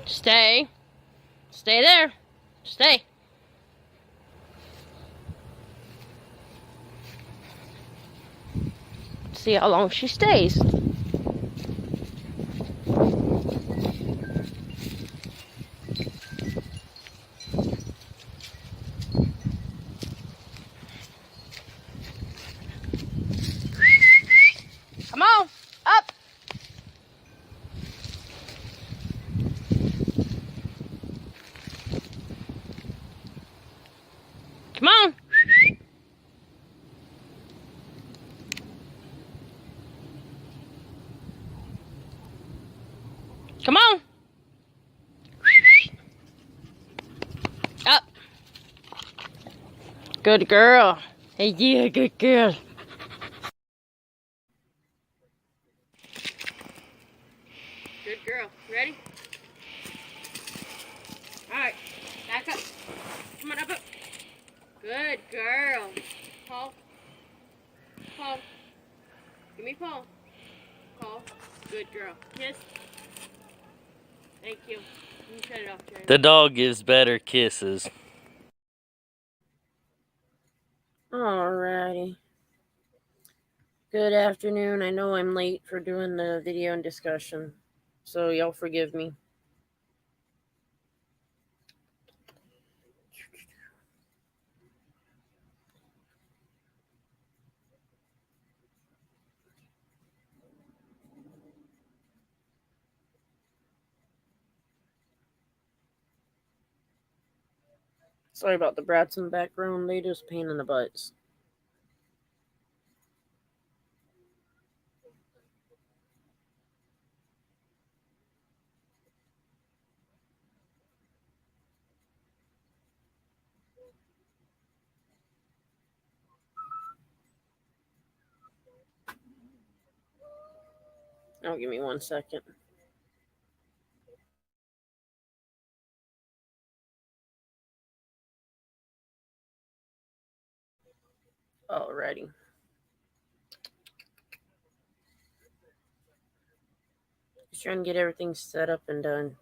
Stay. Stay there. Stay. See how long she stays. Come on, up. Come on. Come on. Up. Good girl. Hey, yeah, good girl. Good girl. Ready? Alright. Back up. Come on, up. Good girl. Paul. Paul. Give me Paul. Paul. Good girl. Kiss. Thank you. You can shut it off, Jerry. The dog gives better kisses. Alrighty. Good afternoon. I know I'm late for doing the video and discussion, so y'all forgive me. Sorry about the brats in the background. They just pain in the butts. Oh, give me 1 second. Alrighty. Just trying to get everything set up and done.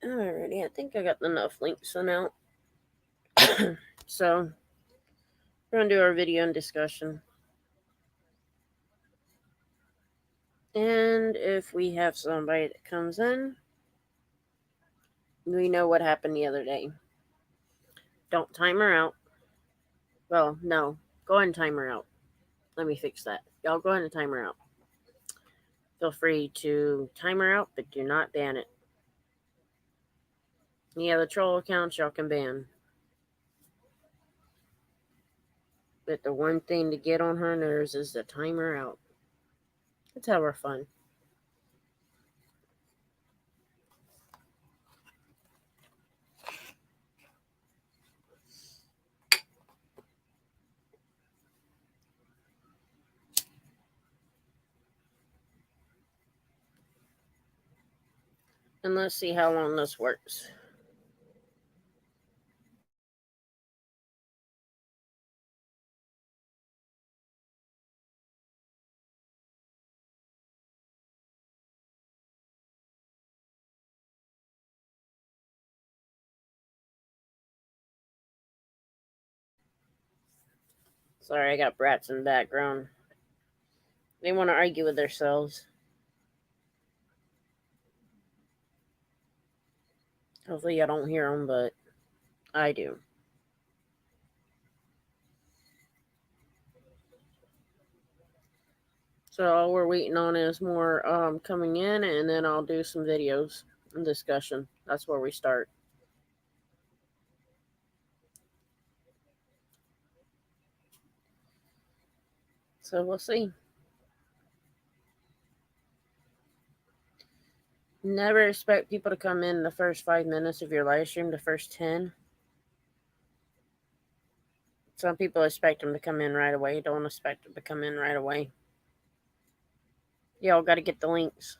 Alrighty, I think I got enough links sent out. So, we're going to do our video and discussion. And if we have somebody that comes in, we know what happened the other day. Don't time her out. Well, no. Go ahead and time her out. Let me fix that. Y'all go ahead and time her out. Feel free to time her out, but do not ban it. Any other troll accounts y'all can ban. But the one thing to get on her nerves is to time her out. Let's have her fun. And let's see how long this works. Sorry, I got brats in the background. They want to argue with themselves. Hopefully I don't hear them, but I do. So all we're waiting on is more coming in, and then I'll do some videos and discussion. That's where we start. So we'll see. Never expect people to come in the first 5 minutes of your live stream, the first 10. Some people expect them to come in right away. Don't expect them to come in right away. Y'all got to get the links.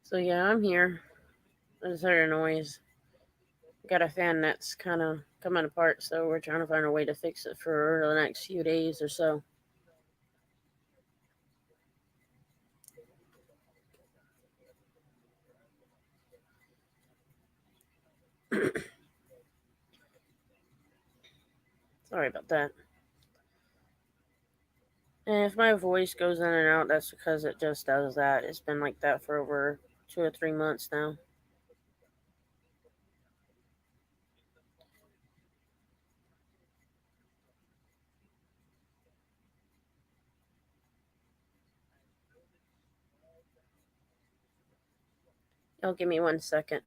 So yeah, I'm here. I just heard a noise. Got a fan that's kind of coming apart, so we're trying to find a way to fix it for the next few days or so. Sorry about that. And if my voice goes in and out, that's because it just does that. It's been like that for over 2 or 3 months now. Y'all give me 1 second.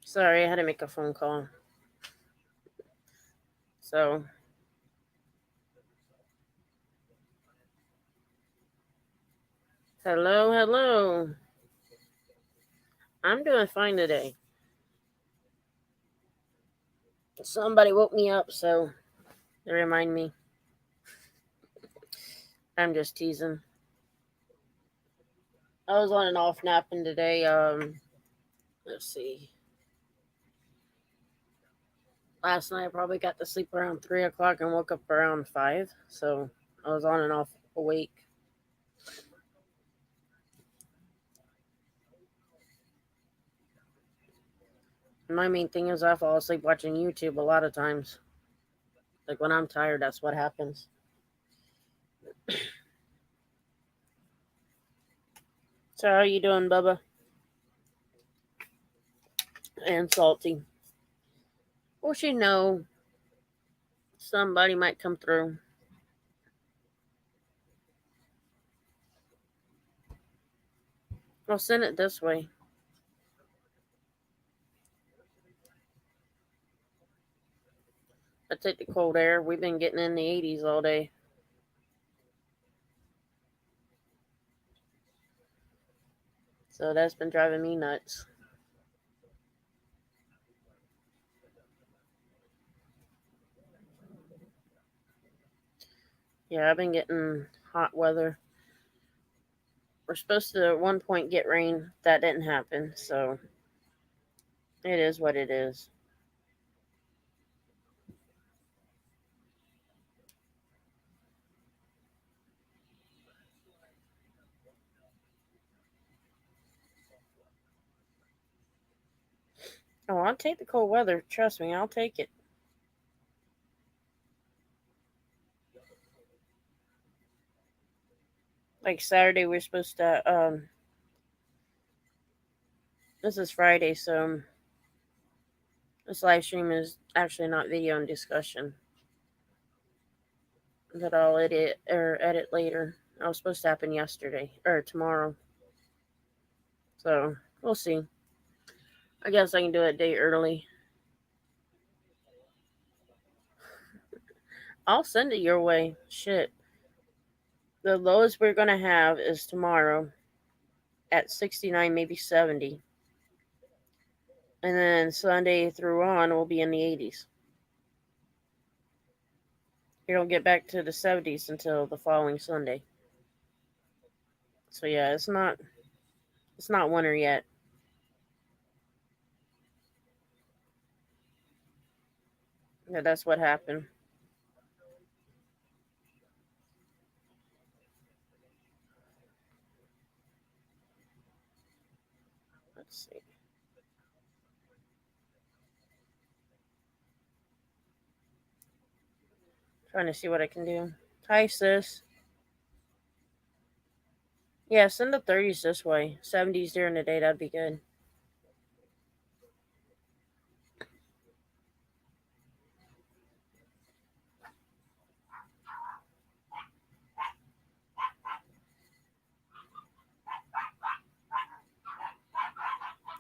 Sorry, I had to make a phone call. So, hello, hello. I'm doing fine today. Somebody woke me up, so they remind me. I'm just teasing. I was on and off napping today. Let's see. Last night I probably got to sleep around 3 o'clock and woke up around 5. So I was on and off awake. My main thing is I fall asleep watching YouTube a lot of times. Like when I'm tired, that's what happens. So how you doing, Bubba? And Salty. Well, you know, somebody might come through. I'll send it this way. I take the cold air. We've been getting in the 80s all day. So that's been driving me nuts. Yeah, I've been getting hot weather. We're supposed to at one point get rain. That didn't happen. So it is what it is. Oh, I'll take the cold weather. Trust me, I'll take it. Like Saturday, we're supposed to. This is Friday, so this live stream is actually not video and discussion. That I'll edit later. It was supposed to happen yesterday or tomorrow. So we'll see. I guess I can do it a day early. I'll send it your way. Shit. The lowest we're gonna have is tomorrow at 69, maybe 70. And then Sunday through on will be in the 80s. You don't get back to the 70s until the following Sunday. So yeah, it's not winter yet. Yeah, that's what happened. Let's see. Trying to see what I can do. Hi, sis. Yeah, send the 30s this way. 70s during the day, that'd be good.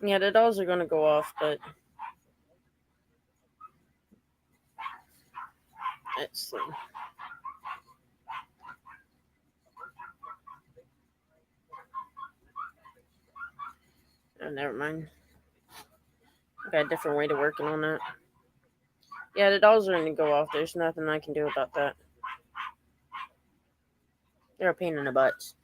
Yeah, the dolls are gonna go off, but let's see. Oh, never mind. I got a different way to working on that. Yeah, the dolls are gonna go off. There's nothing I can do about that. They're a pain in the butts.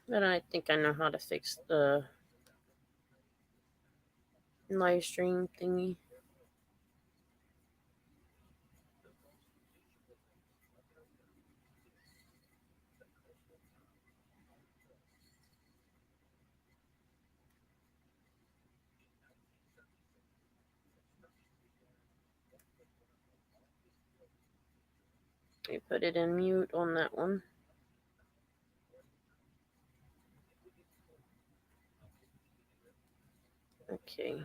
Then I think I know how to fix the live stream thingy. I put it in mute on that one. Okay.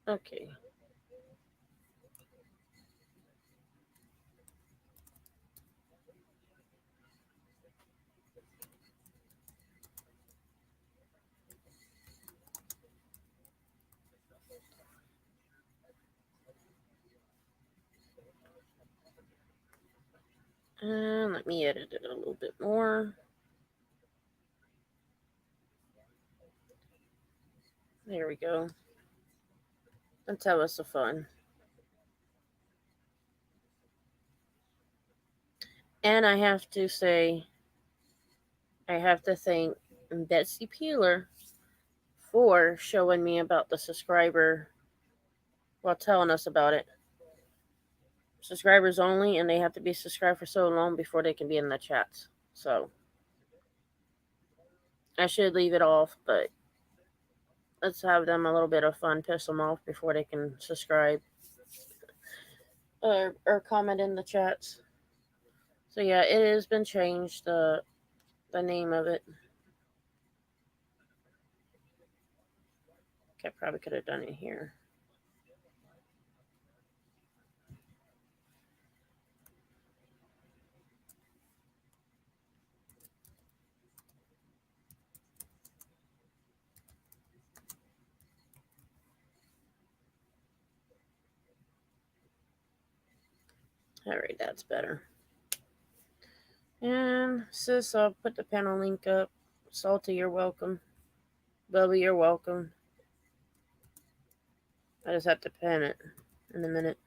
Okay. And let me edit it a little bit more. There we go. Let's have us some fun. And I have to say, I have to thank Betsy Peeler for showing me about the subscriber, well, telling us about it. Subscribers only, and they have to be subscribed for so long before they can be in the chats. So I should leave it off, but let's have them a little bit of fun, piss them off before they can subscribe or comment in the chats. So yeah, it has been changed. The name of it. I probably could have done it here. All right, that's better. And sis, I'll put the panel link up. Salty, you're welcome. Bubby, you're welcome. I just have to pin it in a minute.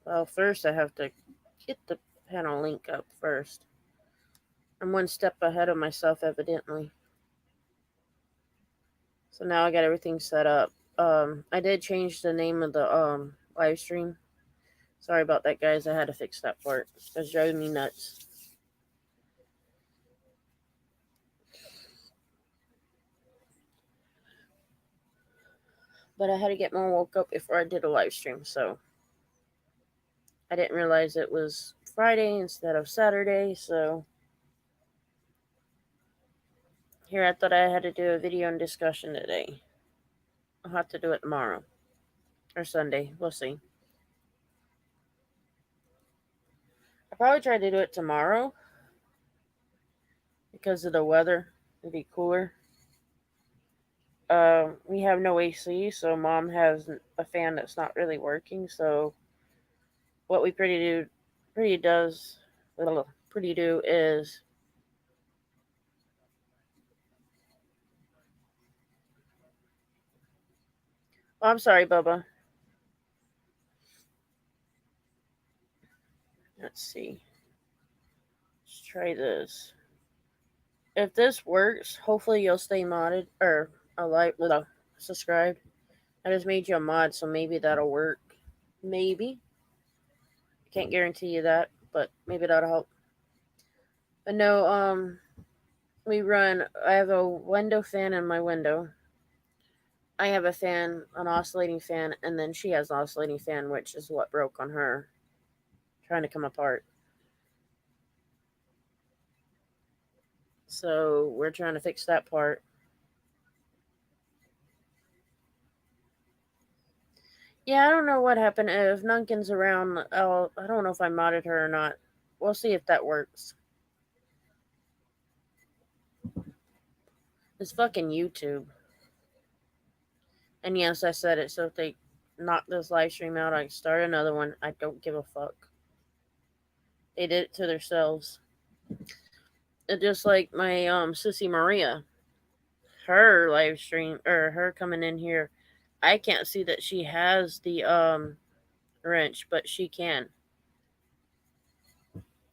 Well, first I have to get the panel link up first. I'm one step ahead of myself, evidently. So now I got everything set up. I did change the name of the live stream. Sorry about that, guys. I had to fix that part. It was driving me nuts. But I had to get more woke up before I did a live stream, so I didn't realize it was Friday instead of Saturday, so here I thought I had to do a video and discussion today. I'll have to do it tomorrow. Or Sunday. We'll see. I'll probably try to do it tomorrow because of the weather. It'd be cooler. We have no AC, so Mom has a fan that's not really working. So what we pretty do is. Oh, I'm sorry, Bubba. Let's see. Let's try this. If this works, hopefully you'll stay modded or subscribed. I just made you a mod, so maybe that'll work. Maybe. Can't guarantee you that, but maybe that'll help. But no, I have a window fan in my window. I have a fan, an oscillating fan, and then she has an oscillating fan, which is what broke on her. Trying to come apart. So we're trying to fix that part. Yeah, I don't know what happened. If Nunkin's around, I don't know if I modded her or not. We'll see if that works. It's fucking YouTube. And yes, I said it, so if they knock this live stream out, I start another one. I don't give a fuck. They did it to themselves. It's just like my Sissy Maria. Her live stream, or her coming in here, I can't see that she has the wrench, but she can.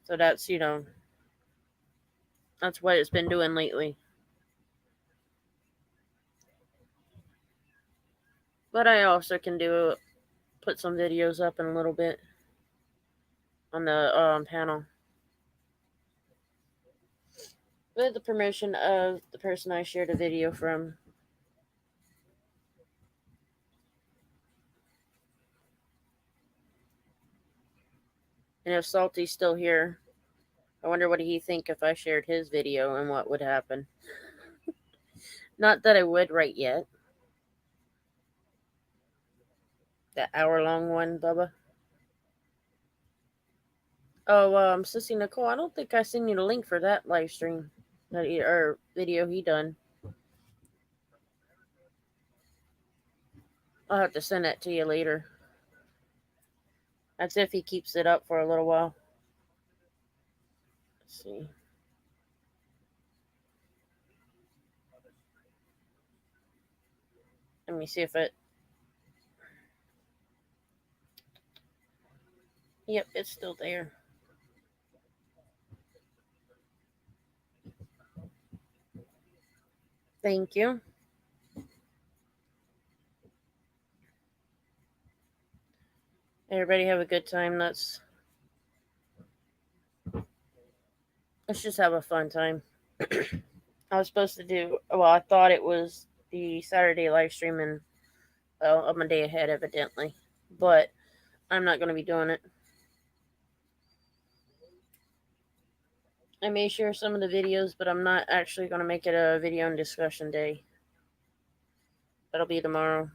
So that's, that's what it's been doing lately. But I also can put some videos up in a little bit on the panel. With the permission of the person I shared a video from. And if Salty's still here, I wonder what he'd think if I shared his video and what would happen. Not that I would right yet. That hour-long one, Bubba. Oh, Sissy Nicole, I don't think I sent you the link for that live stream. Or video he done. I'll have to send that to you later. That's if he keeps it up for a little while. Let's see. Let me see if it... Yep, it's still there. Thank you. Everybody have a good time. Let's just have a fun time. I was supposed to do... Well, I thought it was the Saturday live stream, and I'm a day ahead, evidently. But I'm not going to be doing it. I may share some of the videos, but I'm not actually going to make it a video and discussion day. That'll be tomorrow.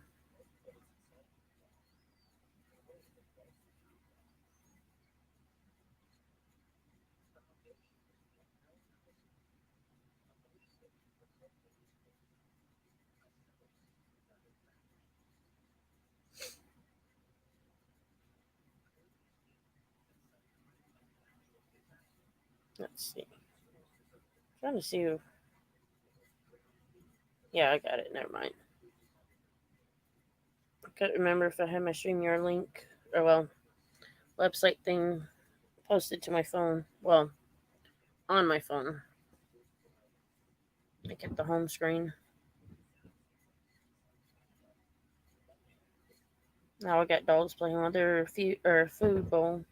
Let's see. I'm trying to see who... Yeah, I got it. Never mind. I couldn't remember if I had my StreamYard link, or, well, website thing posted to my phone. Well, on my phone. Make it the home screen. Now I got dogs playing with their food bowl.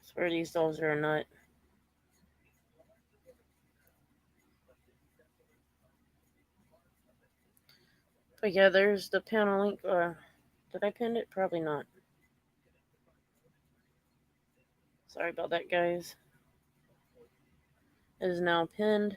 I swear these dogs are a nut. But yeah, there's the panel link. Did I pin it? Probably not. Sorry about that, guys. It is now pinned.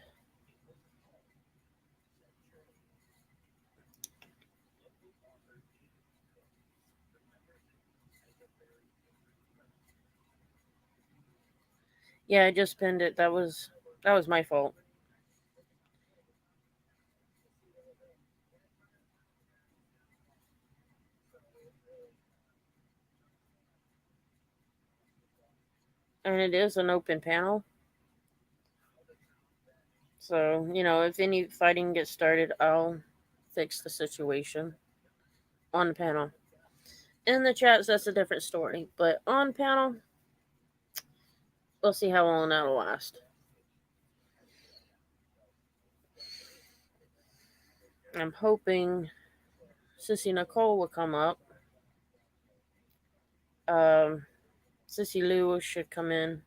Yeah, I just pinned it. That was my fault. And it is an open panel. So, if any fighting gets started, I'll fix the situation on the panel. In the chats, that's a different story. But on panel, we'll see how long that'll last. I'm hoping Sissy Nicole will come up. Sissy Lou should come in.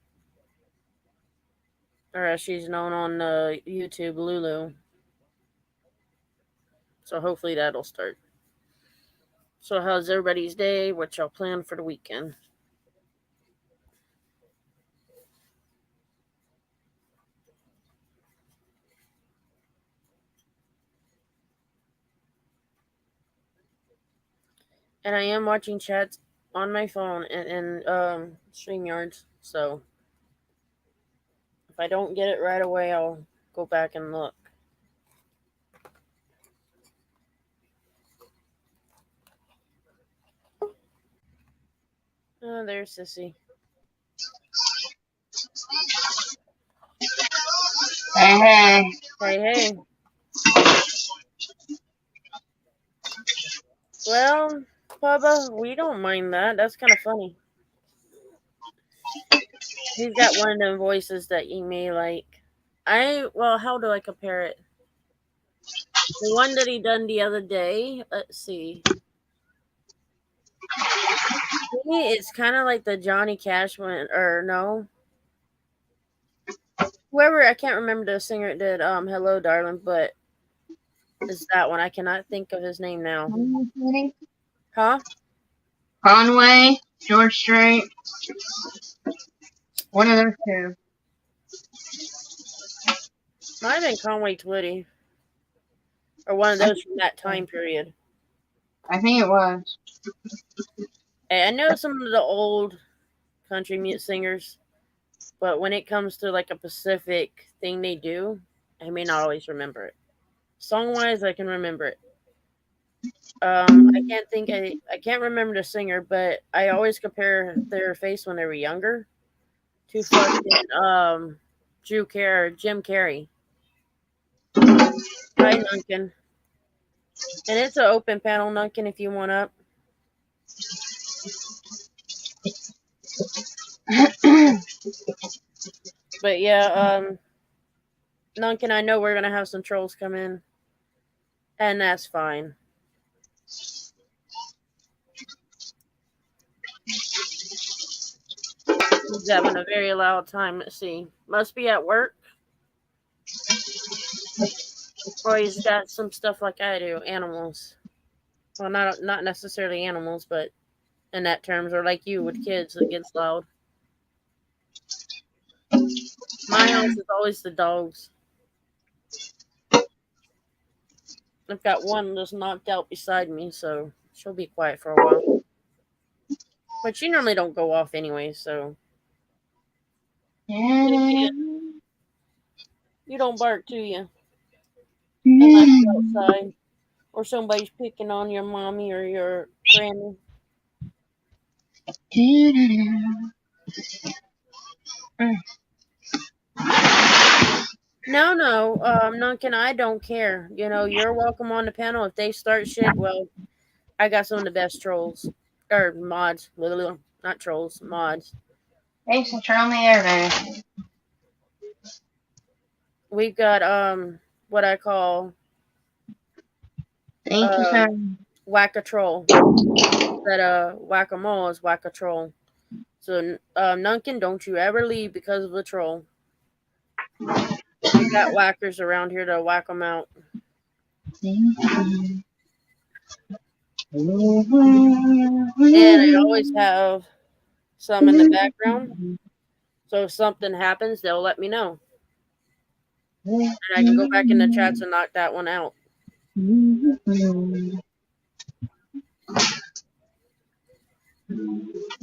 Or as she's known on YouTube, Lulu. So hopefully that'll start. So how's everybody's day? What y'all plan for the weekend? And I am watching chats on my phone and StreamYards. So if I don't get it right away, I'll go back and look. Oh, there's Sissy. Hey. Hey. Well, Bubba, we don't mind that. That's kind of funny. He's got one of them voices that you may like. How do I compare it? The one that he done the other day, let's see. Maybe it's kind of like the Johnny Cash one, or no. Whoever, I can't remember the singer that did Hello Darling, but it's that one. I cannot think of his name now. Huh? Conway, George Strait. One of those two. Might have been Conway Twitty. Or one of those from that time period. I think it was. I know some of the old country music singers, but when it comes to like a specific thing they do, I may not always remember it. Song wise, I can remember it. I can't remember the singer, but I always compare their face when they were younger to fucking Jim Carrey. Hi, Nunkin. And it's an open panel, Nunkin, if you want up. But yeah, Nunkin, I know we're gonna have some trolls come in, and that's fine. He's having a very loud time. Let's see. Must be at work. Or he's got some stuff like I do, animals. Well, not necessarily animals, but in that terms, or like you with kids, it gets loud. My house is always the dogs. I've got one just knocked out beside me, so she'll be quiet for a while. But she normally don't go off anyway, so. You don't bark, do you? Unless you're outside. Or somebody's picking on your mommy or your granny. No, Nunkin, I don't care. You're welcome on the panel. If they start shit, well, I got some of the best trolls. Or mods. Not trolls, mods. Thanks for turning me there, baby. We've got, what I call Thank you, sir. Whack-a-troll. That whack-a-mole is whack-a-troll. So, Nunkin, don't you ever leave because of the troll. We got whackers around here to whack them out. And I always have some in the background. So if something happens, they'll let me know. And I can go back in the chats and knock that one out.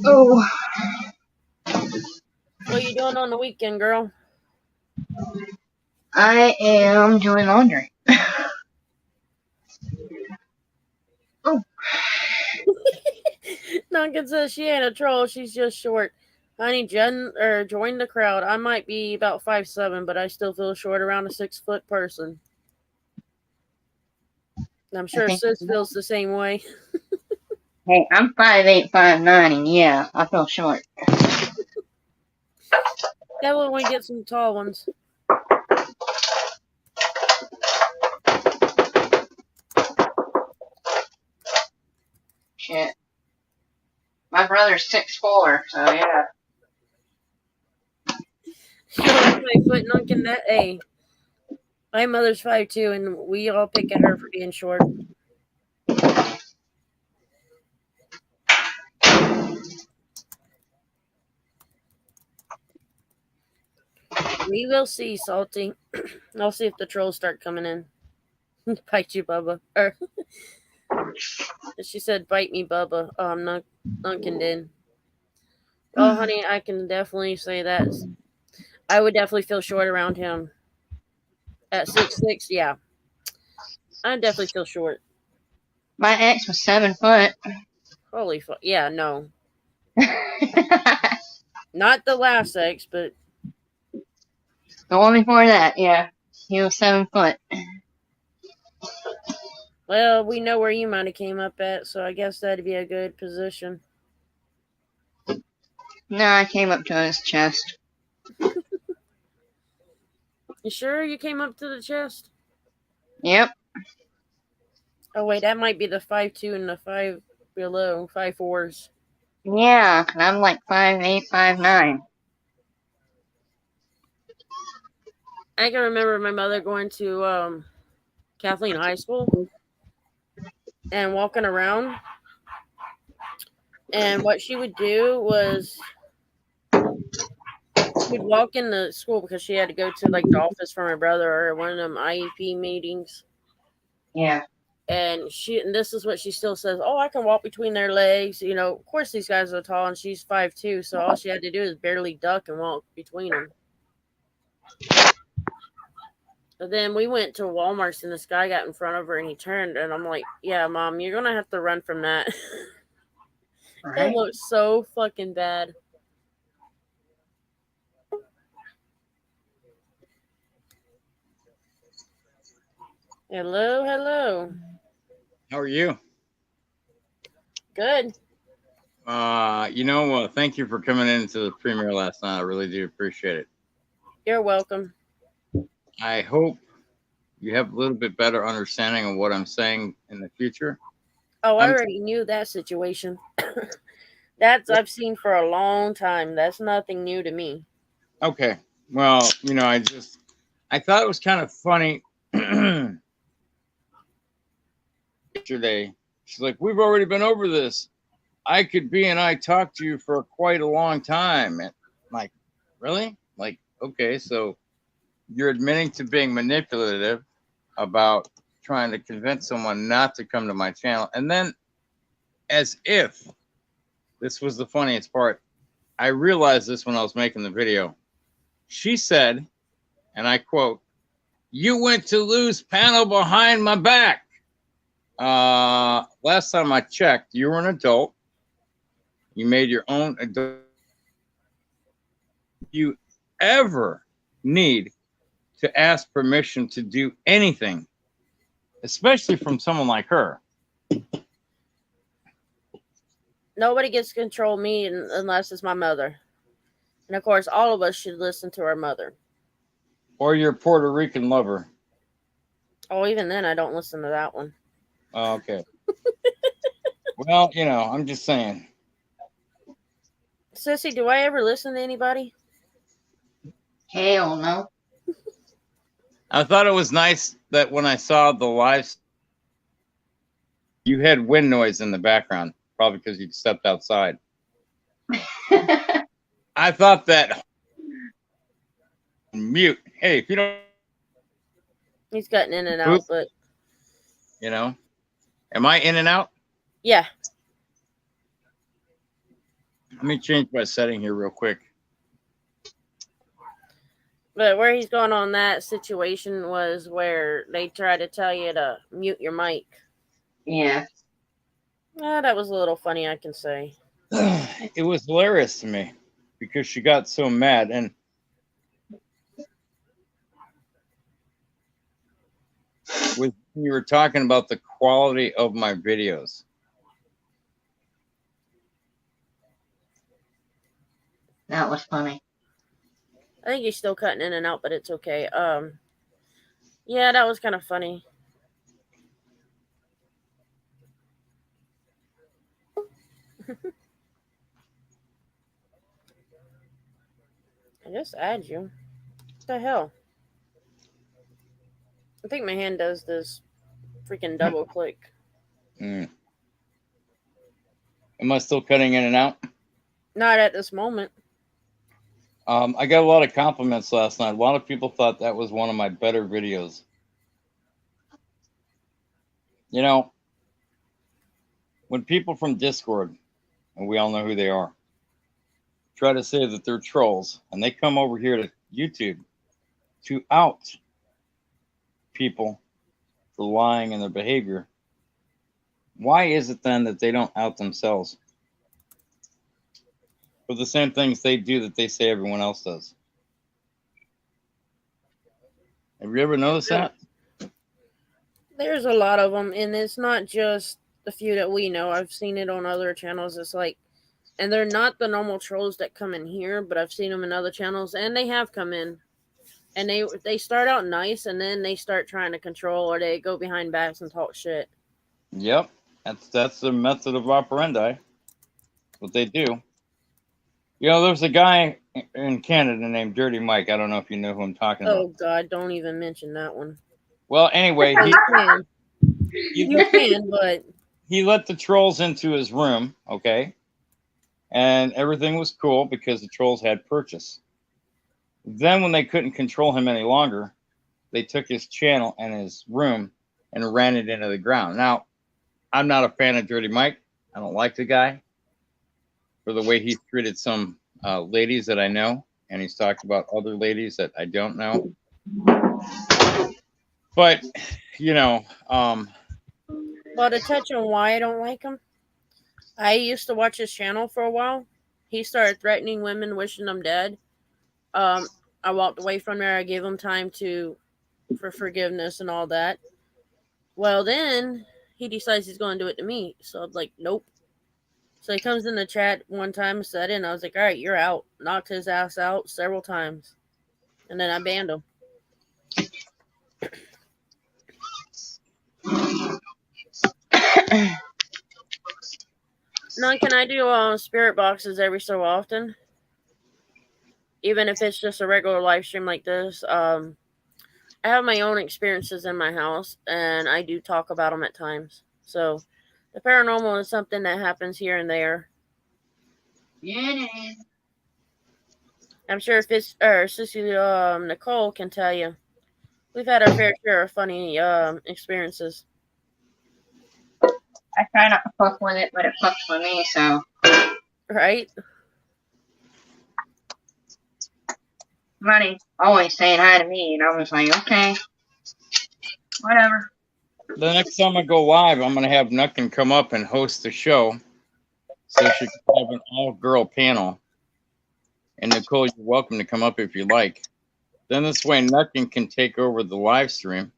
Oh, What are you doing on the weekend, girl? I am doing laundry. Oh, Nunkin says she ain't a troll, she's just short. Honey, join the crowd. I might be about 5'7", but I still feel short around a 6-foot person. I'm sure Sis feels the same way. hey, I'm 5'8", 5'9", and yeah, I feel short. Yeah, when we get some tall ones. Shit. My brother's 6'4", so yeah. Short 5-foot Nunkin, that hey. My mother's 5'2", and we all pick at her for being short. We will see, Salty. I'll see if the trolls start coming in. Bite you, Bubba. She said, bite me, Bubba. Nunkin did. Well, honey, I can definitely say that. I would definitely feel short around him. At 6'6", yeah. I definitely feel short. My ex was 7 foot. Holy fuck. Yeah, no. The Not the last ex, but one before that, yeah. He was 7 foot. well, we know where you might have came up at, so I guess that'd be a good position. No, I came up to his chest. You sure you came up to the chest? Yep. Oh wait, that might be the 5'2" and the 5 below, 5'4s. Yeah, and I'm like 5'8", 5'9". I can remember my mother going to Kathleen High School and walking around. And what she would do was she'd walk in the school because she had to go to like the office for my brother or one of them IEP meetings. Yeah. And this is what she still says, oh, I can walk between their legs. You know, of course these guys are tall and she's 5'2", so all she had to do is barely duck and walk between them. But then we went to Walmart's and this guy got in front of her and he turned and I'm like, yeah, Mom, you're going to have to run from that. Right? It looks so fucking bad. Hello, hello. How are you? Good. Thank you for coming into the premiere last night. I really do appreciate it. You're welcome. I hope you have a little bit better understanding of what I'm saying in the future. Oh, I already knew that situation. That's I've seen for a long time. That's nothing new to me. Okay. Well, I thought it was kind of funny. Yesterday, she's like, we've already been over this. I talked to you for quite a long time. And I'm like, really? Like, okay, so you're admitting to being manipulative about trying to convince someone not to come to my channel. And then, as if this was the funniest part, I realized this when I was making the video. She said, and I quote, "You went to lose panel behind my back." Last time I checked, you were an adult. You made your own adult. If you ever need to ask permission to do anything, especially from someone like her. Nobody gets to control me unless it's my mother. And of course, all of us should listen to our mother. Or your Puerto Rican lover. Oh, even then, I don't listen to that one. Oh, okay. Well, I'm just saying. Sissy, do I ever listen to anybody? Hell no. I thought it was nice that when I saw the live, you had wind noise in the background, probably because you stepped outside. I thought that mute. Hey, if you don't, He's cutting in and out, but am I in and out? yeah. Let me change my setting here real quick. But where he's going on that situation was where they try to tell you to mute your mic. Yeah. That was a little funny, I can say. It was hilarious to me because she got so mad. And when you were talking about the quality of my videos. That was funny. I think he's still cutting in and out, but it's okay. Yeah, that was kind of funny. I just add you. What the hell? I think my hand does this freaking double click. Am I still cutting in and out? Not at this moment. I got a lot of compliments last night. A lot of people thought that was one of my better videos. When people from Discord, and we all know who they are, try to say that they're trolls, and they come over here to YouTube to out people for lying in their behavior, why is it then that they don't out themselves for the same things they do that they say everyone else does? Have you ever noticed that? There's a lot of them, and it's not just the few that we know. I've seen it on other channels. It's like, and they're not the normal trolls that come in here, but I've seen them in other channels, and they have come in. And they start out nice, and then they start trying to control, or they go behind backs and talk shit. Yep, that's the method of operandi. What they do. There's a guy in Canada named Dirty Mike. I don't know if you know who I'm talking about. Oh God, don't even mention that one. Well, anyway, you can, but he let the trolls into his room, okay, and everything was cool because the trolls had purchase. Then when they couldn't control him any longer, they took his channel and his room and ran it into the ground. Now, I'm not a fan of Dirty Mike. I don't like the guy for the way he's treated some ladies that I know, and he's talked about other ladies that I don't know. But, well, to touch on why I don't like him, I used to watch his channel for a while. He started threatening women, wishing them dead. I walked away from there. I gave him time for forgiveness and all that. Well, then he decides he's going to do it to me. So I'm like, nope. So he comes in the chat one time, said it, and I was like, all right, you're out. Knocked his ass out several times. And then I banned him. Now, can I do spirit boxes every so often? Even if it's just a regular live stream like this. I have my own experiences in my house, and I do talk about them at times. So the paranormal is something that happens here and there. Yeah, it is. I'm sure if it's Sissy Nicole can tell you, we've had our fair share of funny experiences. I try not to fuck with it, but it fucks with me, so. Right? Money always saying hi to me, and I was like, okay, whatever. The next time I go live, I'm going to have Nuckin come up and host the show so she can have an all-girl panel. And Nicole, you're welcome to come up if you like. Then this way, Nuckin can take over the live stream.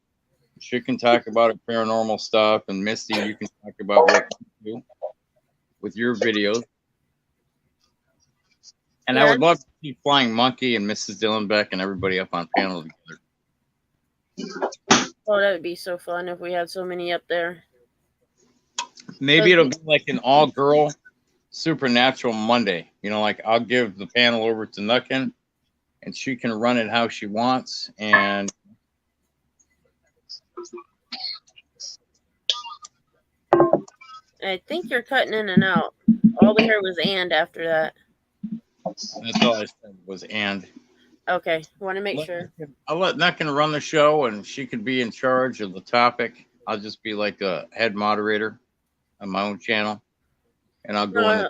She can talk about paranormal stuff, and Misty, you can talk about what you do with your videos. And I would love to see Flying Monkey and Mrs. Dillenbeck and everybody up on panel together. Oh, that would be so fun if we had so many up there. Maybe it'll be like an all-girl Supernatural Monday. You know, like I'll give the panel over to Nukin, and she can run it how she wants. And I think you're cutting in and out. All we heard was "and" after that. that's all I said was and. Okay, want to make sure. I'll let Nukin run the show, and she could be in charge of the topic. I'll just be like a head moderator on my own channel, and I'll go in.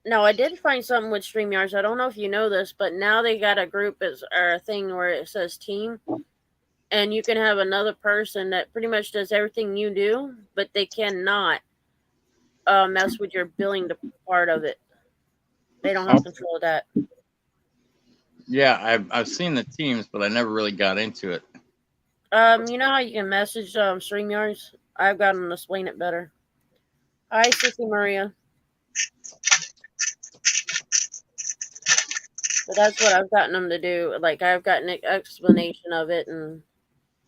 No, I did find something with StreamYards. I don't know if you know this, but now they got a group or a thing where it says team, and you can have another person that pretty much does everything you do, but they cannot mess with your billing part of it. They don't have control of that. Yeah, I've seen the teams, but I never really got into it. You know how you can message StreamYards? I've got them to explain it better. Hi, Sissy Maria. But that's what I've gotten them to do. Like, I've gotten an explanation of it, and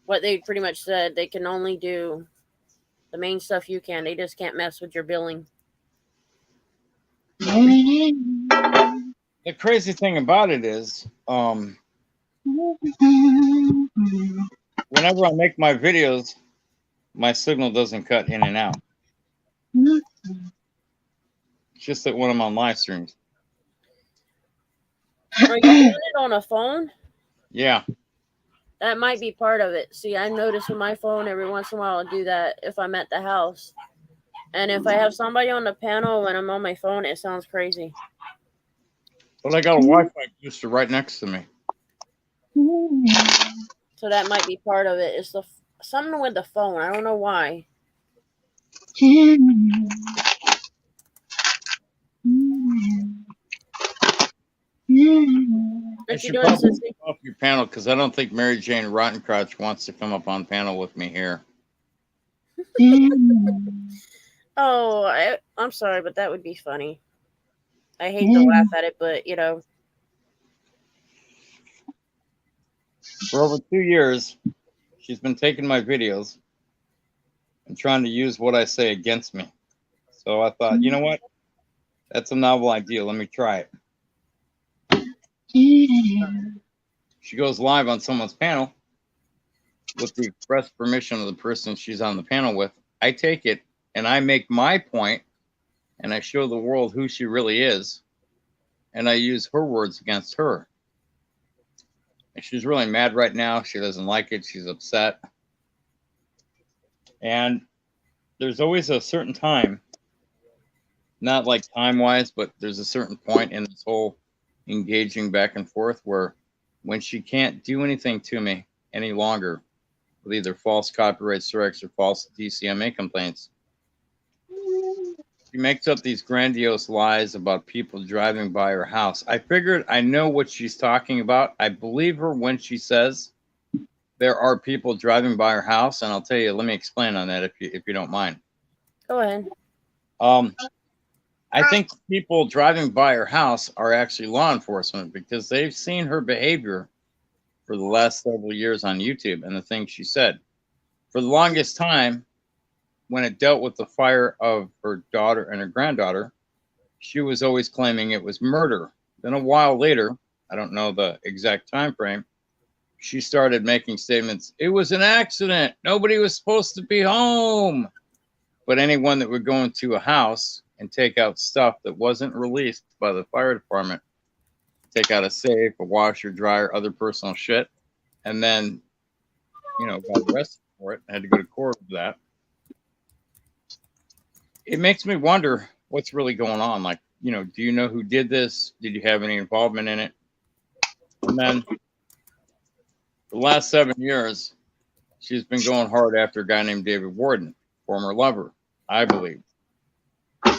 what they pretty much said, they can only do the main stuff you can. They just can't mess with your billing. The crazy thing about it is, whenever I make my videos, my signal doesn't cut in and out. It's just that when I'm on live streams. Are you doing it on a phone? Yeah. That might be part of it. See, I notice with my phone every once in a while I'll do that if I'm at the house. And if I have somebody on the panel when I'm on my phone, it sounds crazy. But I got a Wi-Fi booster right next to me. So that might be part of it. It's something with the phone. I don't know why. What you doing, Sissy? Off your panel, because I don't think Mary Jane Rottencrotch wants to come up on panel with me here. Oh, I'm sorry, but that would be funny. I hate to laugh at it, but you know. For over 2 years, she's been taking my videos and trying to use what I say against me. So I thought, you know what? That's a novel idea. Let me try it. She goes live on someone's panel with the express permission of the person she's on the panel with. I take it and I make my point and I show the world who she really is. And I use her words against her. And she's really mad right now. She doesn't like it. She's upset. And there's always a certain time, not like time-wise, but there's a certain point in this whole engaging back and forth where when she can't do anything to me any longer with either false copyright strikes or false DCMA complaints, she makes up these grandiose lies about people driving by her house. I figured I know what she's talking about. I believe her when she says there are people driving by her house, and I'll tell you, let me explain on that if you don't mind. Go ahead. I think people driving by her house are actually law enforcement because they've seen her behavior for the last several years on YouTube and the things she said. For the longest time, when it dealt with the fire of her daughter and her granddaughter, she was always claiming it was murder. Then a while later, I don't know the exact time frame, she started making statements. It was an accident. Nobody was supposed to be home. But anyone that would go into a house and take out stuff that wasn't released by the fire department, take out a safe, a washer, dryer, other personal shit, and then, you know, got arrested for it, had to go to court for that. It makes me wonder what's really going on. Like, you know, do you know who did this? Did you have any involvement in it? And then the last 7 years, she's been going hard after a guy named David Warden, former lover, I believe.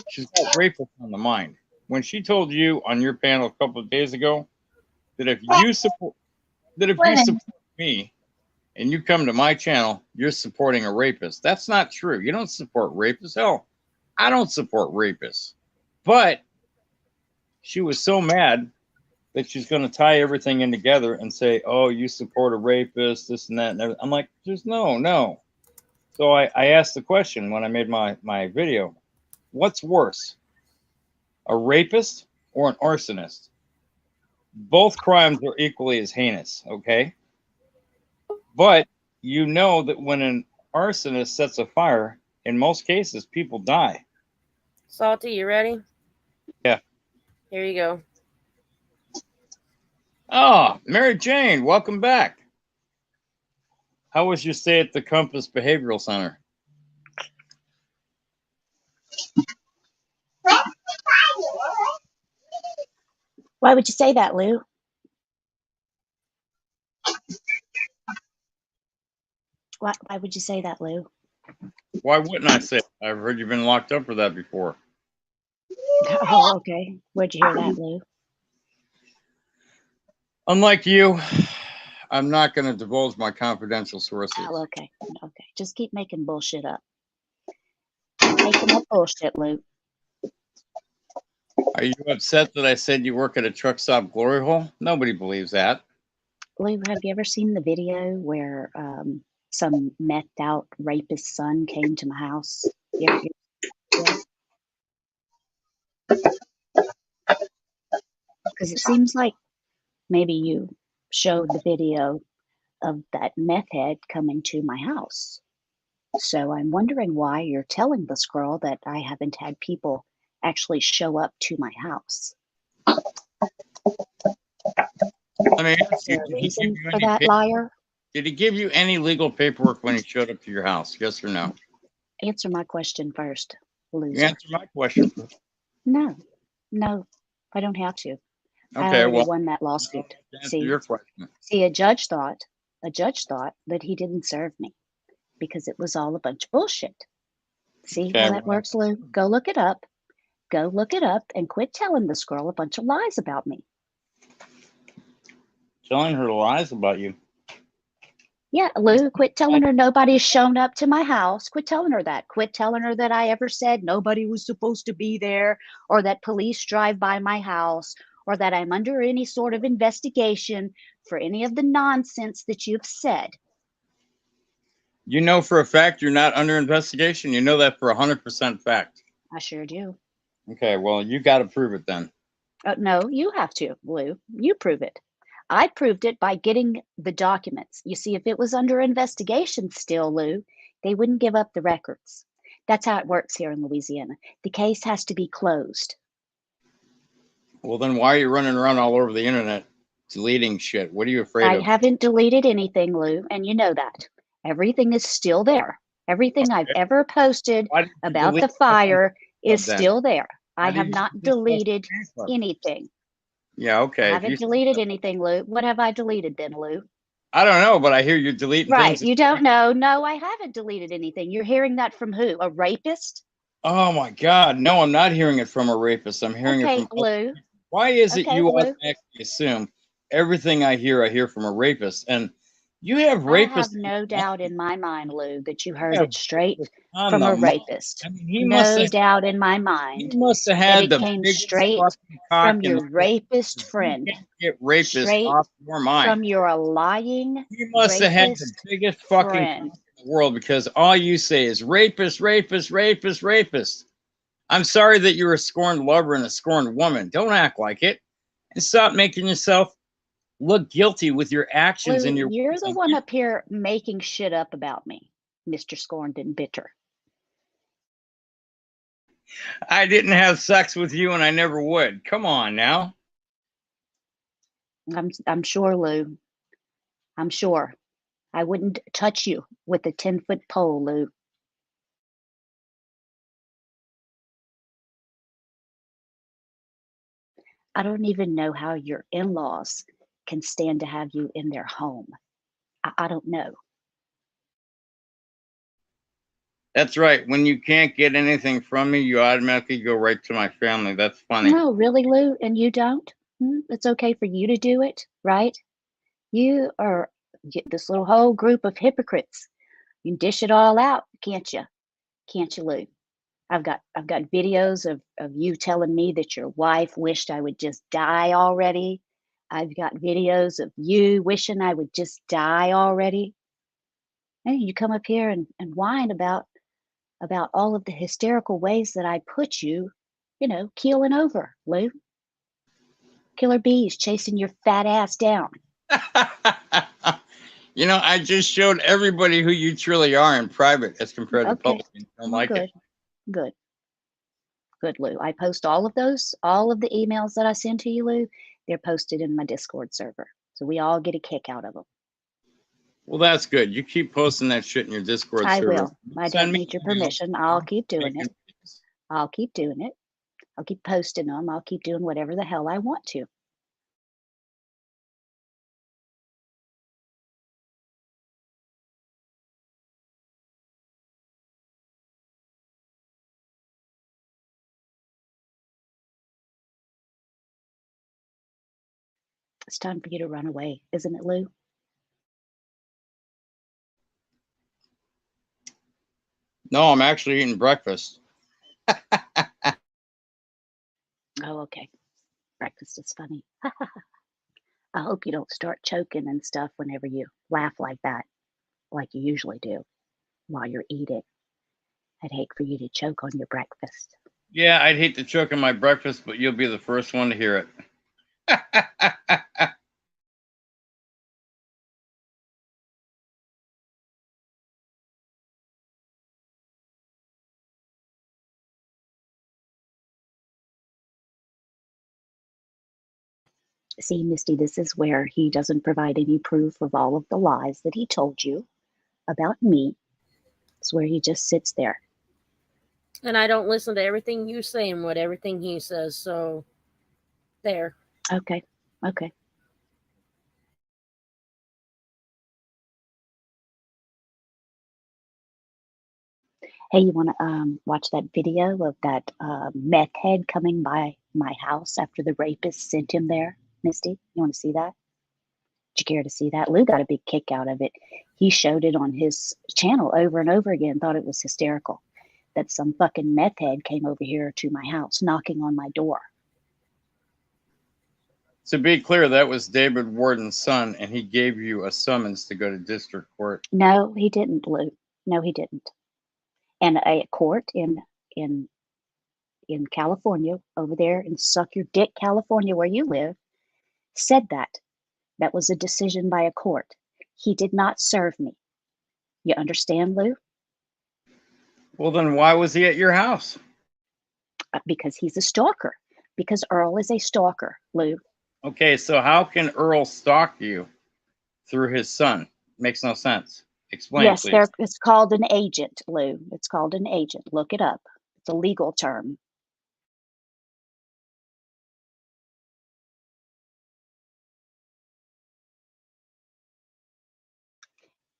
She's got rapists on the mind. When she told you on your panel a couple of days ago that if you support me and you come to my channel, you're supporting a rapist. That's not true. You don't support rapists. Hell, I don't support rapists. But she was so mad that she's going to tie everything in together and say, oh, you support a rapist, this and that. And everything. I'm like, just no. So I asked the question when I made my video, what's worse, a rapist or an arsonist? Both crimes are equally as heinous, okay? But you know that when an arsonist sets a fire, in most cases, people die. Salty, you ready? Yeah. Here you go. Oh, Mary Jane, welcome back. How was your stay at the Compass Behavioral Center? Why would you say that, Lou? Why would you say that, Lou? Why wouldn't I say it? I've heard you've been locked up for that before. Oh, okay. Where'd you hear that, Lou? Unlike you, I'm not going to divulge my confidential sources. Oh, okay. Okay. Just keep making bullshit up. Keep making up bullshit, Lou. Are you upset that I said you work at a truck stop glory hole? Nobody believes that. Lou, have you ever seen the video where some methed out rapist son came to my house? Because it seems like maybe you showed the video of that meth head coming to my house. So I'm wondering why you're telling this girl that I haven't had people actually show up to my house. Let me ask Is there you, a did he give reason you for any that, liar? Did he give you any legal paperwork when he showed up to your house? Yes or no? Answer my question first, You loser. answer my question first. No, I don't have to. I Okay, already well, won that lawsuit. answer your question. See, a judge thought that he didn't serve me because it was all a bunch of bullshit. See Okay, how that works, Lou? Go look it up. Go look it up and quit telling this girl a bunch of lies about me. Telling her lies about you. Yeah, Lou, quit telling her nobody's shown up to my house. Quit telling her that. Quit telling her that I ever said nobody was supposed to be there, or that police drive by my house, or that I'm under any sort of investigation for any of the nonsense that you've said. You know for a fact you're not under investigation? You know that for 100% fact. I sure do. Okay, well, you got to prove it then. No, you have to, Lou. You prove it. I proved it by getting the documents. You see, if it was under investigation still, Lou, they wouldn't give up the records. That's how it works here in Louisiana. The case has to be closed. Well, then why are you running around all over the internet deleting shit? What are you afraid I of? haven't deleted anything, Lou, and you know that. Everything is still there. Everything I've ever posted Why didn't you about delete the fire is then? still there. I Why have did you not just deleted Facebook? anything. Yeah, I okay. If haven't deleted anything, Lou. What have I deleted then, Lou? I don't know, but I hear you deleting Right. things. You don't know. No, I haven't deleted anything. You're hearing that from who? A rapist? Oh my God. No, I'm not hearing it from a rapist. I'm hearing it Okay, from. Lou. Why is it Okay, you Lou. automatically assume everything I hear from a rapist? And you have I have rapists. no doubt in my mind, Lou, that you You heard have it straight rapists on from the a mouth. rapist. I mean, he No doubt in my he mind must have that had it the came biggest straight fucking cock from in your the world. rapist You friend. can't get rapists Straight off your mind. from your lying He must have had the rapist biggest fucking friend. cock in the world because all you say is rapist, rapist, rapist, rapist. I'm sorry that you're a scorned lover and a scorned woman. Don't act like it. And stop making yourself look guilty with your actions and Lou, your you're words. the one up here making shit up about me, Mr. Scorned and Bitter. I didn't have sex with you and I never would. Come on now. I'm sure, Lou. I'm sure. I wouldn't touch you with a 10-foot pole, Lou. I don't even know how your in-laws can stand to have you in their home. I don't know. That's right. When you can't get anything from me, you automatically go right to my family. That's funny. No, really, Lou, and you don't? It's okay for you to do it, right? You are this little whole group of hypocrites. You can dish it all out, can't you? Can't you, Lou? I've got videos of you telling me that your wife wished I would just die already. I've got videos of you wishing I would just die already. Hey, you come up here and whine about all of the hysterical ways that I put you, keeling over, Lou. Killer bees chasing your fat ass down. You know, I just showed everybody who you truly are in private as compared to Okay. public. You don't Well, like good. it. Good, Lou. I post all of those, all of the emails that I send to you, Lou. They're posted in my Discord server, so we all get a kick out of them. Well, that's good. You keep posting that shit in your Discord I server. will. I Send don't me need your emails. permission. I'll keep doing Make it. I'll keep doing it. I'll keep posting them. I'll keep doing whatever the hell I want to. It's time for you to run away, isn't it, Lou? No, I'm actually eating breakfast. Oh, okay. Breakfast is funny. I hope you don't start choking and stuff whenever you laugh like that, like you usually do while you're eating. I'd hate for you to choke on your breakfast. Yeah, I'd hate to choke on my breakfast, but you'll be the first one to hear it. See, Misty, this is where he doesn't provide any proof of all of the lies that he told you about me. It's where he just sits there. And I don't listen to everything you say and what everything he says. So, there. Okay. Okay. Hey, you want to watch that video of that meth head coming by my house after the rapist sent him there, Misty? You want to see that? Did you care to see that? Lou got a big kick out of it. He showed it on his channel over and over again, thought it was hysterical that some fucking meth head came over here to my house knocking on my door. To be clear, that was David Warden's son, and he gave you a summons to go to district court. No, he didn't, Lou. No, he didn't. And a court in California, over there in Suck Your Dick, California, where you live, said that. That was a decision by a court. He did not serve me. You understand, Lou? Well, then why was he at your house? Because he's a stalker. Because Earl is a stalker, Lou. Okay, so how can Earl stalk you through his son? Makes no sense. Explain, Yes, please. it's called an agent, Lou. It's called an agent. Look it up. It's a legal term.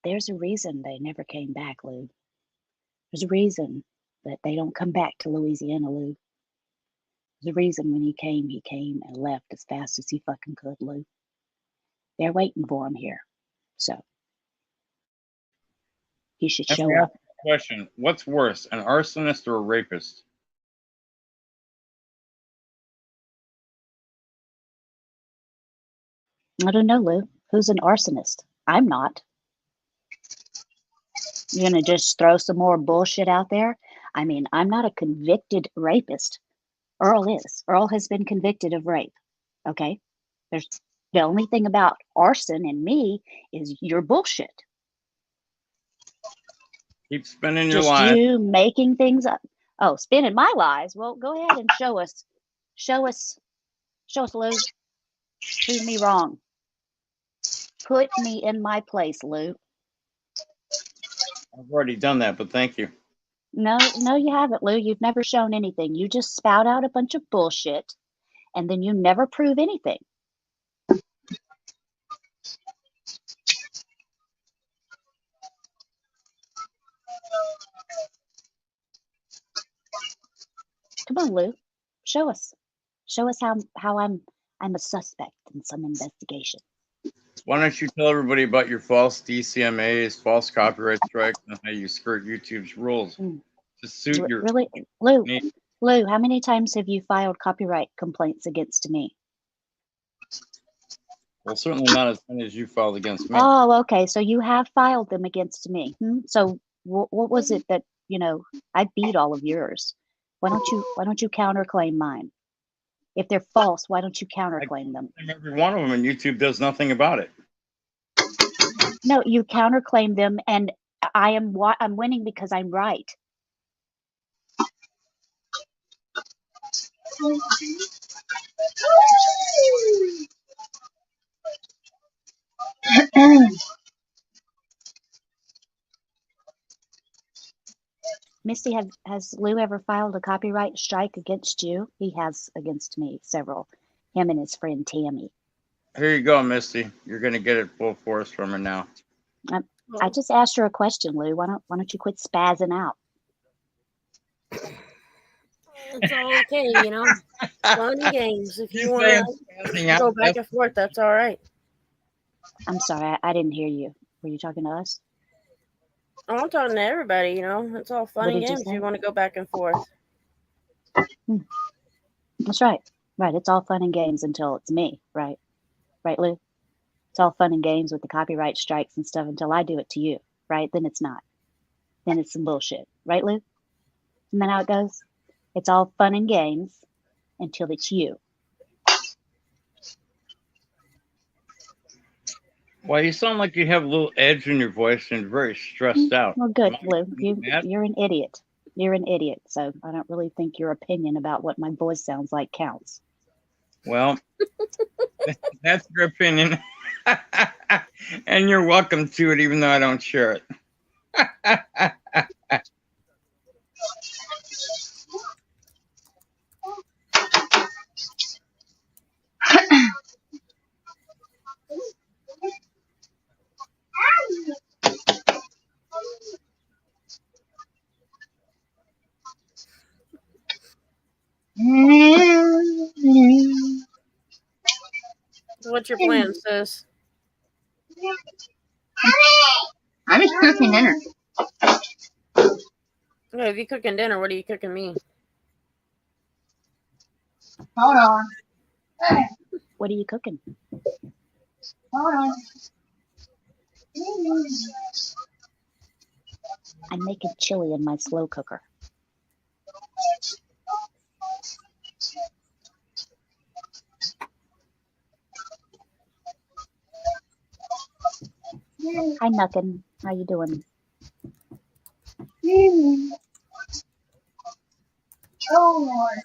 There's a reason they never came back, Lou. There's a reason that they don't come back to Louisiana, Lou. There's a reason when he came and left as fast as he fucking could, Lou. They're waiting for him here. So he should Let show me up. ask you a question. What's worse, an arsonist or a rapist? I don't know, Lou. Who's an arsonist? I'm not. You're going to just throw some more bullshit out there? I mean, I'm not a convicted rapist. Earl is. Earl has been convicted of rape. Okay? There's the only thing about arson and me is your bullshit. Keep spinning your Just lies. you making things up. Oh, spinning my lies. Well, go ahead and show us. Show us, Lou. Prove me wrong. Put me in my place, Lou. I've already done that, but thank you. No, you haven't, Lou. You've never shown anything. You just spout out a bunch of bullshit, and then you never prove anything. Come on, Lou. Show us. Show us how I'm a suspect in some investigation. Why don't you tell everybody about your false DCMAs, false copyright strikes, and how you skirt YouTube's rules to suit your Really, Lou? needs? Lou, how many times have you filed copyright complaints against me? Well, certainly not as many as you filed against me. Oh, okay. So you have filed them against me. So what was it that, I beat all of yours? Why don't you counterclaim mine? If they're false, why don't you counterclaim them? Every one of them, and YouTube does nothing about it. No, you counterclaim them, and I'm winning because I'm right. Misty, has Lou ever filed a copyright strike against you? He has against me, several. Him and his friend Tammy. Here you go, Misty. You're gonna get it full force from her now. I just asked her a question, Lou. Why don't you quit spazzing out? It's all okay, Fun and games. If you want to go back and forth, that's all right. I'm sorry, I didn't hear you. Were you talking to us? Oh, I'm talking to everybody, It's all fun and games if you want to go back and forth. That's right. Right. It's all fun and games until it's me, right? Right, Lou? It's all fun and games with the copyright strikes and stuff until I do it to you, right? Then it's not. Then it's some bullshit. Right, Lou? Isn't that how it goes? It's all fun and games until it's you. Well, you sound like you have a little edge in your voice and very stressed out. Well, good, Lou. You're an idiot. You're an idiot. So I don't really think your opinion about what my voice sounds like counts. Well, that's your opinion. And you're welcome to it, even though I don't share it. What's your plan, sis? I'm just cooking dinner. Okay, if you're cooking dinner, what are you cooking me? Hold on. What are you cooking? Hold on. I'm making chili in my slow cooker. Hi, Nuckin. How you doing? Oh, Lord.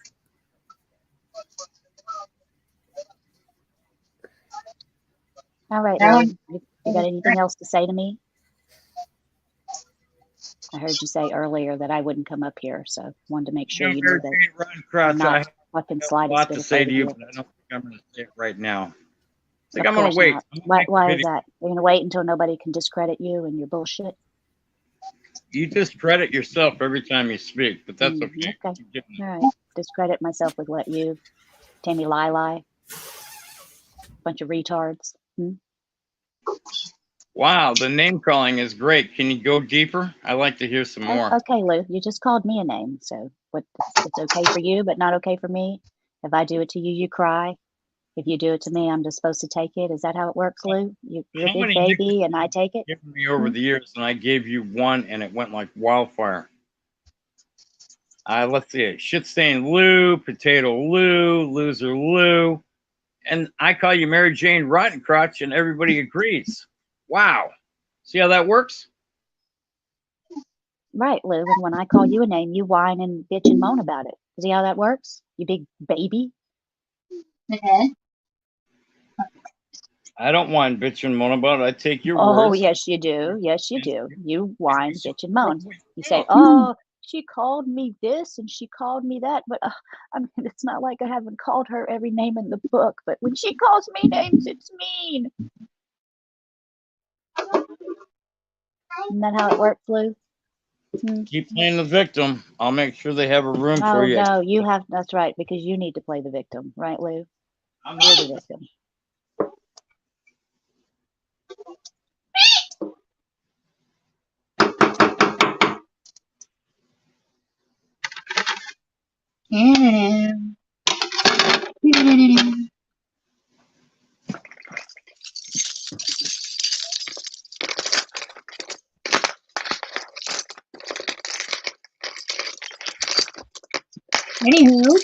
All right, Lou. You got anything else to say to me? I heard you say earlier that I wouldn't come up here, so wanted to make sure you knew that I'm not fucking slightest a lot bit to say to you, afraid but I don't think I'm going to say it right now. I think Of I'm going course to wait. not. Why is that? You're going to wait until nobody can discredit you and your bullshit? You discredit yourself every time you speak, but that's okay. Okay. All right. Discredit myself with what you, Tammy Lili, bunch of retards. Wow, the name calling is great. Can you go deeper? I'd like to hear some more. Okay, Lou, you just called me a name, so it's okay for you, but not okay for me. If I do it to you, you cry. If you do it to me, I'm just supposed to take it. Is that how it works, Lou? You're a big baby, and I take it. Given me over the years, and I gave you one, and it went like wildfire. Let's see it. Shit stain Lou, potato Lou, loser Lou, and I call you Mary Jane Rotten Crotch, and everybody agrees. Wow. See how that works? Right, Lou. And when I call you a name, you whine and bitch and moan about it. See how that works? You big baby. I don't whine, bitch, and moan about it. I take your words. Oh, yes, you do. Yes, you do. You whine, bitch, and moan. You say, oh, she called me this and she called me that. But I mean, it's not like I haven't called her every name in the book. But when she calls me names, it's mean. Isn't that how it works, Lou? Keep playing the victim. I'll make sure they have a room for you. Oh, no, you have. That's right, because you need to play the victim. Right, Lou? You're the victim. Anywho.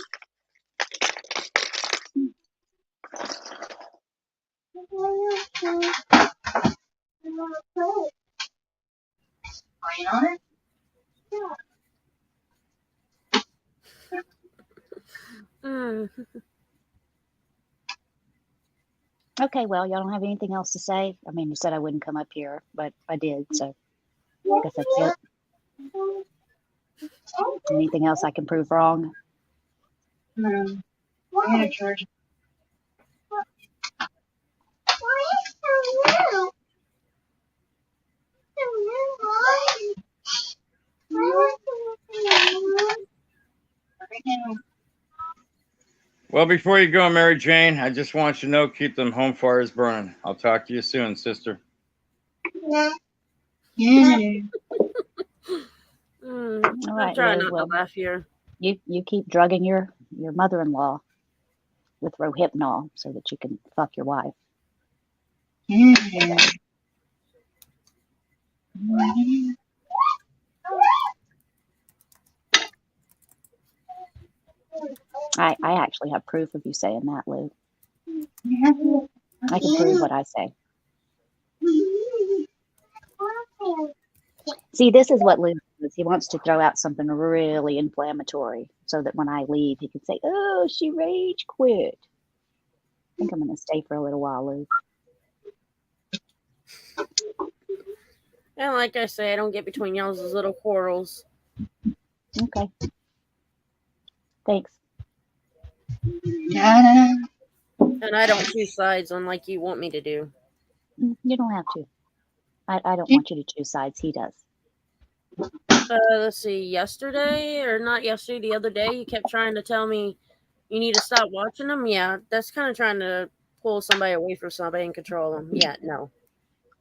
Playing on it? Mm. Okay, well, y'all don't have anything else to say? I mean, you said I wouldn't come up here, but I did, so I guess that's it. Anything else I can prove wrong? I'm gonna charge. Well, before you go, Mary Jane, I just want you to know, keep them home fires burning. I'll talk to you soon, sister. Mm. All I'm right, trying Lou. not Well, to laugh here. you keep drugging your mother-in-law with Rohypnol so that you can fuck your wife. I actually have proof of you saying that, Lou. I can prove what I say. See, this is what Lou does. He wants to throw out something really inflammatory so that when I leave, he can say, oh, she rage quit. I think I'm going to stay for a little while, Lou. And like I say, I don't get between y'all's little quarrels. Okay. Thanks. And I don't choose sides unlike you want me to do. You don't have to. I don't want you to choose sides. He does. Let's see, yesterday, or not yesterday, the other day, you kept trying to tell me you need to stop watching them. Yeah, that's kind of trying to pull somebody away from somebody and control them. Yeah, no.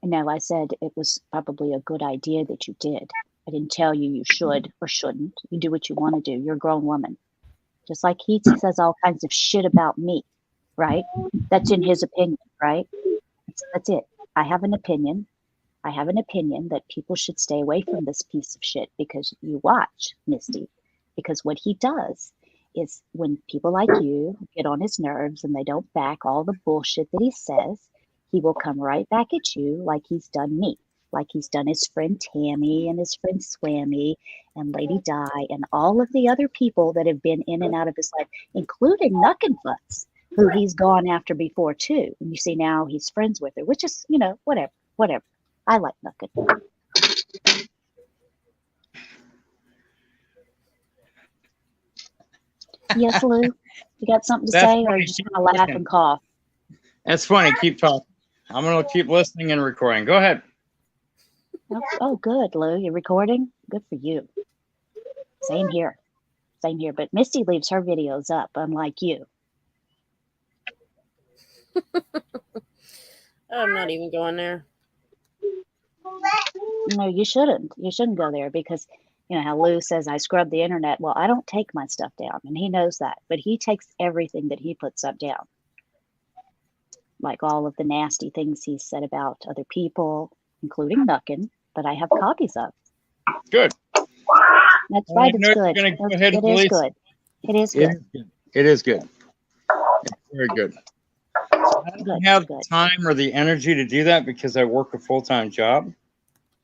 No, I said it was probably a good idea that you did. I didn't tell you you should or shouldn't. You do what you want to do. You're a grown woman. Just like he says all kinds of shit about me, right? That's in his opinion, right? That's it. I have an opinion. I have an opinion that people should stay away from this piece of shit because you watch, Misty. Because what he does is when people like you get on his nerves and they don't back all the bullshit that he says, he will come right back at you like he's done me, like he's done his friend Tammy and his friend Swammy and Lady Di and all of the other people that have been in and out of his life, including Nuckenfutz, who he's gone after before too. And you see now he's friends with her, which is, whatever. I like Nucken. Yes, Lou? You got something to That's say, or funny. you just want to laugh and cough? That's funny. Keep talking. I'm going to keep listening and recording. Go ahead. Oh, good, Lou. You're recording? Good for you. Same here. But Misty leaves her videos up, unlike you. I'm not even going there. No, you shouldn't. You shouldn't go there because you know how Lou says I scrub the internet. Well, I don't take my stuff down, and he knows that. But he takes everything that he puts up down, like all of the nasty things he said about other people, including Nucken, that I have copies of. Good. That's right. It's good. It is good. It is good. It is good. It's very good. So I don't have the time or the energy to do that because I work a full-time job.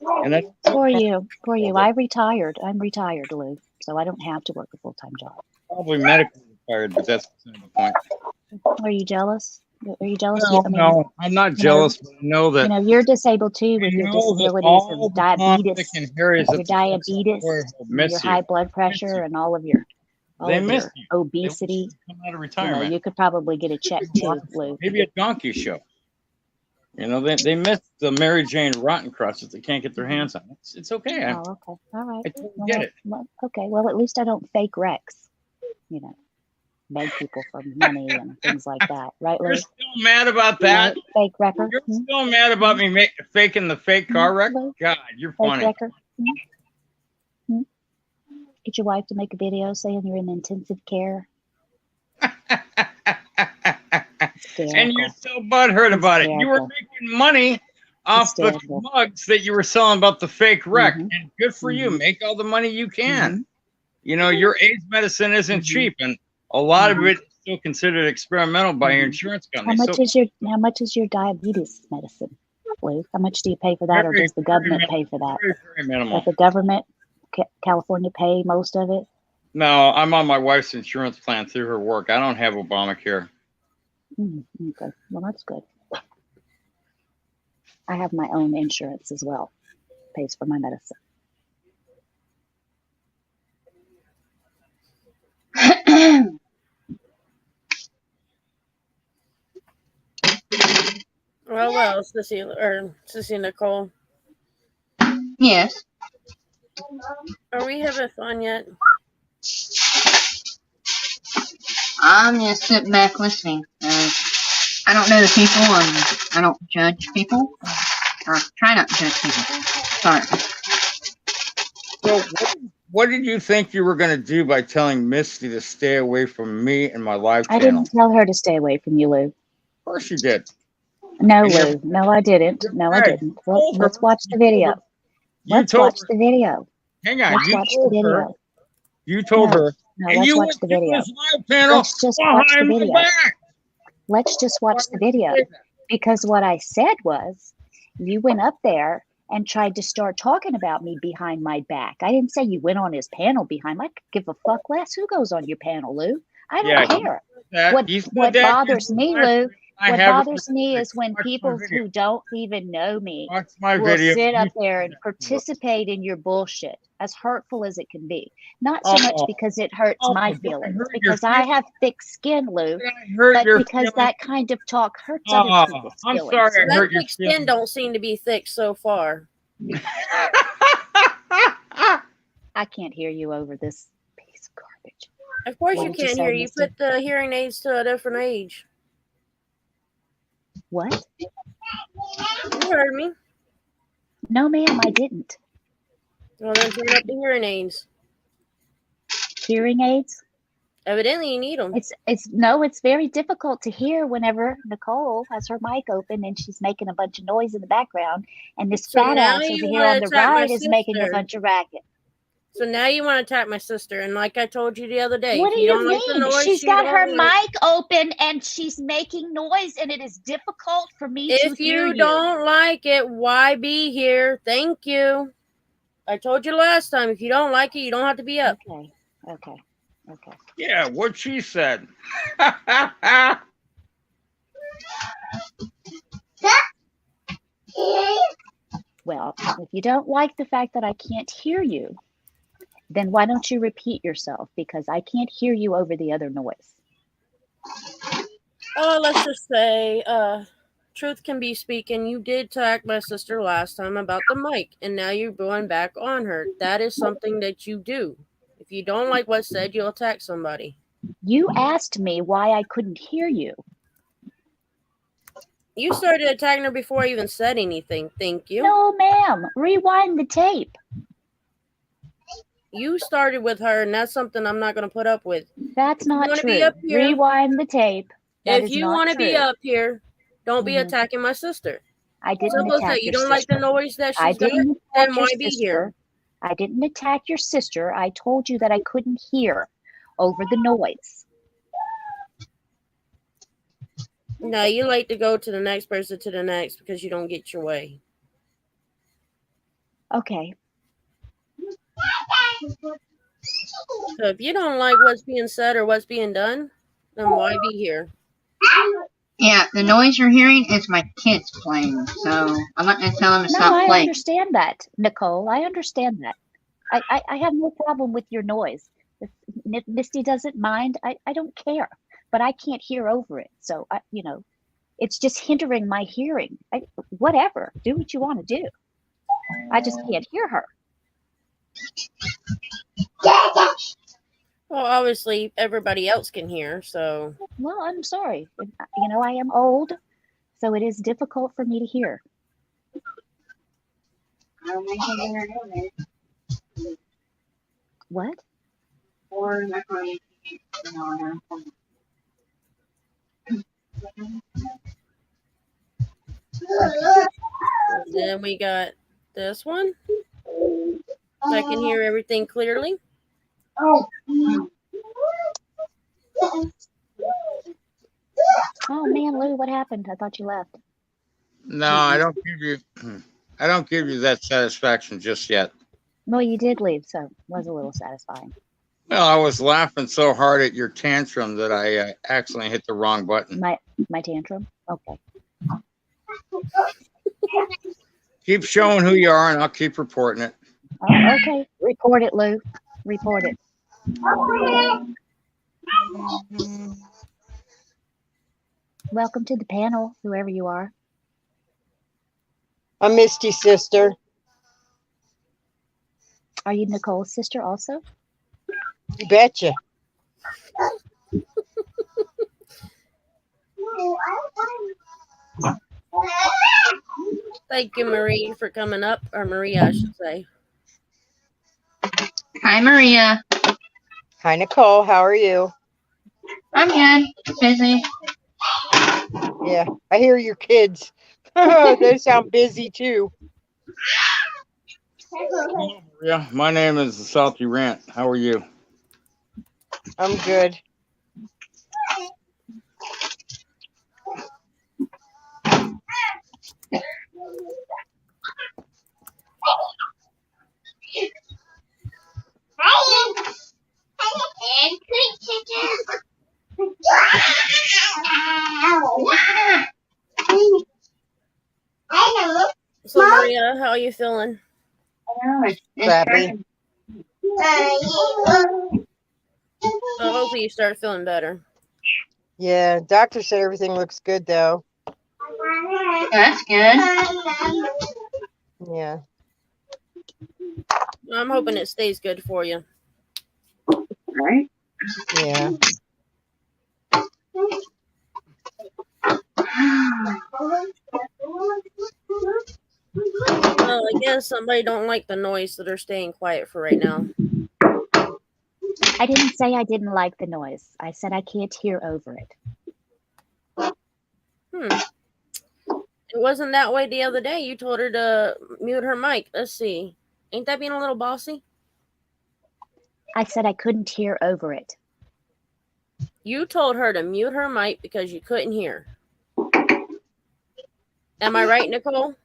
And that's for you. I retired. I'm retired, Lou, so I don't have to work a full-time job. Probably medically retired, but that's beside the point. Are you jealous? Are you jealous? No, I'm not jealous, but I know that you're disabled too with your disabilities of diabetes, your high blood pressure, and all of your obesity. Come out of retirement. You could probably get a check too, Lou. Maybe a donkey show. They miss the Mary Jane Rotten Crust that they can't get their hands on. It's okay. Okay. All right. I totally get it. Okay. Well, at least I don't fake Rex. Beg people for money and things like that, right, Lou? You're still mad about that? Fake wrecker. You're still mad about me faking the fake car wreck? God, you're funny. Fake wrecker. Get your wife to make a video saying you're in intensive care. And you're so butthurt about it. You were making money off the mugs that you were selling about the fake wreck. And good for you. Make all the money you can. your AIDS medicine isn't cheap, and a lot of it is still considered experimental by your insurance company. How much is your diabetes medicine, Lou? How much do you pay for that, or does the government pay for that? Very minimal. Does the government, California, pay most of it? No, I'm on my wife's insurance plan through her work. I don't have Obamacare. Okay, well that's good. I have my own insurance as well. Pays for my medicine. Well, Sissy Nicole. Yes. Are we having fun yet? I'm just sitting back listening. I don't know the people, and I don't judge people. Or try not to judge people. Sorry. So, what did you think you were going to do by telling Misty to stay away from me and my live channel? I didn't tell her to stay away from you, Lou. Of course you did. No, Lou. No, I didn't. No, I didn't. Let's watch the video. Let's watch the video. Hang on. Let's watch the video. You told her. No, let's watch the video. Let's just watch the video. Let's just watch the video. Because what I said was, you went up there and tried to start talking about me behind my back. I didn't say you went on his panel behind my. I could give a fuck less who goes on your panel, Lou. I don't care. What bothers me, Lou, what bothers me is when people who don't even know me will sit up there and participate in your bullshit, as hurtful as it can be. Not so much because it hurts my feelings, because I have thick skin, Lou, but because that kind of talk hurts other people's feelings. I'm sorry I hurt your thick skin don't seem to be thick so far. I can't hear you over this piece of garbage. Of course you can't hear. You put the hearing aids to a different age. What? You heard me. No, ma'am, I didn't. Well, then turn up the hearing aids. Hearing aids? Evidently, you need them. It's very difficult to hear whenever Nicole has her mic open and she's making a bunch of noise in the background, and this fat ass over here on the right is making a bunch of racket. So now you want to attack my sister, and like I told you the other day, what do you mean? Like noise, she's got her mic open and she's making noise, and it is difficult for me to hear you. If you don't like it, why be here? Thank you. I told you last time, if you don't like it, you don't have to be up. Okay. Yeah, what she said. Well, if you don't like the fact that I can't hear you, then why don't you repeat yourself? Because I can't hear you over the other noise. Let's just say, truth can be speaking. You did attack my sister last time about the mic, and now you're going back on her. That is something that you do. If you don't like what's said, you'll attack somebody. You asked me why I couldn't hear you. You started attacking her before I even said anything. Thank you. No, ma'am. Rewind the tape. You started with her, and that's something I'm not going to put up with. That's not true. Rewind the tape. If you want to be up here, don't be attacking my sister. I didn't attack you don't like the noise that she's got, then why be here? I didn't attack your sister. I told you that I couldn't hear over the noise. No, you like to go to the next person to the next because you don't get your way. Okay. So if you don't like what's being said or what's being done, then why be here? Yeah, the noise you're hearing is my kids playing, so I'm not going to tell them to stop playing. I understand that, Nicole. I understand that. I have no problem with your noise. If Misty doesn't mind, I don't care. But I can't hear over it. So, it's just hindering my hearing. Whatever. Do what you want to do. I just can't hear her. Well, obviously, everybody else can hear, so... Well, I'm sorry. I am old, so it is difficult for me to hear. What? Then we got this one. I can hear everything clearly. Oh man, Lou, what happened? I thought you left. No, I don't give you. I don't give you that satisfaction just yet. Well, you did leave, so it was a little satisfying. Well, I was laughing so hard at your tantrum that I accidentally hit the wrong button. My tantrum? Okay. Keep showing who you are, and I'll keep reporting it. Oh, okay. Report it, Lou. Report it. Welcome to the panel, whoever you are. I'm Misty's sister. Are you Nicole's sister also? You betcha. Thank you, Marie, for coming up. Or Maria, I should say. Hi, Maria. Hi, Nicole. How are you? I'm good. Busy. Yeah, I hear your kids. They sound busy too. Hello, Maria. My name is the Salty Rant. How are you? I'm good. So, Maria, how are you feeling? Crappy. So hopefully you start feeling better. Yeah, doctor said everything looks good though. That's good. Yeah. I'm hoping it stays good for you. Right? Yeah. Well, I guess somebody don't like the noise, so they're staying quiet for right now. I didn't say I didn't like the noise. I said I can't hear over it. It wasn't that way the other day. You told her to mute her mic. Let's see. Ain't that being a little bossy? I said I couldn't hear over it. You told her to mute her mic because you couldn't hear. Am I right, Nicole?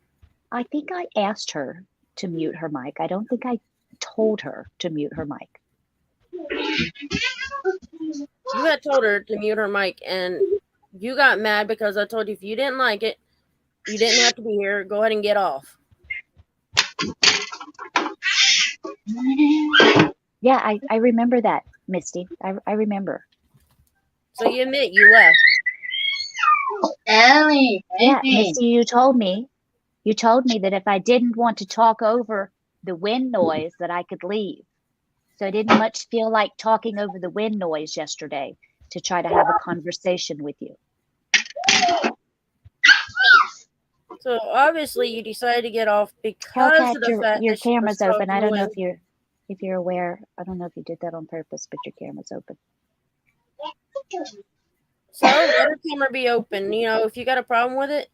I think I asked her to mute her mic. I don't think I told her to mute her mic. You had told her to mute her mic, and you got mad because I told you if you didn't like it, you didn't have to be here. Go ahead and get off. Yeah, I remember that, Misty. I remember. So you admit you left. Ellie, Yeah, baby. Misty, you told me that if I didn't want to talk over the wind noise that I could leave. So I didn't much feel like talking over the wind noise yesterday to try to have a conversation with you. So obviously you decided to get off because Hellcat, of the fact your that she was camera's open. I don't know talking if you're aware. I don't know if you did that on purpose, but your camera's open. So let her camera be open. You know, if you got a problem with it,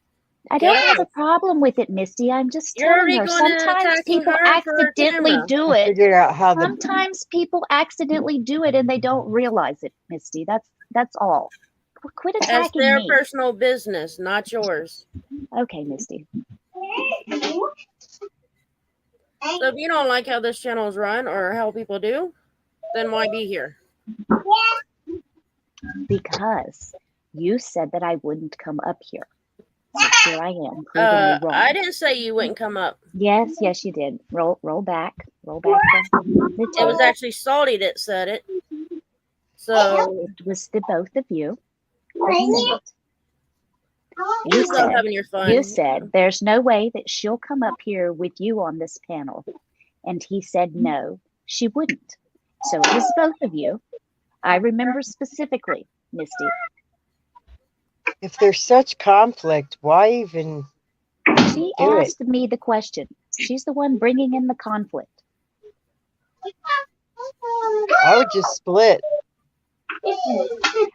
I get don't have off. a problem with it, Misty. I'm just You're telling already her. going to Sometimes attacking people her for her accidentally camera. do I it. figured out how the Sometimes people accidentally do it and they don't realize it, Misty. That's all. Quit That's attacking their me. personal business, not yours. Okay, Misty. So if you don't like how this channel is run or how people do, then why be here? Because you said that I wouldn't come up here. So here I am, proving you wrong. I didn't say you wouldn't come up. Yes, you did. Roll back. Roll back the It was tape. actually Salty that said it. So It was the both of you that said it. you still having your fun. You said there's no way that she'll come up here with you on this panel. And he said no, she wouldn't. So it was both of you. I remember specifically, Misty. if there's such conflict, why even She do it? asked me the question. She's the one bringing in the conflict. I would just split.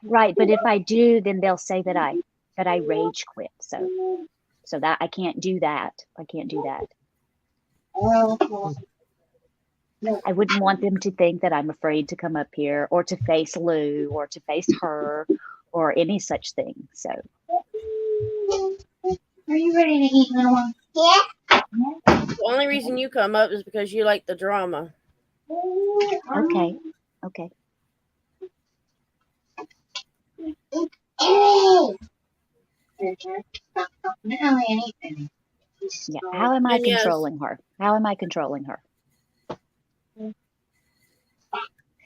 Right, but if I do, then they'll say that I rage quit. So that I can't do that. I can't do that. I wouldn't want them to think that I'm afraid to come up here or to face Lou or to face her or any such thing. So Are you ready to eat, little one? Yeah. The only reason you come up is because you like the drama. okay. Okay. No, anything. Yeah. How am I And yes, controlling her? How am I controlling her?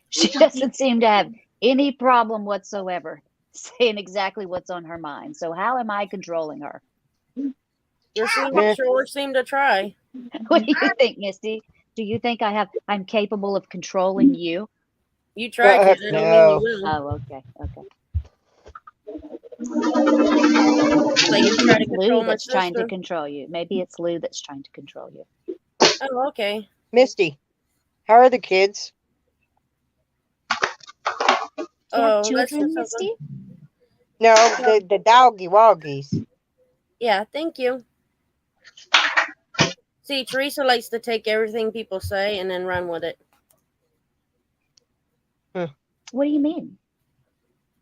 She doesn't seem to have any problem whatsoever saying exactly what's on her mind. So how am I controlling her? you Miss, sure seem to try. What do you think, Misty? Do you think I'm capable of controlling you? You try to, that don't mean you no. will. Oh, okay. Okay. Like Maybe you try to it's Lou control my that's trying to sister. control you. Maybe it's Lou that's trying to control you. Oh, okay. Misty, how are the kids? Do you Oh, have children, Misty? No, the doggy woggies. Yeah, thank you. See, Teresa likes to take everything people say and then run with it. What do you mean?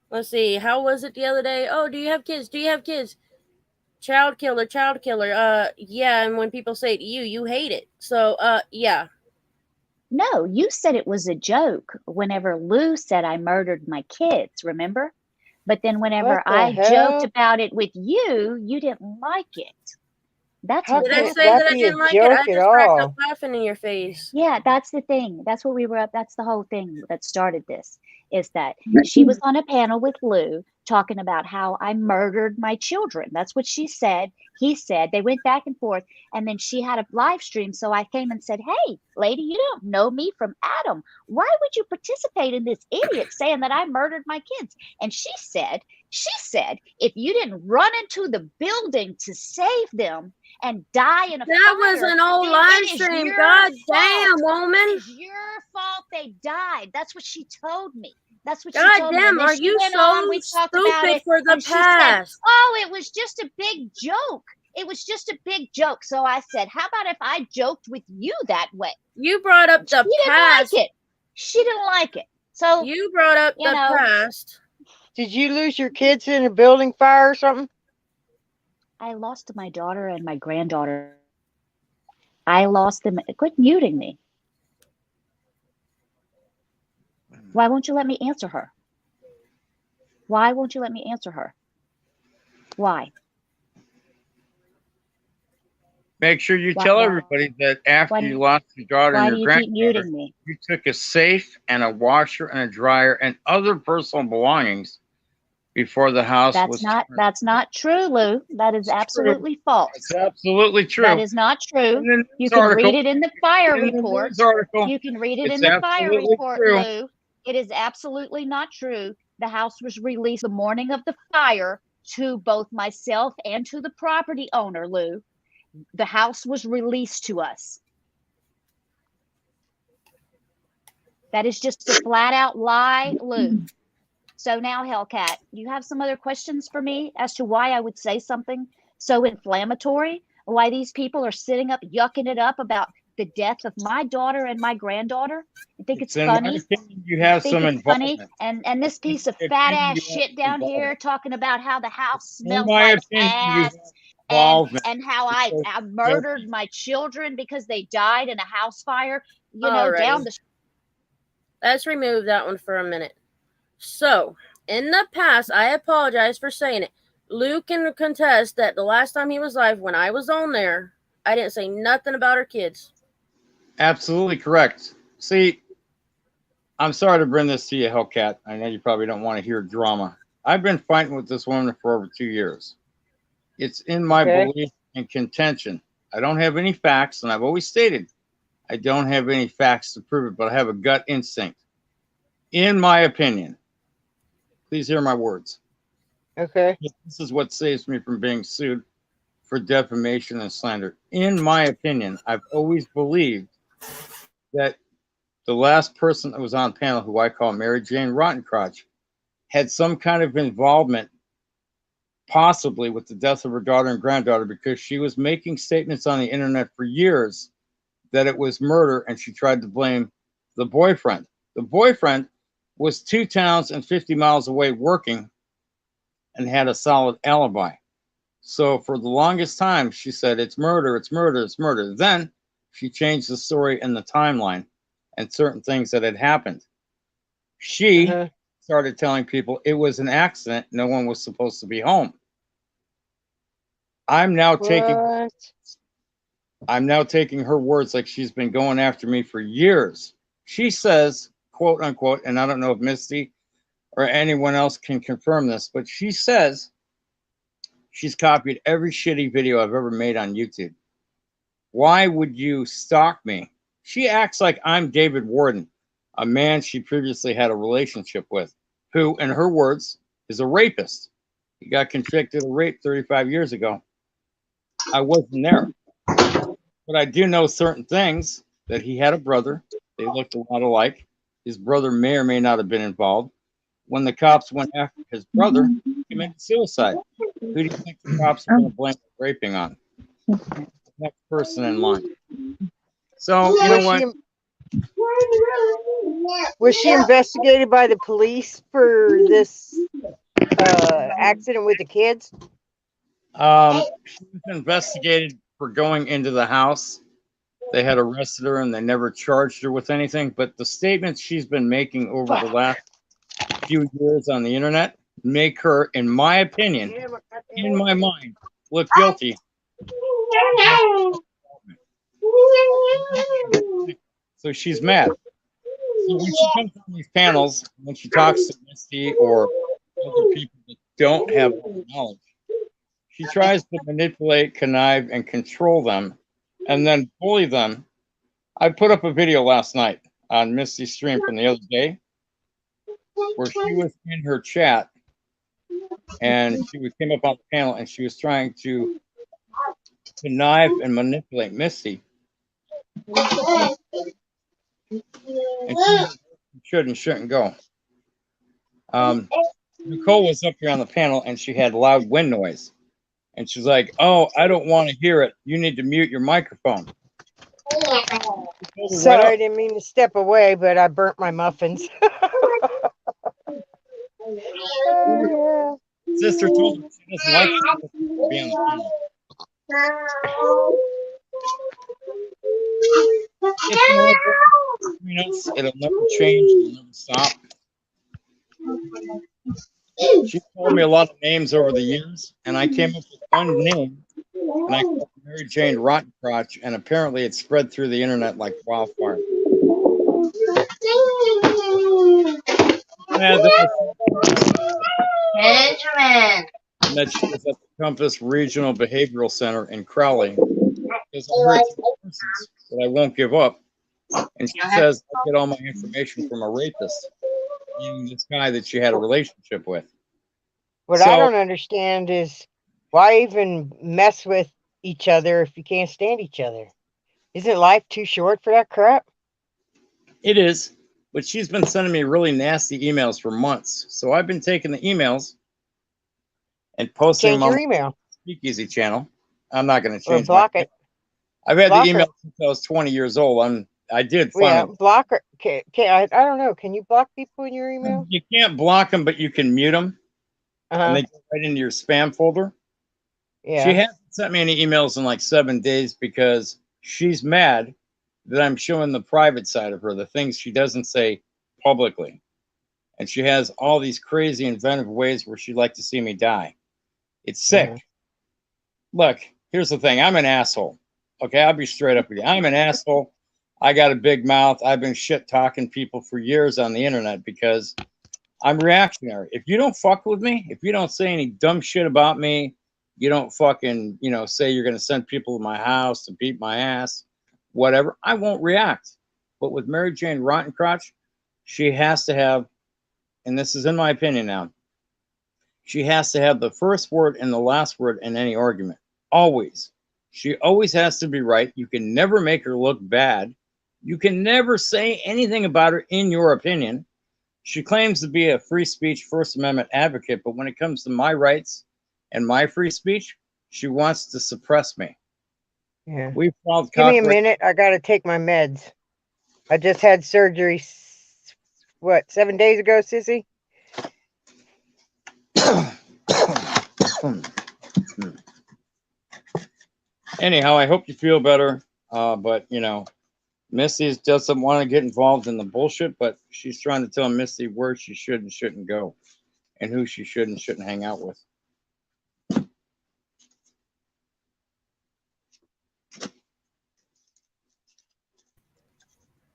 Let's see. How was it the other day? Oh, do you have kids? Do you have kids? Child killer, child killer. Yeah, and when people say it to you, you hate it. So, yeah. No, you said it was a joke whenever Lou said I murdered my kids, remember? But then whenever What the I joked hell? about it with you, you didn't like it. That's How what Did I could happened. say that that I be a didn't like it? I joke at just cracked up all? laughing in your face. Yeah, that's the thing. That's what we were up. That's the whole thing that started this is that she was on a panel with Lou talking about how I murdered my children. That's what she said. He said they went back and forth. And then she had a live stream. So I came and said, hey, lady, you don't know me from Adam. Why would you participate in this idiot saying that I murdered my kids? And she said, if you didn't run into the building to save them, and die in a That fire, was an old then live it is stream. your God fault. damn, It woman. is your fault they died. That's what she told me. That's what she God told me. damn, And then are she you went so on. We talked about stupid it. for the And she said, past? oh, it was just a big joke. It was just a big joke. So I said, how about if I joked with you that way? You brought up She the didn't past. like it. She didn't like it. So, You brought up you the know, past. Did you lose your kids in a building fire or something? I lost my daughter and my granddaughter. I lost them. Quit muting me. Why won't you let me answer her? Why won't you let me answer her? Why? Make sure you Why- tell why- everybody that after why do you you- lost your daughter and Why your do you keep granddaughter, muting me? you took a safe and a washer and a dryer and other personal belongings before the house was turned. That's not true, Lou. That is It's true. absolutely false. It's absolutely true. That is not true. In the You news can article, read it in the fire in the report. news article, You can read it it's in the fire absolutely report, true. Lou. It is absolutely not true. The house was released the morning of the fire to both myself and to the property owner, Lou. The house was released to us. That is just a flat out lie, Lou. So now, Hellcat, you have some other questions for me as to why I would say something so inflammatory? Why these people are sitting up, yucking it up about the death of my daughter and my granddaughter? I think it's In my funny. opinion, you have Think some it's funny. involvement. And this In piece of my fat opinion, ass you have shit down here involvement. talking about how the house In smells my like opinion, you ass have involvement. and how I murdered my children because they died in a house fire, you know, down Alrighty. the Let's remove that one for a minute. So, in the past, I apologize for saying it. Lou can contest that the last time he was live, when I was on there, I didn't say nothing about her kids. Absolutely correct. See, I'm sorry to bring this to you, Hellcat. I know you probably don't want to hear drama. I've been fighting with this woman for over 2 years. It's in my belief and contention. I don't have any facts, and I've always stated I don't have any facts to prove it, but I have a gut instinct. In my opinion, please hear my words. Okay. This is what saves me from being sued for defamation and slander. In my opinion, I've always believed that the last person that was on panel, who I call Mary Jane Rottencrotch, had some kind of involvement, possibly with the death of her daughter and granddaughter, because she was making statements on the internet for years that it was murder, and she tried to blame the boyfriend. The boyfriend was 2 towns and 50 miles away working and had a solid alibi. So for the longest time, she said, it's murder, it's murder, it's murder. Then she changed the story and the timeline and certain things that had happened. She started telling people it was an accident. No one was supposed to be home. I'm now taking her words like she's been going after me for years. She says, quote unquote, and I don't know if Misty or anyone else can confirm this, but she says she's copied every shitty video I've ever made on YouTube. Why would you stalk me? She acts like I'm David Warden, a man she previously had a relationship with, who, in her words, is a rapist. He got convicted of rape 35 years ago. I wasn't there. But I do know certain things, that he had a brother. They looked a lot alike. His brother may or may not have been involved. When the cops went after his brother, he committed suicide. Who do you think the cops are going to blame raping on? The next person in line. So, you know what? Was she investigated by the police for this accident with the kids? She was investigated for going into the house. They had arrested her and they never charged her with anything. But the statements she's been making over the last few years on the internet make her, in my opinion, in my mind, look guilty. So she's mad. So when she comes on these panels, when she talks to Misty or other people that don't have knowledge, she tries to manipulate, connive, and control them, and then bully them. I put up a video last night on Misty's stream from the other day where she was in her chat and she came up on the panel and she was trying to connive and manipulate Misty. And she should and shouldn't go. Nicole was up here on the panel and she had loud wind noise. And she's like, oh, I don't want to hear it. You need to mute your microphone. Sorry, I didn't mean to step away, but I burnt my muffins. Sister told her she doesn't like to be on the panel. It's an argument between us. It'll never change. It'll never stop. She told me a lot of names over the years, and I came up with one name, and I called it Mary Jane Rottencrotch, and apparently it spread through the internet like wildfire. And that she was at the Compass Regional Behavioral Center in Crowley. Because I heard some persons that I won't give up. And she says, I get all my information from a rapist, meaning this guy that she had a relationship with. What I don't understand is why even mess with each other if you can't stand each other? Isn't life too short for that crap? It is, but she's been sending me really nasty emails for months. So I've been taking the emails and posting them on my email Speakeasy channel. I'm not going to change or block it. I've had the email since I was 20 years old. I did find it. Block her. I don't know. Can you block people in your email? You can't block them, but you can mute them. And they go right into your spam folder. Yeah. She hasn't sent me any emails in like 7 days because she's mad that I'm showing the private side of her, the things she doesn't say publicly. And she has all these crazy inventive ways where she'd like to see me die. It's sick. Look, here's the thing. I'm an asshole. Okay, I'll be straight up with you. I'm an asshole. I got a big mouth. I've been shit talking people for years on the internet because I'm reactionary. If you don't fuck with me, if you don't say any dumb shit about me, you don't fucking, say you're going to send people to my house to beat my ass, whatever, I won't react. But with Mary Jane Rottencrotch, she has to have, and this is in my opinion now, she has to have the first word and the last word in any argument. Always. She always has to be right. You can never make her look bad. You can never say anything about her in your opinion. She claims to be a free speech First Amendment advocate, but when it comes to my rights and my free speech, she wants to suppress me. Yeah. We found Give me a cockroach. minute. I gotta take my meds. I just had surgery. What, 7 days ago, sissy? Anyhow, I hope you feel better. But you know, Misty doesn't want to get involved in the bullshit, but she's trying to tell Misty where she should and shouldn't go, and who she should and shouldn't hang out with.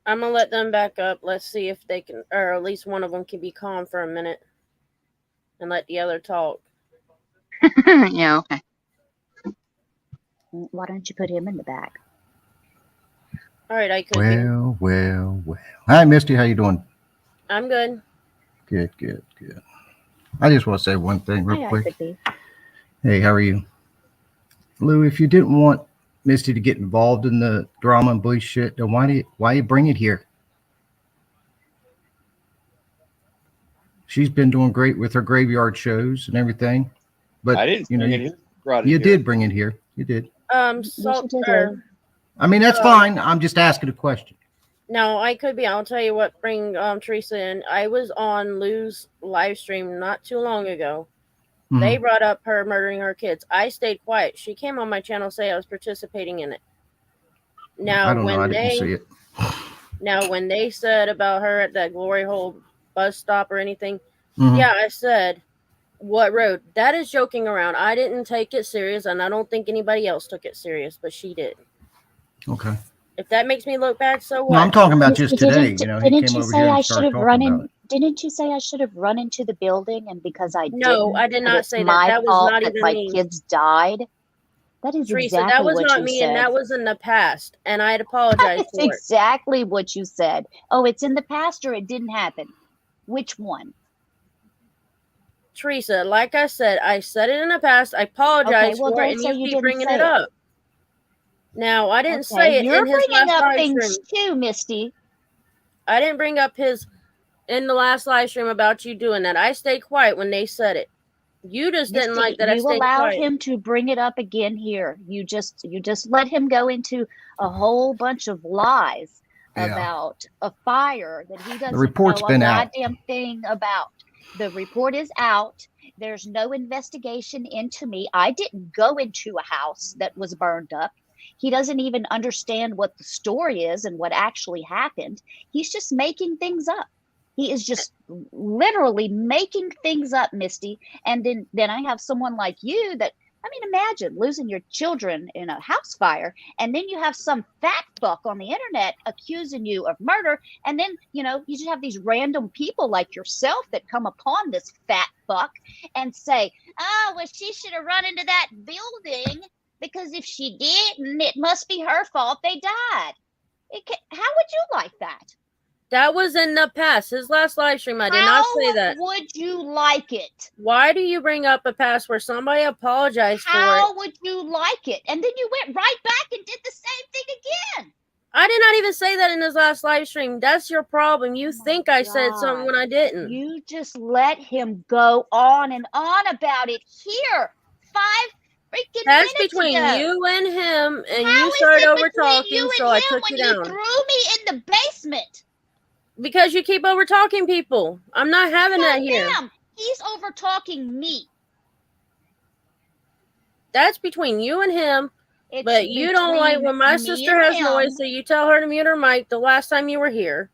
I'm gonna let them back up. Let's see if they can, or at least one of them can be calm for a minute, and let the other talk. Yeah, okay. Why don't you put him in the back? All right, I could be. Well. Hi, Misty. How you doing? I'm good. Good. I just want to say one thing real Hey, I quick. could be. Hey, how are you? Lou, if you didn't want Misty to get involved in the drama and bullshit, then why you bring it here? She's been doing great with her graveyard shows and everything. But I didn't bring it here. Brought it you here. did bring it here. You did. Salt. Yes, you did, Lou. I mean, that's fine. I'm just asking a question. No, I could be. I'll tell you what. Bring Teresa in. I was on Lou's live stream not too long ago. Mhm. They brought up her murdering her kids. I stayed quiet. She came on my channel say I was participating in it. Now, I don't know. I didn't see it. Now, when they said about her at that glory hole bus stop or anything, Mhm. yeah, I said, what road? That is joking around. I didn't take it serious, and I don't think anybody else took it serious, but she did. Okay. If that makes me look bad, so what? No, I'm talking about Misty, just today. didn't he you came over say here I and should started have talking run about in? it. Didn't you say I should have run into the building, and because I No, I did didn't, not it's say that. my That was fault not that even my me. kids died? That is Teresa, exactly that was what not you me, said. and that was in the past, and I had apologized That's for it. exactly what you said. Oh, it's in the past or it didn't happen? Which one? Teresa, like I said it in the past. I apologized well, for it, don't and say you you keep didn't bringing say it it. up. Now, I didn't Okay, say it you're in his bringing last up live things stream. too, Misty. I didn't bring up his in the last live stream about you doing that. I stayed quiet when they said it. You just didn't Misty, like that I you stayed allowed quiet. him to bring it up again here. You just let him go into a whole bunch of lies about a fire that he doesn't report's know a been out. goddamn thing about. The report is out. There's no investigation into me. I didn't go into a house that was burned up. He doesn't even understand what the story is and what actually happened. He's just making things up. He is just literally making things up, Misty. And then I have someone like you that, I mean, imagine losing your children in a house fire, and then you have some fat fuck on the internet accusing you of murder, and then you just have these random people like yourself that come upon this fat fuck and say, oh, well, she should have run into that building because if she didn't, it must be her fault they died. How would you like that? That was in the past. His last live stream, I did not say that. How would you like it? Why do you bring up a past where somebody apologized for it? How would you like it? And then you went right back and did the same thing again. I did not even say that in his last live stream. That's your problem. You think I said something when I didn't. You just let him go on and on about it here 5 freaking That's minutes between ago. you and him, and How you started is it over between talking, you so and I him took when you you down. threw me in the basement? Because you keep over talking people. I'm not having that here. Ma'am, he's over talking me. That's between you and him. But you don't like when my sister has noise, so you tell her to mute her mic the last time you were here.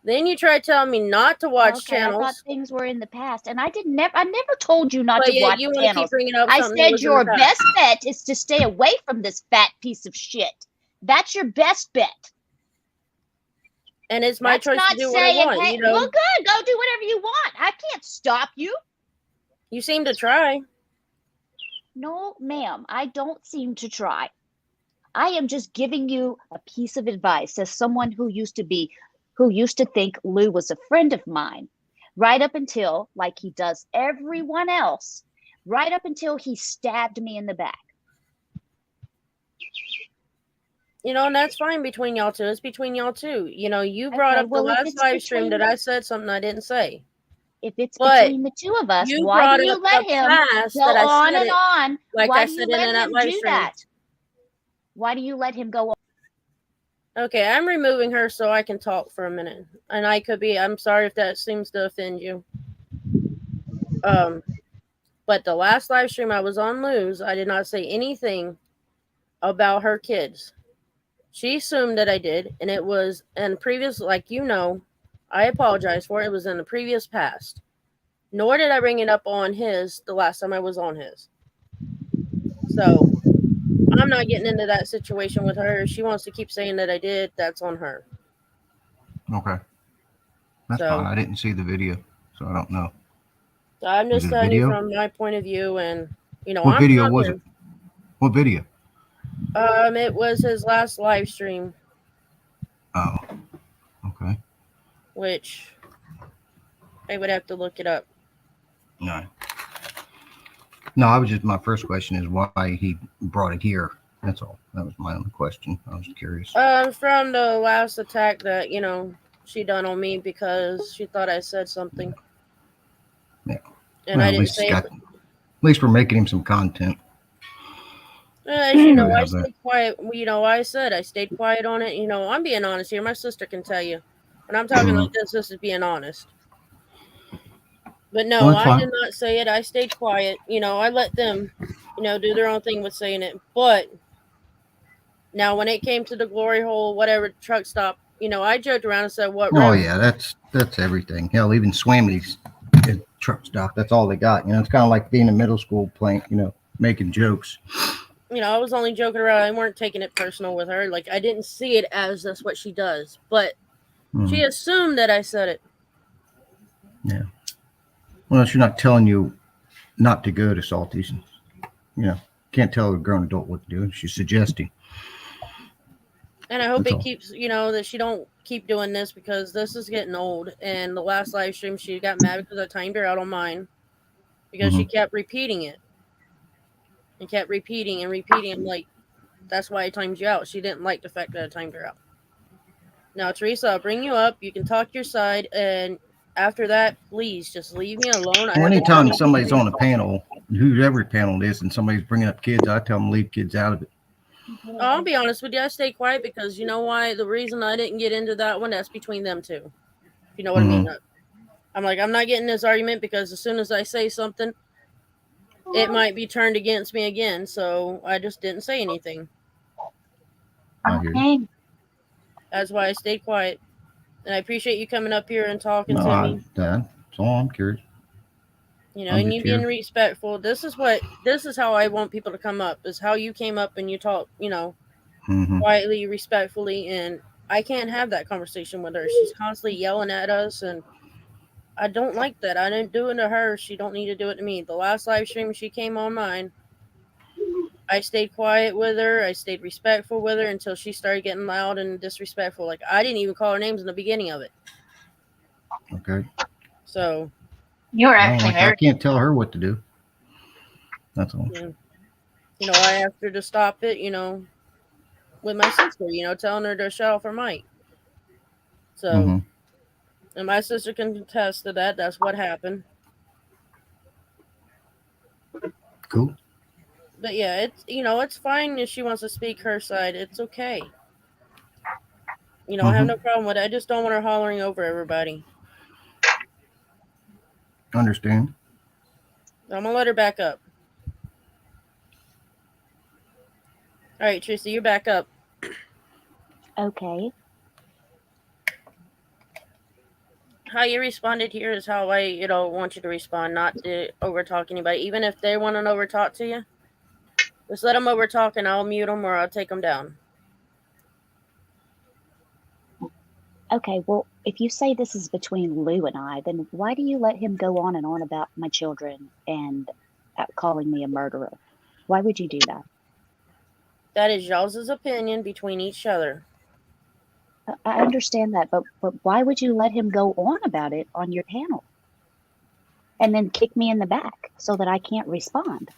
Then you try telling me not to watch channels. I thought things were in the past, and I never told you not to watch you want to keep channels. bringing up I something that said was in your the past. best bet is to stay away from this fat piece of shit. That's your best bet. And it's my choice to do what I want. Hey, well, good. Go do whatever you want. I can't stop you. You seem to try. No, ma'am, I don't seem to try. I am just giving you a piece of advice as someone who used to think Lou was a friend of mine, right up until, like he does everyone else, right up until he stabbed me in the back. And that's fine between y'all two. It's between y'all two. You brought up the last live stream that I said something I didn't say. If it's between the two of us, why do you let him go on and on? Like Why I do said you let him do that? Why do you let him go on? Okay, I'm removing her so I can talk for a minute. And I'm sorry if that seems to offend you. But the last live stream I was on Luz, I did not say anything about her kids. She assumed that I did, and it was in previous, like I apologize for it. It was in the previous past. Nor did I bring it up on his the last time I was on his. So I'm not getting into that situation with her. If she wants to keep saying that I did, that's on her. Okay. That's So fine. I didn't see the video, so I don't know. So I'm Was just it a telling you video? from my point of view, and What I'm video was it? talking. What video? It was his last live stream, Oh, okay. which I would have to look it up. No. No, my first question is why he brought it here. That's all. That was my only question. I was curious. From the last attack that she done on me because she thought I said something. Yeah. And well, I didn't say it. At least we're making him some content. As you know, I stayed quiet. I said I stayed quiet on it. I'm being honest here. My sister can tell you. When I'm talking like this is being honest. But no, well, I did not say it. I stayed quiet. I let them, do their own thing with saying it. But now when it came to the glory hole, whatever truck stop, I joked around and said, "What road?" Oh yeah, that's everything. Hell, even Swamity's truck stop. That's all they got. It's kind of like being in middle school playing, making jokes. I was only joking around. I weren't taking it personal with her. Like I didn't see it as that's what she does, but she assumed that I said it. Yeah. Well, she's not telling you not to go to Salty's. Can't tell a grown adult what to do. She's suggesting. And I hope it keeps, that she don't keep doing this because this is getting old. And the last live stream, she got mad because I timed her out on mine because she kept repeating it and kept repeating and repeating. I'm like, that's why I timed you out. She didn't like the fact that I timed her out. Now, Teresa, I'll bring you up. You can talk your side. And after that, please just leave me alone. Well, anytime somebody's on a panel, whoever panel it is, and somebody's bringing up kids, I tell them to leave kids out of it. I'll be honest with you. I stay quiet because you know why? The reason I didn't get into that one, that's between them two. If you know what I mean. I'm like, I'm not getting this argument because as soon as I say something, it might be turned against me again. So I just didn't say anything. Okay. That's why I stayed quiet. And I appreciate you coming up here and talking to me. That's all. I'm curious. And you being respectful. This is how I want people to come up. Is how you came up and you talk, quietly, respectfully, and I can't have that conversation with her. She's constantly yelling at us, and I don't like that. I didn't do it to her. She don't need to do it to me. The last live stream she came on mine, I stayed quiet with her. I stayed respectful with her until she started getting loud and disrespectful. Like I didn't even call her names in the beginning of it. Okay. So you're actually I can't tell her what to do. That's all. I asked her to stop it, with my sister, telling her to shut off her mic. So, and my sister can attest to that. That's what happened. Cool. But yeah, it's fine if she wants to speak her side. It's okay. I have no problem with it. I just don't want her hollering over everybody. Understand. I'm gonna let her back up. All right, Teresa, you're back up. Okay. How you responded here is how I, want you to respond, not to over-talk anybody. Even if they want to over-talk to you, just let them over-talk and I'll mute them or I'll take them down. Okay, well, if you say this is between Lou and I, then why do you let him go on and on about my children and calling me a murderer? Why would you do that? That is y'all's opinion between each other. I understand that, but why would you let him go on about it on your panel? And then kick me in the back so that I can't respond?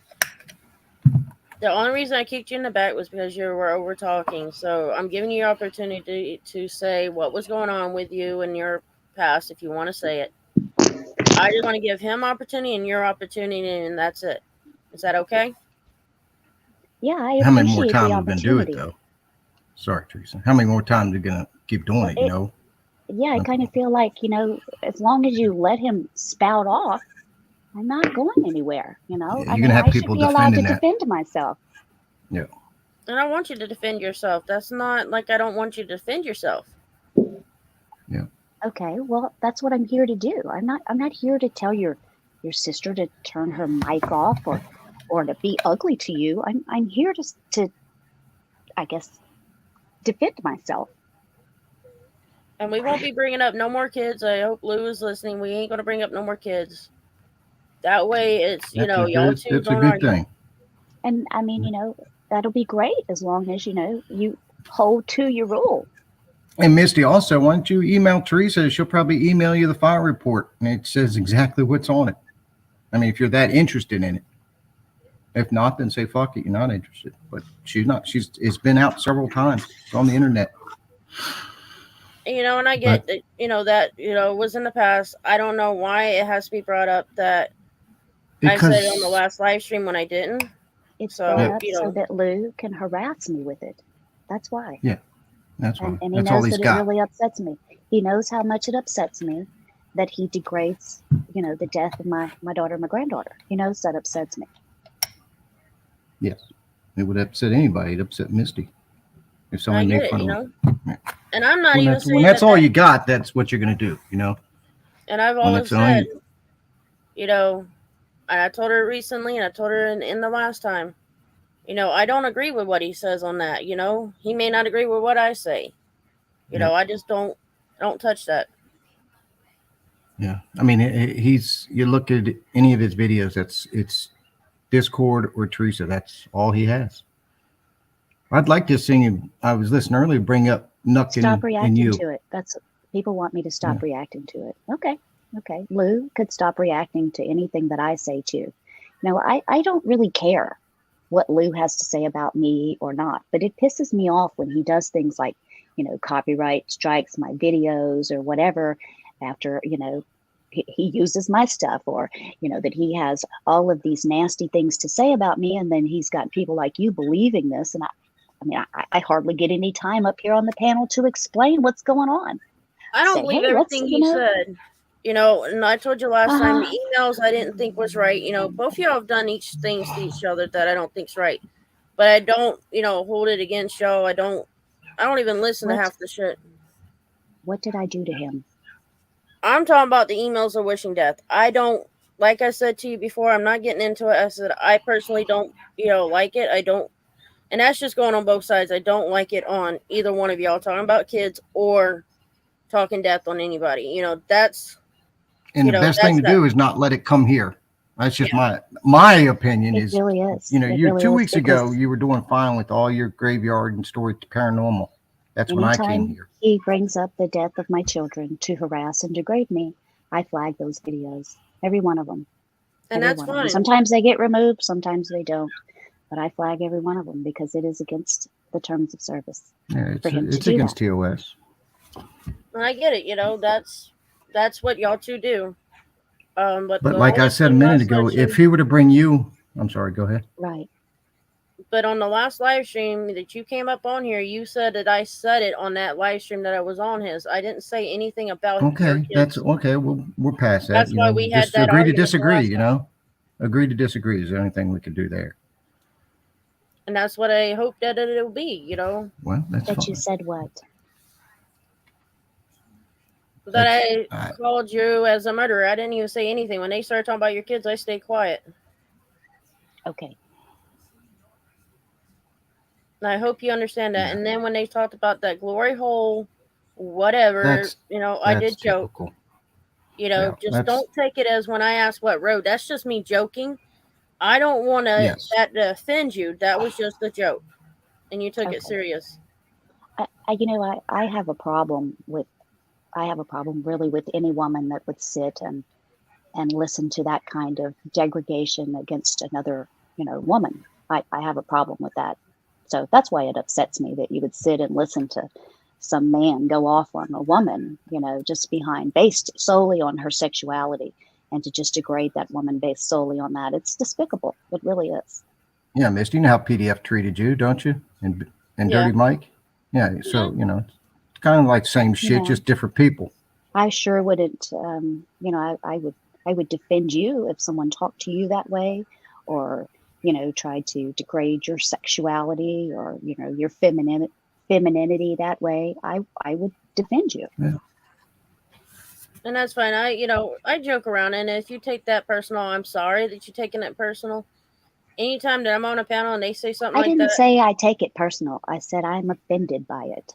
The only reason I kicked you in the back was because you were over talking. So I'm giving you the opportunity to say what was going on with you in your past, if you want to say it. I just want to give him opportunity and your opportunity, and that's it. Is that okay? Yeah, I How many more appreciate times the are we going to do it, opportunity. though? Sorry, Teresa. How many more times are you going to keep doing Well, it, you know? yeah, I kind of feel like, as long as you let him spout off, I'm not going anywhere, Yeah, I you're mean, going to have I should people be allowed to defending that. defend myself. Yeah. And I want you to defend yourself. That's not like I don't want you to defend yourself. Yeah. Okay, well, that's what I'm here to do. I'm not here to tell your sister to turn her mic off or to be ugly to you. I'm here to I guess defend myself. And we won't be bringing up no more kids. I hope Lou is listening. We ain't going to bring up no more kids. That way it's, y'all two That's a don't good argue. thing. And I mean, that'll be great as long as, you hold to your rule. And Misty, also, why don't you email Teresa? She'll probably email you the file report, and it says exactly what's on it. I mean, if you're that interested in it. If not, then say fuck it. You're not interested. But she's not. It's been out several times. It's on the internet. And I get that, that, was in the past. I don't know why it has to be brought up that I said it on the Because last live stream when I didn't. It's So, brought up so that Lou can harass me with it. That's why. yeah, that's why. And he That's all knows he's that got. it really upsets me. He knows how much it upsets me that he degrades, the death of my daughter and my granddaughter. He knows that upsets me. Yes, it would upset anybody. It'd upset Misty if I somebody get made it, fun of her. Yeah. And I'm not When even that's, saying when that's that all you got, that's what you're gonna do. And I've When always that's all said, you, and I told her recently, and I told her in the last time, I don't agree with what he says on that. He may not agree with what I say. I just don't touch that. yeah. I mean, you look at any of his videos. It's Discord or Teresa. That's all he has. I'd like to see him. I was listening earlier. Bring up Nuck Stop and reacting you. to it. People want me to stop reacting to it. Okay. Lou could stop reacting to anything that I say too. I don't really care what Lou has to say about me or not, but it pisses me off when he does things like, copyright strikes my videos or whatever after, he uses my stuff or, that he has all of these nasty things to say about me. And then he's got people like you believing this. And I hardly get any time up here on the panel to explain what's going on. I don't believe everything he said. And I told you last time, the emails I didn't think was right. Both of y'all have done things to each other that I don't think's right. But I don't, hold it against y'all. I don't even listen to half the shit. What did I do to him? I'm talking about the emails of wishing death. I don't, like I said to you before, I'm not getting into it. I said I personally don't, like it. I don't. And that's just going on both sides. I don't like it on either one of y'all talking about kids or talking death on anybody. That's. And the best thing to do is not let it come here. That's just my opinion. It really is. You 2 weeks ago you were doing fine with all your graveyard and story paranormal. That's when I came here. He brings up the death of my children to harass and degrade me. I flag those videos, every one of them. And that's fine. Sometimes they get removed, sometimes they don't. But I flag every one of them because it is against the terms of service. Yeah, it's against TOS. And I get it. That's what y'all two do. But like I said a minute ago, if he were to bring you, I'm sorry, go ahead. Right. But on the last live stream that you came up on here, you said that I said it on that live stream that I was on his. I didn't say anything about Okay, that's okay. We're past that. That's why we had just that agree to argument disagree. Agree to disagree is the only thing we could do there. And that's what I hope that it'll be. Well, that's fine. But you said what? That I called you as a murderer. I didn't even say anything. When they started talking about your kids, I stayed quiet. Okay. And I hope you understand that. Yeah. And then when they talked about that glory hole, whatever, I did joke. Typical. Just don't take it as when I asked what road. That's just me joking. I don't want that to offend you. That was just a joke. And you took it serious. I have a problem with really with any woman that would sit and listen to that kind of degradation against another, woman. I have a problem with that. So that's why it upsets me that you would sit and listen to some man go off on a woman, just based solely on her sexuality, and to just degrade that woman based solely on that. It's despicable. It really is. Yeah, Misty, you know how PDF treated you, don't you? And Yeah. Dirty Mike. Yeah. So it's kind of like same shit, Yeah. just different people. I sure wouldn't. I would defend you if someone talked to you that way, or tried to degrade your sexuality or your femininity that way. I would defend you. Yeah. And that's fine. I joke around, and if you take that personal, I'm sorry that you're taking it personal. Anytime that I'm on a panel and they say something I like didn't that, say I take it personal. I said I'm offended by it.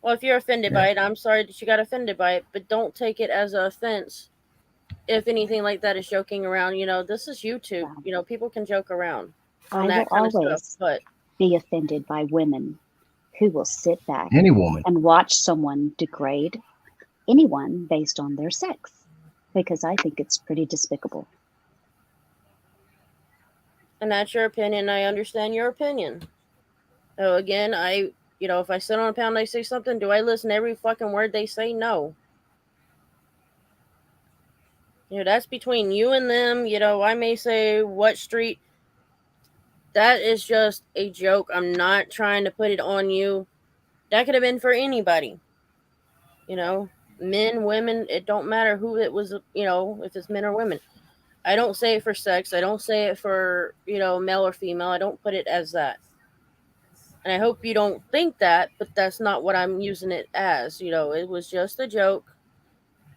well, if you're offended Yeah. by it, I'm sorry that you got offended by it, but don't take it as an offense. If anything like that is joking around, this is YouTube. Well, People can joke around on I will that kind of stuff, always but be offended by women who will sit back Any woman. and watch someone degrade anyone based on their sex, because I think it's pretty despicable. and that's your opinion. I understand your opinion. So again, if I sit on a panel and they say something, do I listen to every fucking word they say? No. That's between you and them. I may say what street. That is just a joke. I'm not trying to put it on you. That could have been for anybody. Men, women, it don't matter who it was, if it's men or women. I don't say it for sex. I don't say it for, male or female. I don't put it as that. And I hope you don't think that, but that's not what I'm using it as. It was just a joke.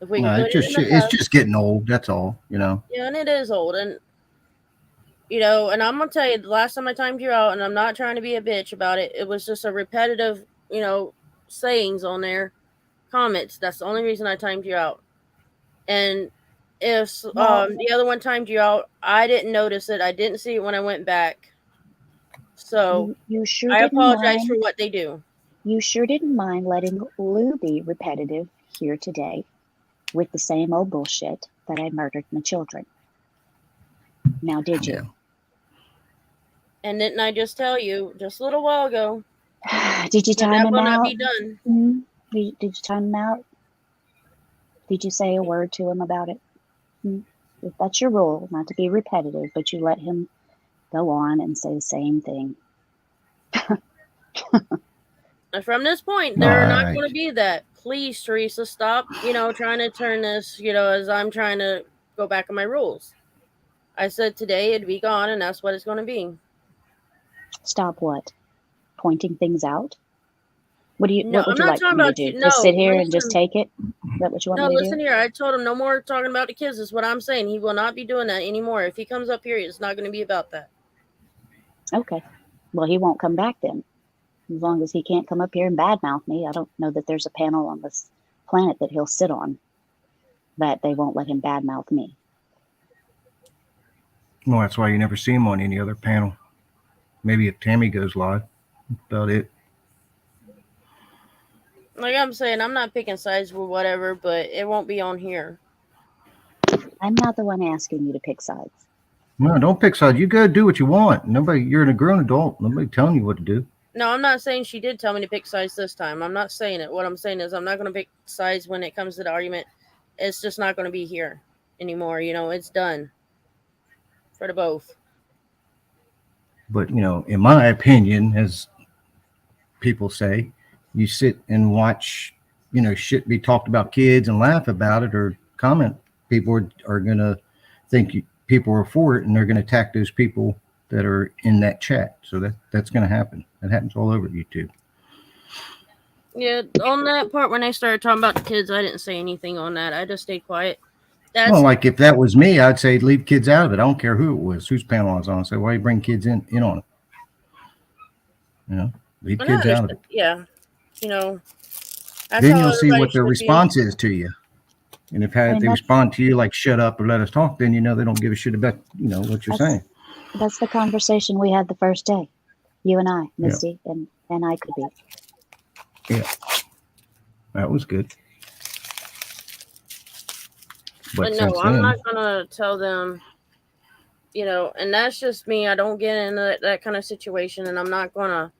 If we can No, put it in the it's past. just getting old. That's all. Yeah, and it is old. And, and I'm going to tell you, the last time I timed you out, and I'm not trying to be a bitch about it, it was just a repetitive, sayings on there, comments. That's the only reason I timed you out. And if the other one timed you out, I didn't notice it. I didn't see it when I went back. So you sure I didn't apologize mind. for what they do. You sure didn't mind letting Lou be repetitive here today with the same old bullshit that I murdered my children. Now, did you? Yeah. And didn't I just tell you just a little while ago? Did you time that him will not out? be done. Did you time him out? Did you say a word to him about it? If that's your rule, not to be repetitive, but you let him go on and say the same thing. And from this point, they're not Right. going to be that. Please, Teresa, stop, trying to turn this, as I'm trying to go back on my rules. I said today it'd be gone, and that's what it's going to be. Stop what? Pointing things out? What would No, you like me to do? you. Just sit No, here listen. and just take it? Is that what you want No, me to listen do? here. I told him no more talking about the kids is what I'm saying. He will not be doing that anymore. If he comes up here, it's not going to be about that. Okay. Well, he won't come back then. As long as he can't come up here and badmouth me, I don't know that there's a panel on this planet that he'll sit on that they won't let him badmouth me. Well, that's why you never see him on any other panel. Maybe if Tammy goes live. That's about it. Like I'm saying, I'm not picking sides or whatever, but it won't be on here. I'm not the one asking you to pick sides. No, don't pick sides. You go do what you want. You're a grown adult. Nobody telling you what to do. No, I'm not saying she did tell me to pick sides this time. I'm not saying it. What I'm saying is I'm not going to pick sides when it comes to the argument. It's just not going to be here anymore. It's done for the both. But, in my opinion, as people say, you sit and watch, shit be talked about kids and laugh about it or comment. People are going to think people are for it, and they're going to attack those people that are in that chat. So that's going to happen. That happens all over YouTube. Yeah, on that part, when they started talking about the kids, I didn't say anything on that. I just stayed quiet. Well, like if that was me, I'd say leave kids out of it. I don't care who it was, whose panel I was on. I say, why you bring kids in on it? Leave kids out of it. Yeah, Then you'll see what their response is to you. And if they respond to you like "shut up" or "let us talk," then they don't give a shit about what you're saying. That's the conversation we had the first day, you and I, Misty, and I could be. Yeah, that was good. But no, I'm not gonna tell them. And that's just me. I don't get into that kind of situation, and I'm not gonna.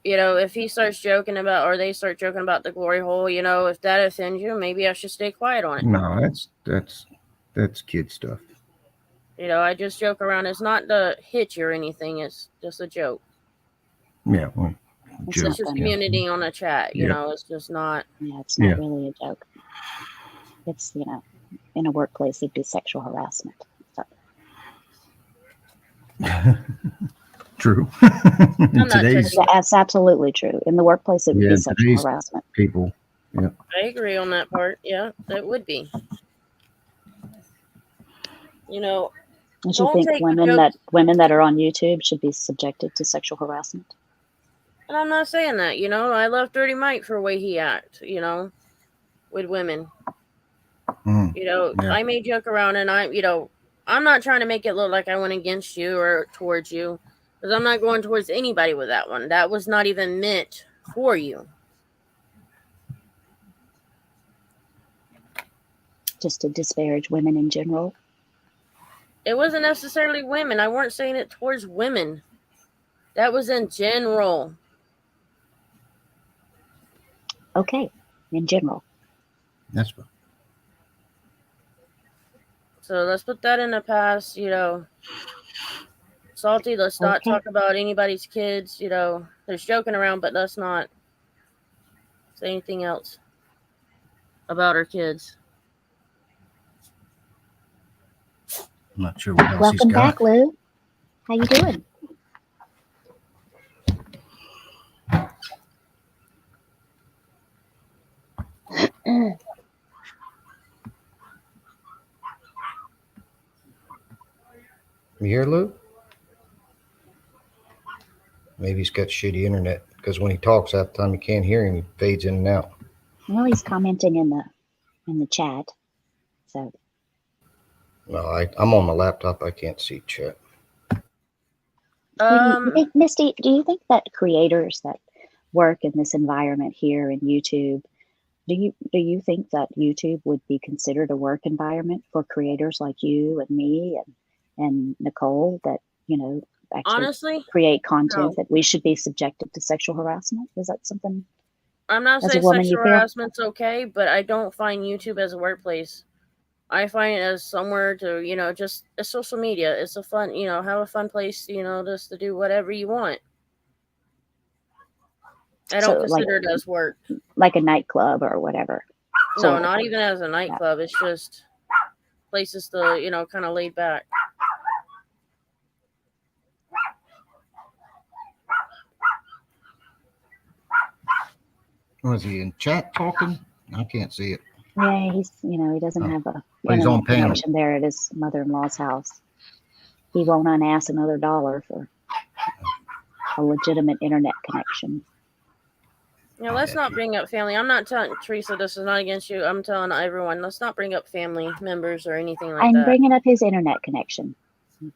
If he starts joking about, or they start joking about the glory hole, if that offends you, maybe I should stay quiet on it. No, that's kid stuff. You know, I just joke around. It's not to hit you or anything. It's just a joke. Yeah. Well, It's joke, It's just nothing. community on a chat. You Yeah. know, it's just not. Yeah, it's not Yeah. really a joke. It's, you know, in a workplace, it'd be sexual harassment. So, True. I'm not Today's touching. that's absolutely true. In the workplace, it would be sexual today's harassment. people. Yeah. I agree on that part. Yeah, it would be. You know, Don't you don't think take women jokes. that are on YouTube should be subjected to sexual harassment? And I'm not saying that. You know, I love Dirty Mike for the way he acts. You know, with women. Mm, You know, yeah. I may joke around, and I'm not trying to make it look like I went against you or towards you, because I'm not going towards anybody with that one. That was not even meant for you. Just to disparage women in general? It wasn't necessarily women. I weren't saying it towards women. That was in general. Okay, in general. That's what. So let's put that in the past. You know, Salty, let's not Okay. talk about anybody's kids. You know, there's joking around, but let's not say anything else about our kids. I'm not sure what else Welcome he's got. back, Lou. How you doing? You hear Lou? Maybe he's got shitty internet because when he talks, half the time you can't hear him. He fades in and out. Well, he's commenting in the chat. So No, I'm on my laptop. I can't see chat. Misty, do you think that creators that work in this environment here in YouTube, do you think that YouTube would be considered a work environment for creators like you and me and Nicole that, you know, actually Honestly, create content no. that we should be subjected to sexual harassment? Is that something I'm not as a saying woman you sexual feel? harassment's okay, but I don't find YouTube as a workplace. I find it as somewhere to, you know, just a social media. It's a fun, you know, have a fun place, you know, just to do whatever you want. I don't So consider it as work. like a nightclub or whatever? No, Sort of. not even as a nightclub. It's just places to, you know, kind of laid back. Was he in chat talking? I can't see it. Yeah, he doesn't have a But he's on internet panel. connection there at his mother-in-law's house. He won't unass another dollar for a legitimate internet connection. You know, let's not bring up family. I'm not telling Teresa this is not against you. I'm telling everyone, let's not bring up family members or anything like I'm that. bringing up his internet connection.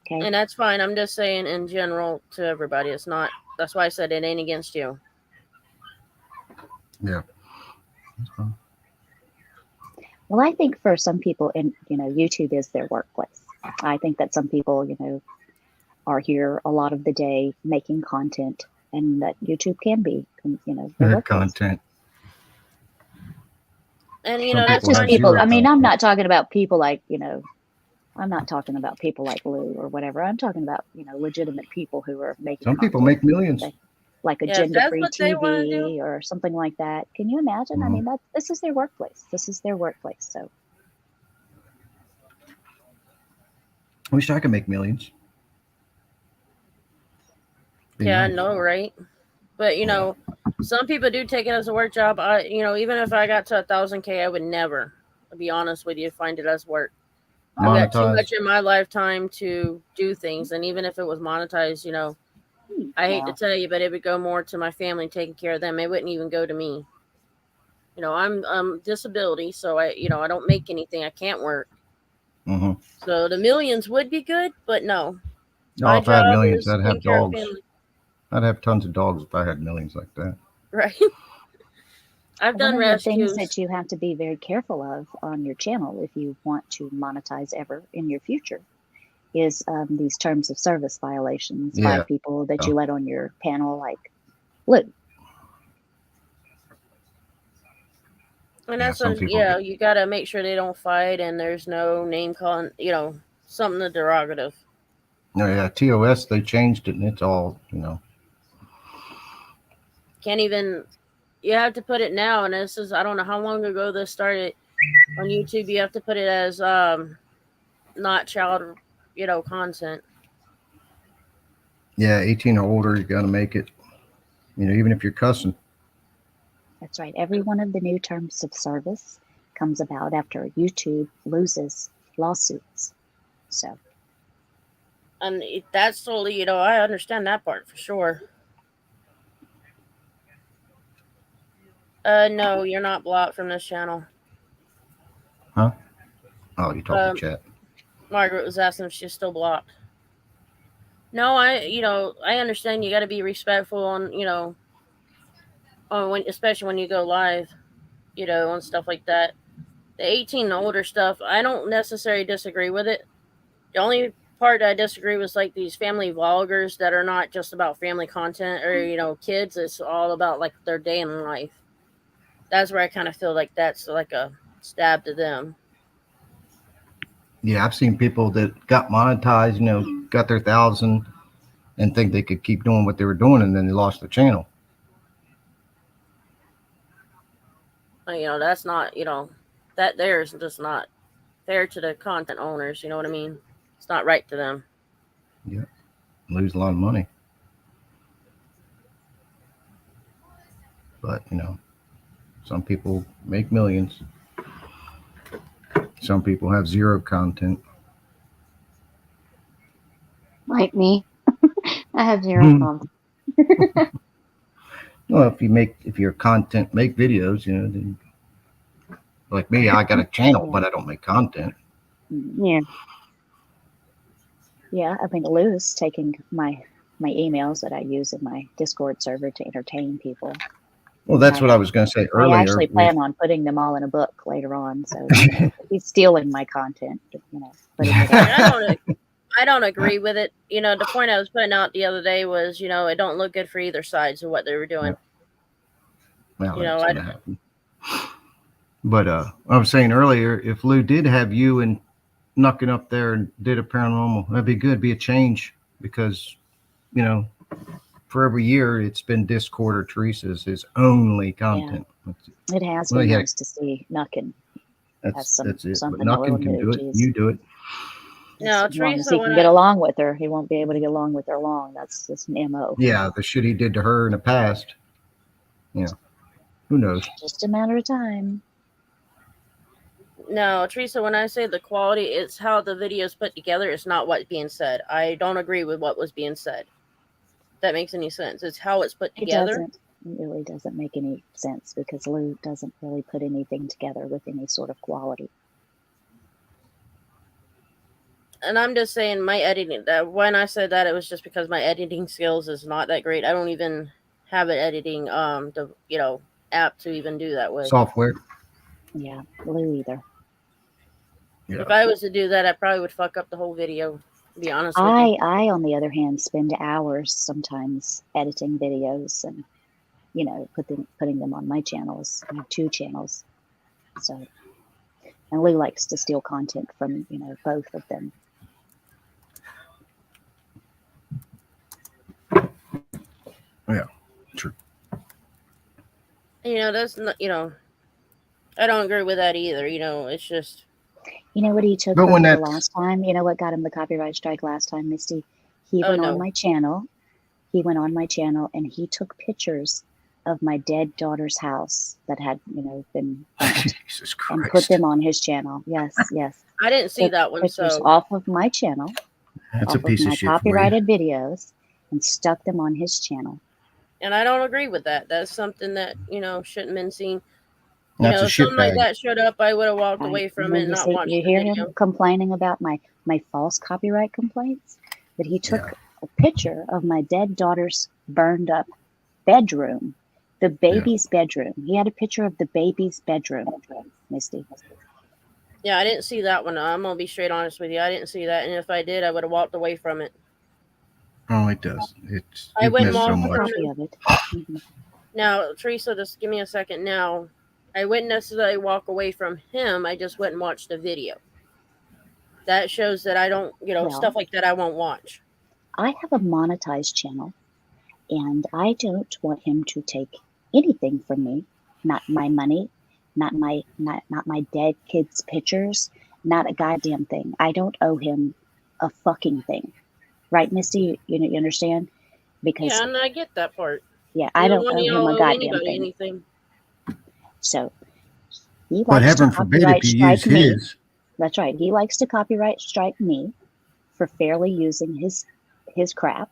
Okay. And that's fine. I'm just saying in general to everybody. It's not. That's why I said it ain't against you. Yeah. That's fine. Well, I think for some people, YouTube is their workplace. I think that some people, are here a lot of the day making content, and that YouTube can be, their workplace. Content. And Some Not people just have people. zero I mean, I'm content. not talking about people like, I'm not talking about people like Lou or whatever. I'm talking about, legitimate people who are making Some people content, make millions. like Yeah, if Agenda that's Free what they wanna do. TV or something like that. Can you imagine? I Mhm. mean, this is their workplace. This is their workplace. So I wish I could make millions. Be Yeah, I nice. know, right? But some people do take it as a work job. Even if I got to 1,000K, I would never, to be honest with you, find it as work. I've got too much in my lifetime to do things, and even if it was monetized, I hate to tell you, but it would go more to my family, taking care of them. It wouldn't even go to me. I'm disability, so I don't make anything. I can't work. Mm-hmm. So the millions would be good, but no. No, My if I had job millions, is I'd taking have care of dogs. family. I'd have tons of dogs if I had millions like that. Right. I've done one of the things rescues. that you have to be very careful of on your channel if you want to monetize ever in your future is these terms of service violations by people that you let on your panel, like Lou. And that's you got to make sure they don't fight, and there's no name calling, something derogative. No, yeah, TOS, they changed it and it's all, you know. Can't even. You have to put it now, and this is I don't know how long ago this started on YouTube. You have to put it as not child, content. Yeah, 18 or older, you got to make it. You know, even if you're cussing. That's right. Every one of the new terms of service comes about after YouTube loses lawsuits. So, And that's totally, I understand that part for sure. No, you're not blocked from this channel. Huh? Oh, you talking chat. Margaret was asking if she's still blocked. No, I understand you got to be respectful on, especially when you go live, on stuff like that. The 18 and older stuff, I don't necessarily disagree with it. The only part I disagree was like these family vloggers that are not just about family content or, kids. It's all about like their day in life. That's where I kind of feel like that's like a stab to them. Yeah, I've seen people that got monetized, you know, got their 1,000 and think they could keep doing what they were doing, and then they lost their channel. That's not, that there is just not fair to the content owners. You know what I mean? It's not right to them. Yeah, lose a lot of money. But, you know, some people make millions. Some people have zero content. like me, I have zero content. Well, if you're content, make videos, you know, then, like me, I got a channel, but I don't make content. Yeah. Yeah, I mean, Lou's taking my emails that I use in my Discord server to entertain people. Well, that's what I was going to say earlier. I actually plan on putting them all in a book later on. So he's stealing my content, putting it out. I don't agree with it. The point I was putting out the other day was, it don't look good for either sides of what they were doing. Well, that's going to happen. But I was saying earlier, if Lou did have you and knucking up there and did a paranormal, that'd be good. Be a change because, for every year it's been Discord or Teresa's his only content. Yeah. It has been nice to see Knuckin. That's it. But Knuckin can do it. You do it. No, as long as he can get along with her, he won't be able to get along with her long. That's an MO. Yeah, the shit he did to her in the past. Yeah. Who knows? Just a matter of time. No, Teresa, when I say the quality, it's how the video is put together. It's not what's being said. I don't agree with what was being said. If that makes any sense. It's how it's put together. It really doesn't make any sense because Lou doesn't really put anything together with any sort of quality. And I'm just saying my editing, when I said that, it was just because my editing skills is not that great. I don't even have an editing app to even do that with. Software. Yeah, Lou either. Yeah. If I was to do that, I probably would fuck up the whole video, to be honest with you. I, on the other hand, spend hours sometimes editing videos and, putting them on my channels. I have 2 channels. So, and Lou likes to steal content from, both of them. Yeah, true. That's not, I don't agree with that either. It's just. You know what he took over the last time? You know what got him the copyright strike last time, Misty? He went on my channel. He went on my channel and he took pictures of my dead daughter's house that had, been Jesus Christ. And put them on his channel. Yes, yes. I didn't see that one. Pictures off of my channel. That's a piece of shit. Copyrighted videos and stuck them on his channel. And I don't agree with that. That's something that, shouldn't have been seen. That's if something like that showed up, I would have walked away from it and not watched You the hear video. him complaining about my false copyright complaints? But he took a picture of my dead daughter's burned up bedroom, the baby's bedroom. He had a picture of the baby's bedroom, Misty. Yeah, I didn't see that one. I'm going to be straight honest with you. I didn't see that. And if I did, I would have walked away from it. Oh, it does. I went so much. Now, Teresa, just give me a second. Now, I wouldn't necessarily walk away from him. I just wouldn't watch the video. that shows that I don't, Well, stuff like that I won't watch. I have a monetized channel, and I don't want him to take anything from me. Not my money, not my dead kids' pictures, not a goddamn thing. I don't owe him a fucking thing. Right, Misty? You understand? Because Yeah, and I get that part. I Neither don't one of owe him y'all a owe goddamn anybody thing. anything. So he But likes to heaven forbid copyright if you strike use me. his. That's right. He likes to copyright strike me for fairly using his crap.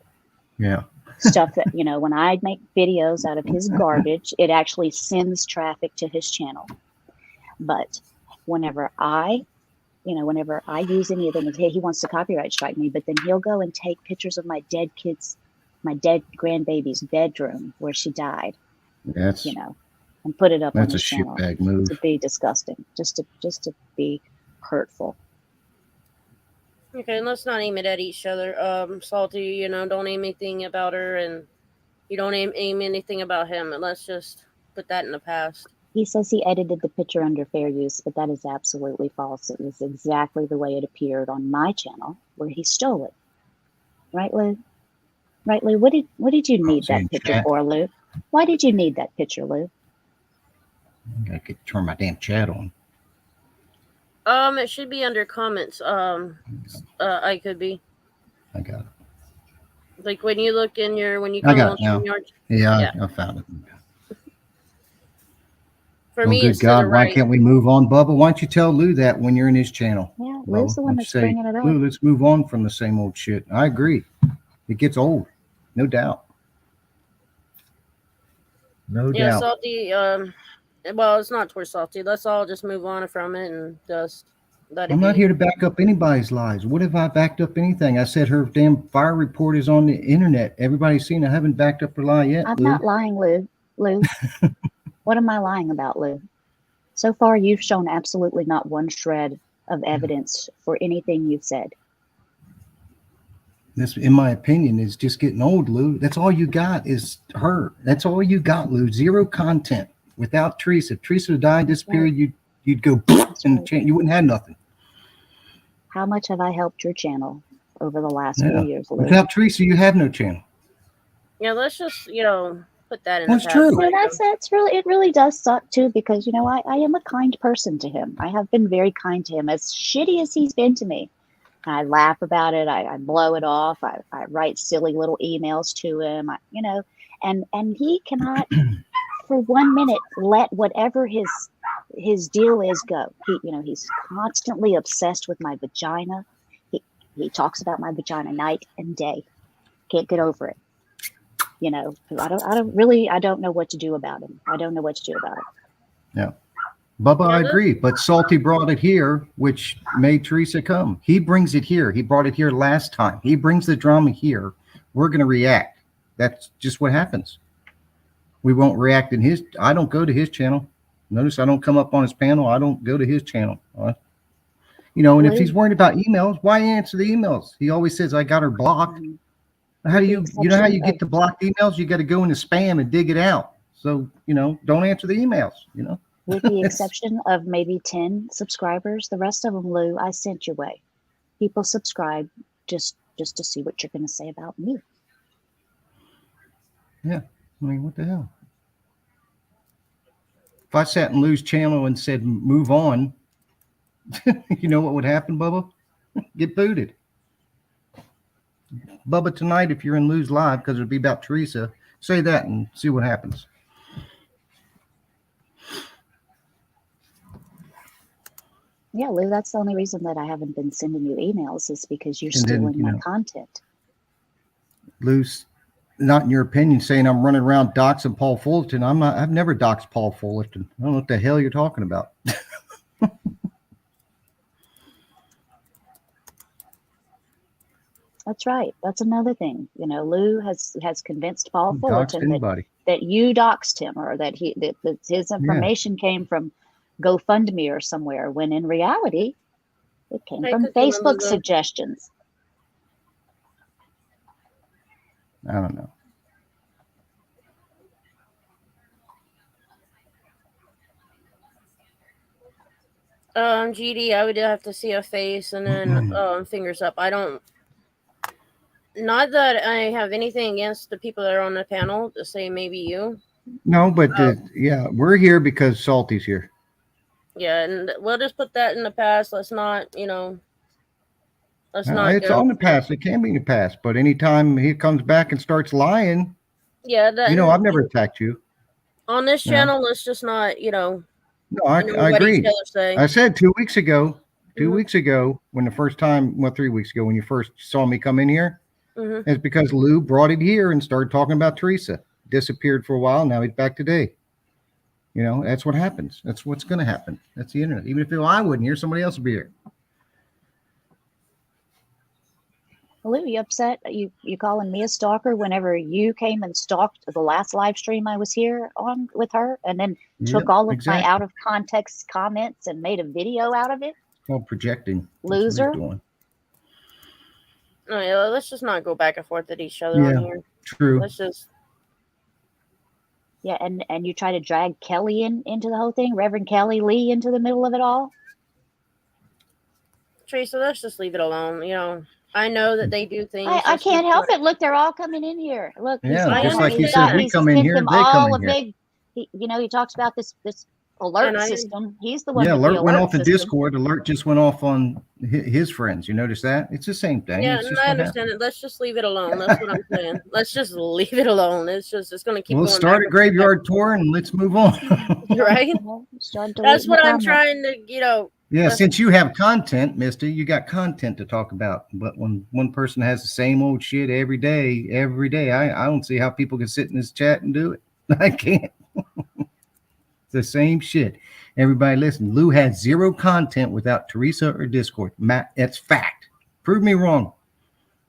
Yeah. Stuff that, when I make videos out of his garbage, it actually sends traffic to his channel. But whenever I use any of them, he wants to copyright strike me, but then he'll go and take pictures of my dead grandbaby's bedroom where she died, That's and put it up on a his channel shitbag move. to be disgusting, just to be hurtful. Okay, and let's not aim it at each other. Salty, don't aim anything about her, and you don't aim anything about him, and let's just put that in the past. He says he edited the picture under fair use, but that is absolutely false. It was exactly the way it appeared on my channel, where he stole it. Right, Lou? Right, Lou? What did you need that picture Chat. for, Lou? Why did you need that picture, Lou? I could turn my damn chat on. It should be under comments. I could be. I got it. Like when you look in when you I come got on it now. StreamYard. Yeah, I found it. For Oh, me, good it's to the God. Why right. can't we move on, Bubba? Why don't you tell Lou that when you're in his channel? Yeah, Bubba, Lou's the why one don't you that's say, bringing it up. Lou, let's move on from the same old shit. I agree. It gets old. No doubt. No Yeah, doubt. Salty. Well, it's not towards Salty. Let's all just move on from it and just let it I'm be. not here to back up anybody's lies. What if I backed up anything? I said her damn fire report is on the internet. Everybody's seen it. I haven't backed up her lie yet, I'm Lou. not lying, Lou. Lou, what am I lying about, Lou? So far, you've shown absolutely not one shred of evidence for anything you've said. This, in my opinion, is just getting old, Lou. That's all you got is her. That's all you got, Lou. Zero content. Without Teresa, if Teresa died, disappeared, you'd go and change. You wouldn't have nothing. How much have I helped your channel over the last few years, Lou? Without Teresa, you have no channel. Yeah, let's just put that in Well, the it's past. true. No, that's really, it really does suck too, because I am a kind person to him. I have been very kind to him, as shitty as he's been to me. I laugh about it. I blow it off. I write silly little emails to him. And he cannot for 1 minute let whatever his deal is go. He's constantly obsessed with my vagina. He talks about my vagina night and day. Can't get over it. I don't know what to do about him. I don't know what to do about it. Yeah. Bubba, I agree. But Salty brought it here, which made Teresa come. He brings it here. He brought it here last time. He brings the drama here. We're going to react. That's just what happens. We won't react in his. I don't go to his channel. Notice I don't come up on his panel. I don't go to his channel. And if he's worried about emails, why answer the emails? He always says, I got her blocked. How do you know how you get the blocked emails? You got to go into spam and dig it out. So, don't answer the emails, With the exception of maybe 10 subscribers, the rest of them, Lou, I sent your way. People subscribe just to see what you're going to say about me. Yeah. I mean, what the hell? If I sat in Lou's channel and said, move on, you know what would happen, Bubba? Get booted. Bubba, tonight, if you're in Lou's live, because it'll be about Teresa, say that and see what happens. Yeah, Lou, that's the only reason that I haven't been sending you emails is because you're stealing my content. Lou's not in your opinion saying I'm running around doxing Paul Fullerton. I'm not. I've never doxed Paul Fullerton. I don't know what the hell you're talking about. That's right. That's another thing. Lou has convinced Paul Fullerton that you doxed him, or that his information came from GoFundMe or somewhere, when in reality it came from Facebook suggestions. I don't know. GD, I would have to see a face and then fingers up. I don't. Not that I have anything against the people that are on the panel. To say maybe you. No, but yeah, we're here because Salty's here. Yeah, and we'll just put that in the past. Let's not, let's not It's go. on the past. It can be in the past, but anytime he comes back and starts lying, Yeah, that. I've never attacked you. On this channel, let's just not, No, I what agree. each other say. I said 2 weeks ago, Mhm. weeks ago, when the first time, well, 3 weeks ago, when you first saw me come in here, Mm-hmm. it's because Lou brought it here and started talking about Teresa. Disappeared for a while. Now he's back today. That's what happens. That's what's going to happen. That's the internet. Even if I wouldn't here, somebody else would be here. Lou, you upset? You calling me a stalker whenever you came and stalked the last live stream I was here on with her, and then took all of my out of context comments and made a video out of it? Well, projecting. Loser. Doing. No, yeah, let's just not go back and forth at each other on here. True. Let's just. Yeah, and you try to drag Kelly into the whole thing, Reverend Kelly Lee, into the middle of it all. Teresa, let's just leave it alone. I know that they do things. I can't help it. Look, they're all coming in here. Look, yeah, just like you said, we come in here, they come in here. He talks about this alert system. He's the one. Yeah, with alert the went off the system. Discord. Alert just went off on his friends. You notice that? It's the same thing. Yeah, and I understand it. Let's just leave it alone. That's what I'm saying. Let's just leave it alone. It's going to keep. We'll start a graveyard tour and let's move on. Right? That's what I'm trying to, Yeah, since you have content, Mister, you got content to talk about. But when one person has the same old shit every day, I don't see how people can sit in this chat and do it. I can't. It's the same shit. Everybody listen. Lou has zero content without Teresa or Discord. Matt, that's fact. Prove me wrong.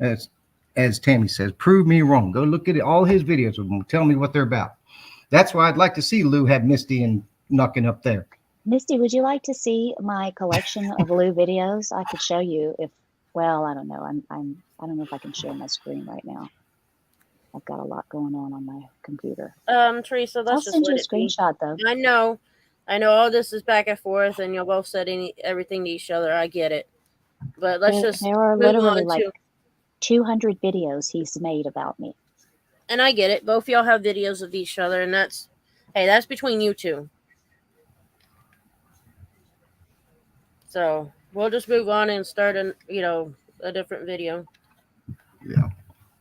As Tammy says, prove me wrong. Go look at all his videos of them. Tell me what they're about. That's why I'd like to see Lou have Misty and knocking up there. Misty, would you like to see my collection of Lou videos? I could show you I don't know. I don't know if I can share my screen right now. I've got a lot going on my computer. Teresa, I'll send you a screenshot though. I know all this is back and forth, and you'll both said everything to each other. I get it, but there are literally like 200 videos he's made about me. And I get it. Both y'all have videos of each other, and that's between you two. So we'll just move on and start a different video. Yeah,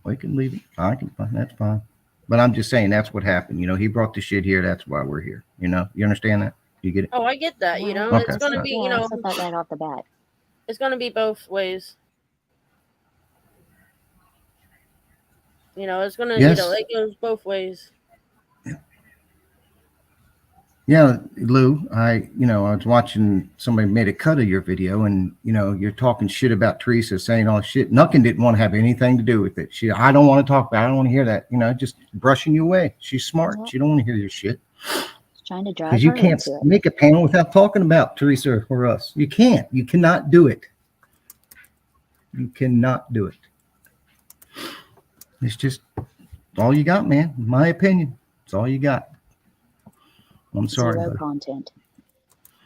we can leave it. I can. That's fine. But I'm just saying that's what happened. He brought the shit here. That's why we're here. You understand that? You get it? Oh, I get that. Okay, it's going to be. I said that right off the bat. It's going to be both ways. It's going to. Yes. It goes both ways. Yeah, Lou, I was watching somebody made a cut of your video, and you're talking shit about Teresa, saying all shit. Nuckin didn't want to have anything to do with it. I don't want to talk about it. I don't want to hear that. Just brushing you away. She's smart. She don't want to hear your shit. Trying to drive because you can't make a panel without talking about Teresa or us. You can't. You cannot do it. You cannot do it. It's just all you got, man. In my opinion, it's all you got. I'm sorry. Zero content.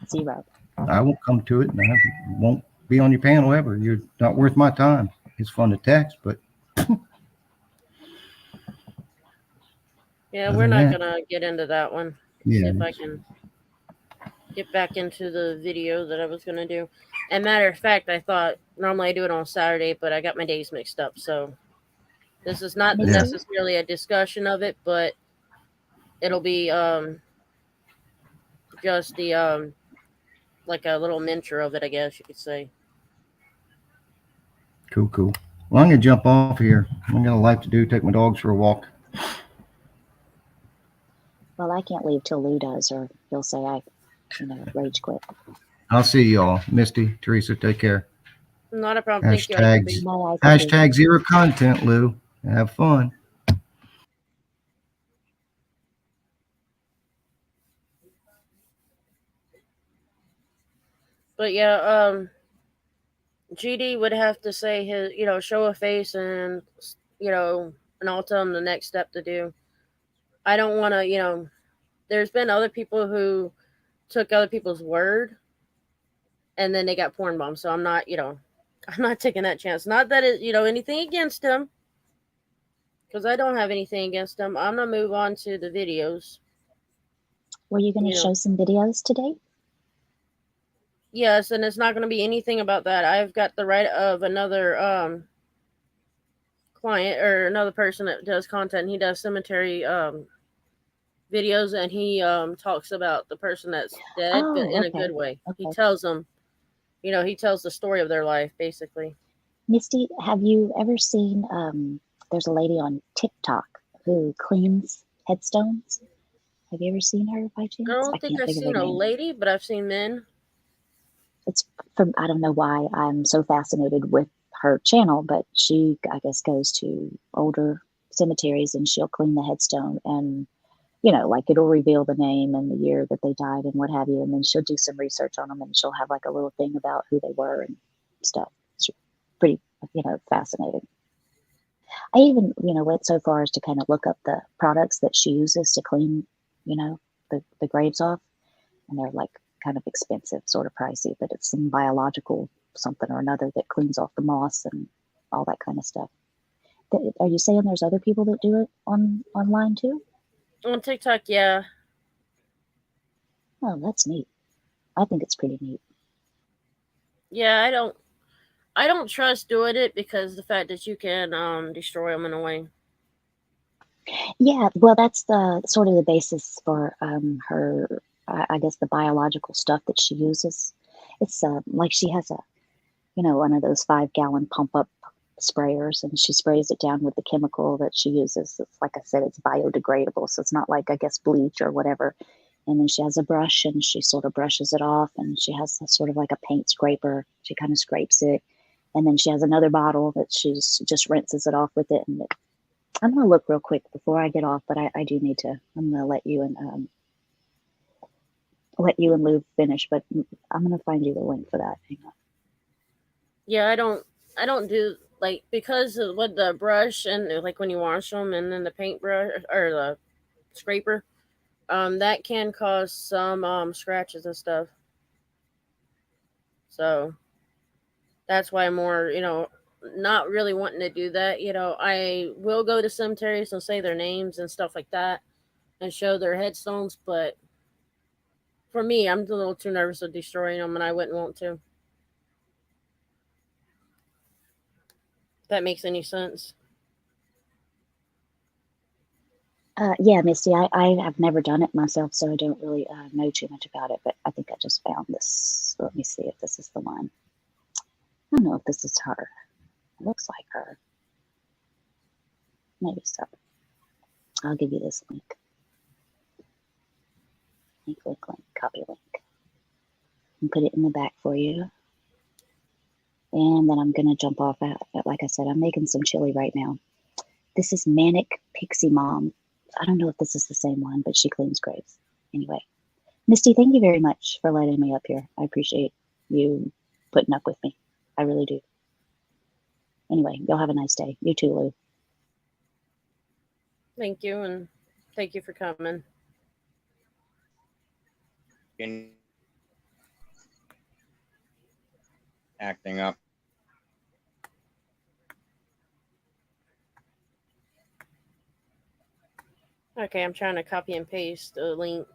Zero. I won't come to it, and I won't be on your panel ever. You're not worth my time. It's fun to text, but yeah, we're not gonna get into that one. Yeah. See if I can get back into the video that I was gonna do. And matter of fact, I thought normally I do it on Saturday, but I got my days mixed up. So this is not necessarily a discussion of it, but it'll be just the like a little miniature of it, I guess you could say. Cool. Well, I'm gonna jump off here. I got a life to do. Take my dogs for a walk. Well, I can't leave till Lou does, or he'll say I, rage quit. I'll see y'all. Misty, Teresa, take care. Not a problem. Hashtag zero content, Lou. Have fun. But yeah, GD would have to say his, show a face, and and I'll tell him the next step to do. I don't want to, there's been other people who took other people's word and then they got porn bombed. So I'm not, I'm not taking that chance. Not that it, anything against him, because I don't have anything against him. I'm gonna move on to the videos. Were you going to show some videos today? Yes, and it's not going to be anything about that. I've got the right of another client or another person that does content. He does cemetery videos, and he talks about the person that's dead, but in a good way. Okay. He tells them, he tells the story of their life, basically. Misty, have you ever seen, there's a lady on TikTok who cleans headstones? Have you ever seen her by chance? I don't think I've seen a lady, but I've seen men. It's from, I don't know why I'm so fascinated with her channel, but she, I guess, goes to older cemeteries and she'll clean the headstone and, like it'll reveal the name and the year that they died and what have you. And then she'll do some research on them and she'll have like a little thing about who they were and stuff. It's pretty, fascinating. I even, went so far as to kind of look up the products that she uses to clean, the graves off. And they're like kind of expensive, sort of pricey, but it's some biological something or another that cleans off the moss and all that kind of stuff. Are you saying there's other people that do it online too? On TikTok, yeah. Oh, that's neat. I think it's pretty neat. Yeah, I don't trust doing it because the fact that you can destroy them in a way. Yeah, well, that's the sort of the basis for her, I guess, the biological stuff that she uses. It's like she has a, one of those 5-gallon pump up sprayers, and she sprays it down with the chemical that she uses. It's like I said, it's biodegradable, so it's not like, I guess, bleach or whatever. And then she has a brush and she sort of brushes it off, and she has sort of like a paint scraper. She kind of scrapes it. And then she has another bottle that she's just rinses it off with it. And I'm going to look real quick before I get off, but I do need to, I'm going to let you and Lou finish, but I'm going to find you the link for that. Hang on. Yeah, I don't do, like, because of with the brush and like when you wash them and then the paintbrush or the scraper, that can cause some scratches and stuff. So that's why I'm more, not really wanting to do that. I will go to cemeteries and say their names and stuff like that and show their headstones, but for me, I'm a little too nervous of destroying them, and I wouldn't want to. If that makes any sense. Yeah, Misty, I have never done it myself, so I don't really know too much about it, but I think I just found this. Let me see if this is the one. I don't know if this is her. It looks like her. Maybe so. I'll give you this link. Link, copy link. And put it in the back for you. And then I'm going to jump off out. Like I said, I'm making some chili right now. This is Manic Pixie Mom. I don't know if this is the same one, but she cleans graves. Anyway, Misty, thank you very much for letting me up here. I appreciate you putting up with me. I really do. Anyway, y'all have a nice day. You too, Lou. Thank you, and thank you for coming. Acting up. Okay, I'm trying to copy and paste the link.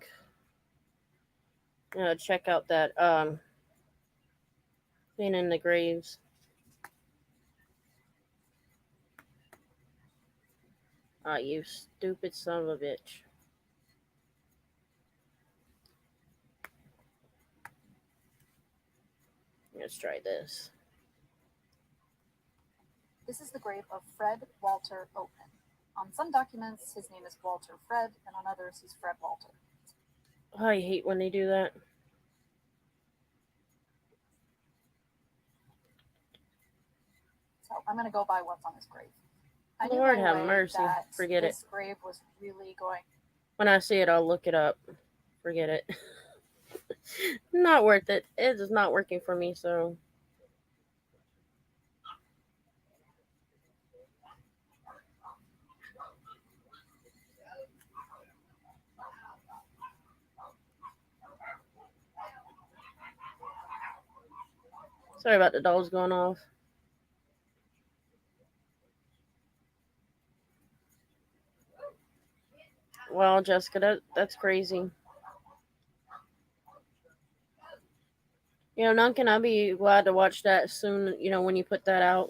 Check out that cleaning the graves. Ah, you stupid son of a bitch. Let's try this. This is the grave of Fred Walter Oatman. On some documents, his name is Walter Fred, and on others, he's Fred Walter. I hate when they do that. So I'm going to go by what's on his grave. I Lord have mercy. Forget it. This grave was really going. When I see it, I'll look it up. Forget it. Not worth it. It is not working for me, so. Sorry about the dolls going off. Wow, Jessica, that's crazy. Nunkin, I'll be glad to watch that soon, when you put that out.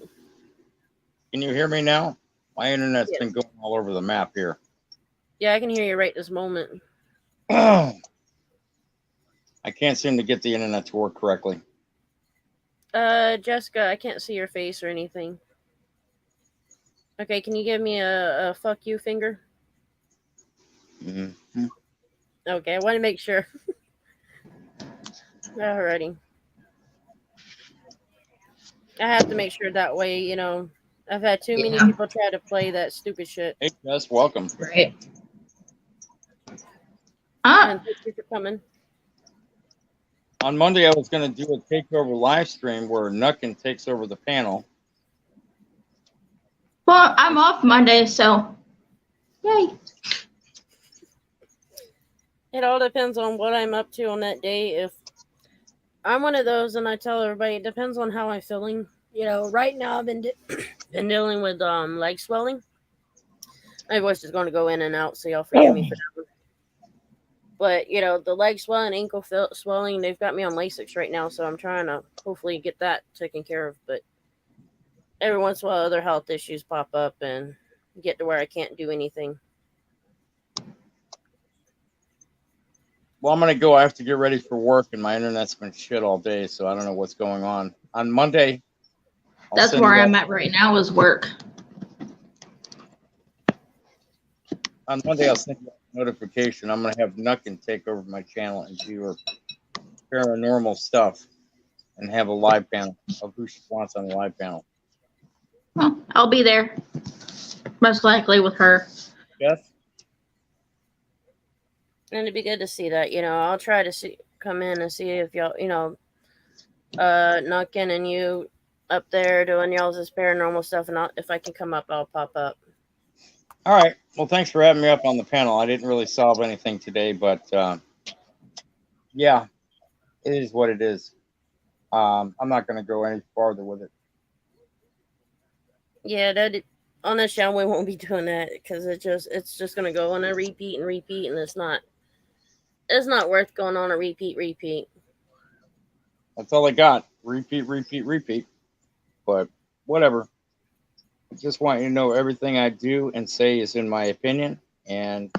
Can you hear me now? My internet's Yes. been going all over the map here. Yeah, I can hear you right this moment. I can't seem to get the internet to work correctly. Jessica, I can't see your face or anything. Okay, can you give me a fuck you finger? Mm-hmm. Okay, I want to make sure. Alrighty. I have to make sure that way, I've had too many people try to play that stupid shit. Hey, Jess, welcome. Right. And thank you for coming. On Monday, I was going to do a takeover live stream where Nuckin takes over the panel. Well, I'm off Monday, so yay. It all depends on what I'm up to on that day. If I'm one of those, and I tell everybody, it depends on how I'm feeling. Right now I've been dealing with leg swelling. My voice is going to go in and out, so y'all forgive me for that one. But, the leg swelling, ankle swelling, they've got me on Lasix right now, so I'm trying to hopefully get that taken care of. But every once in a while, other health issues pop up and get to where I can't do anything. Well, I'm going to go. I have to get ready for work, and my internet's been shit all day, so I don't know what's going on. On Monday, That's where I'm at right now is work. On Monday, I'll send you a notification. I'm going to have Nuckin take over my channel and do her paranormal stuff and have a live panel of who she wants on the live panel. Well, I'll be there. Most likely with her. Yes? And it'd be good to see that. I'll try to come in and see if y'all, Nuckin and you up there doing y'all's paranormal stuff, and if I can come up, I'll pop up. All right. Well, thanks for having me up on the panel. I didn't really solve anything today, but yeah, it is what it is. I'm not going to go any farther with it. Yeah, on this show we won't be doing that because it's just going to go on a repeat, and it's not worth going on a repeat. That's all I got. Repeat. But whatever. I just want you to know everything I do and say is in my opinion, and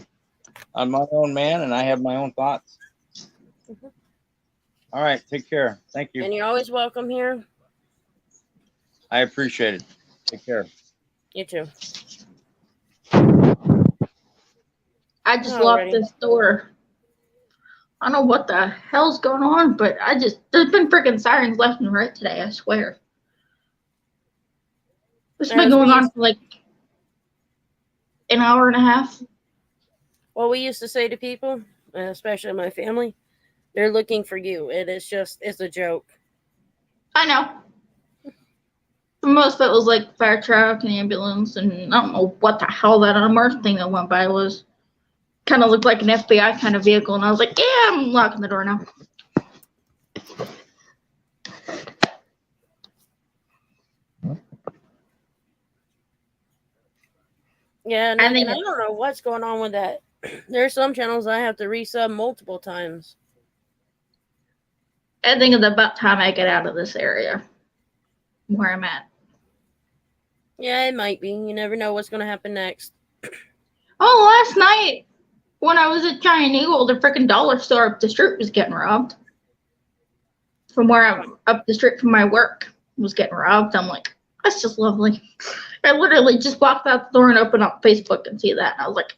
I'm my own man, and I have my own thoughts. Mm-hmm. All right, take care. Thank you. And you're always welcome here. I appreciate it. Take care. You too. I just locked this door. I don't know what the hell's going on, but there's been freaking sirens left and right today, I swear. It's been going on for like an hour and a half. What we used to say to people, especially my family, they're looking for you. It's a joke. I know. Most of it was like fire truck and ambulance, and I don't know what the hell that unmarked thing that went by was. Kind of looked like an FBI kind of vehicle, and I was like, yeah, I'm locking the door now. Yeah, and I don't know what's going on with that. There's some channels I have to resub multiple times. I think it's about time I get out of this area where I'm at. Yeah, it might be. You never know what's going to happen next. Oh, last night when I was at Giant Eagle, the freaking dollar store up the street was getting robbed. From where I'm up the street from my work was getting robbed. I'm like, that's just lovely. I literally just walked out the door and opened up Facebook and see that, and I was like,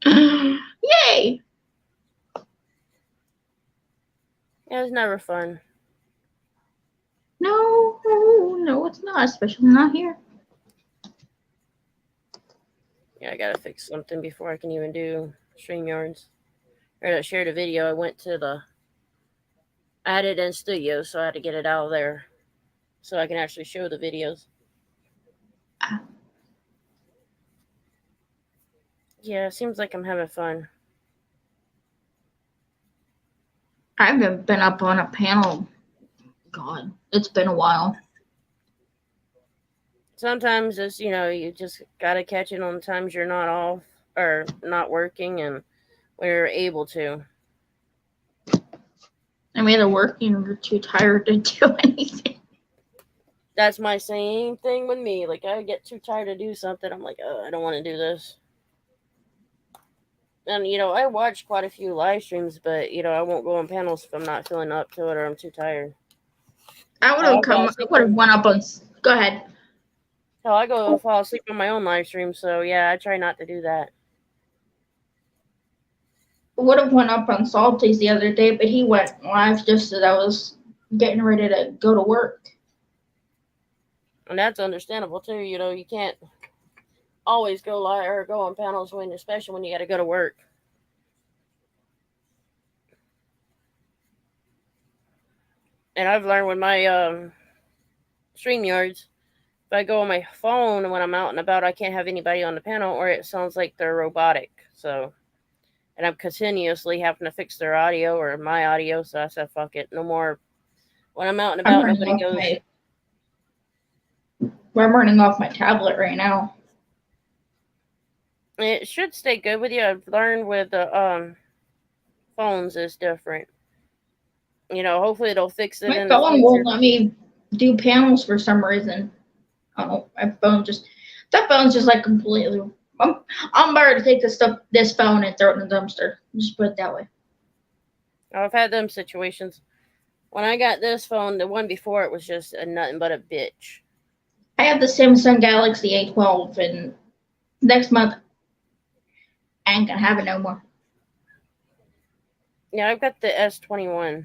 yay! Yeah, it's never fun. No, it's not, especially not here. Yeah, I gotta fix something before I can even do StreamYards. I shared a video. I went to I had it in studio, so I had to get it out of there so I can actually show the videos. Yeah, it seems like I'm having fun. I haven't been up on a panel God, it's been a while. Sometimes it's, you just got to catch it on the times you're not off or not working and when you're able to. I'm either working or too tired to do anything. That's my same thing with me. Like, I get too tired to do something. I'm like, oh, I don't want to do this. And, I watch quite a few live streams, but, I won't go on panels if I'm not feeling up to it or I'm too tired. I would have went up on. Go ahead. Hell, I go fall asleep on my own live stream, so yeah, I try not to do that. I would have went up on Salty's the other day, but he went live just as I was getting ready to go to work. And that's understandable too. You can't always go live or go on panels especially when you got to go to work. And I've learned with my StreamYards, if I go on my phone when I'm out and about, I can't have anybody on the panel or it sounds like they're robotic. So, and I'm continuously having to fix their audio or my audio. So I said, fuck it. No more. When I'm out and about, nobody goes. I'm running off my tablet right now. It should stay good with you. I've learned with the phones is different. Hopefully it'll fix it. My phone won't let me do panels for some reason. Oh, that phone's just like completely. I'm about to take this phone and throw it in the dumpster. Just put it that way. I've had them situations. When I got this phone, the one before it was just nothing but a bitch. I have the Samsung Galaxy A12, and next month I ain't gonna have it no more. Yeah, I've got the S21.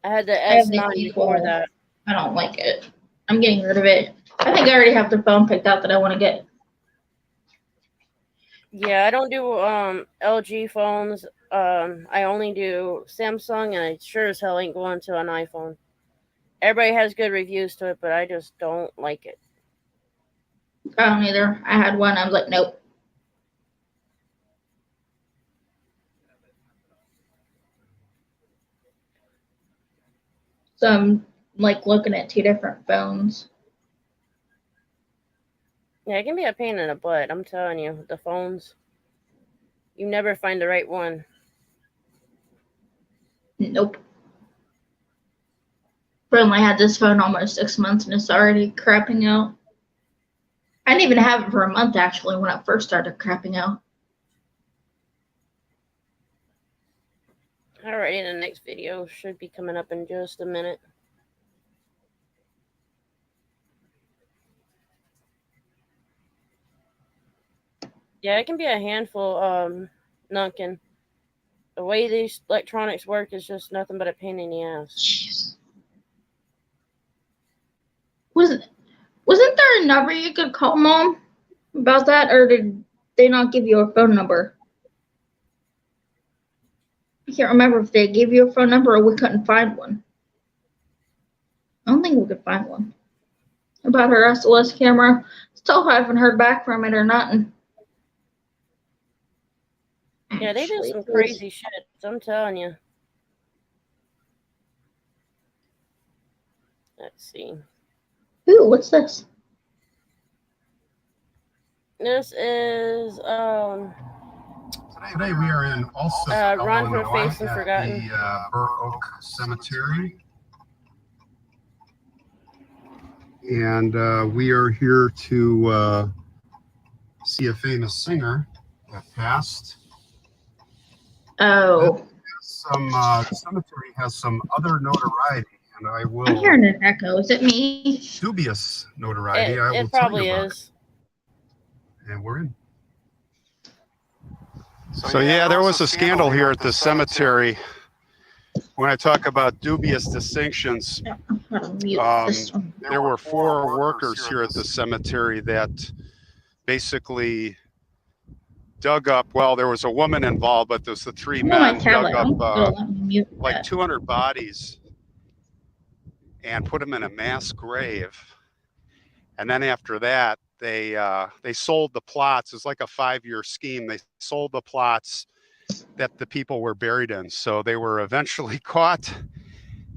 I had the S9 before that. I don't like it. I'm getting rid of it. I think I already have the phone picked out that I want to get. Yeah, I don't do LG phones. I only do Samsung, and I sure as hell ain't going to an iPhone. Everybody has good reviews to it, but I just don't like it. I don't either. I had one. I was like, nope. So I'm like looking at two different phones. Yeah, it can be a pain in the butt. I'm telling you, the phones. You never find the right one. Nope. I've only had this phone almost 6 months and it's already crapping out. I didn't even have it for a month actually when it first started crapping out. Alrighty, the next video should be coming up in just a minute. Yeah, it can be a handful, Nunkin. The way these electronics work is just nothing but a pain in the ass. Jeez. Wasn't there a number you could call Mom about that, or did they not give you a phone number? I can't remember if they gave you a phone number or we couldn't find one. I don't think we could find one. About her SLS camera. Still haven't heard back from it or nothing. Yeah, they do some crazy shit. I'm telling you. Let's see. Ooh, what's this? This is Today we are in also Run for Face and Forgotten. The Burr Oak Cemetery, and we are here to see a famous singer that passed. Oh. The cemetery has some other notoriety, and I will. I'm hearing an echo. Is it me? Dubious notoriety. I will it probably tell you about is. it. And we're in. So yeah, there was a scandal here at the cemetery. When I talk about dubious distinctions, there were 4 workers here at the cemetery that basically dug up, well, there was a woman involved, but there's the 3 men dug up like 200 bodies and put them in a mass grave. And then after that, they sold the plots. It's like a 5-year scheme. They sold the plots that the people were buried in. So they were eventually caught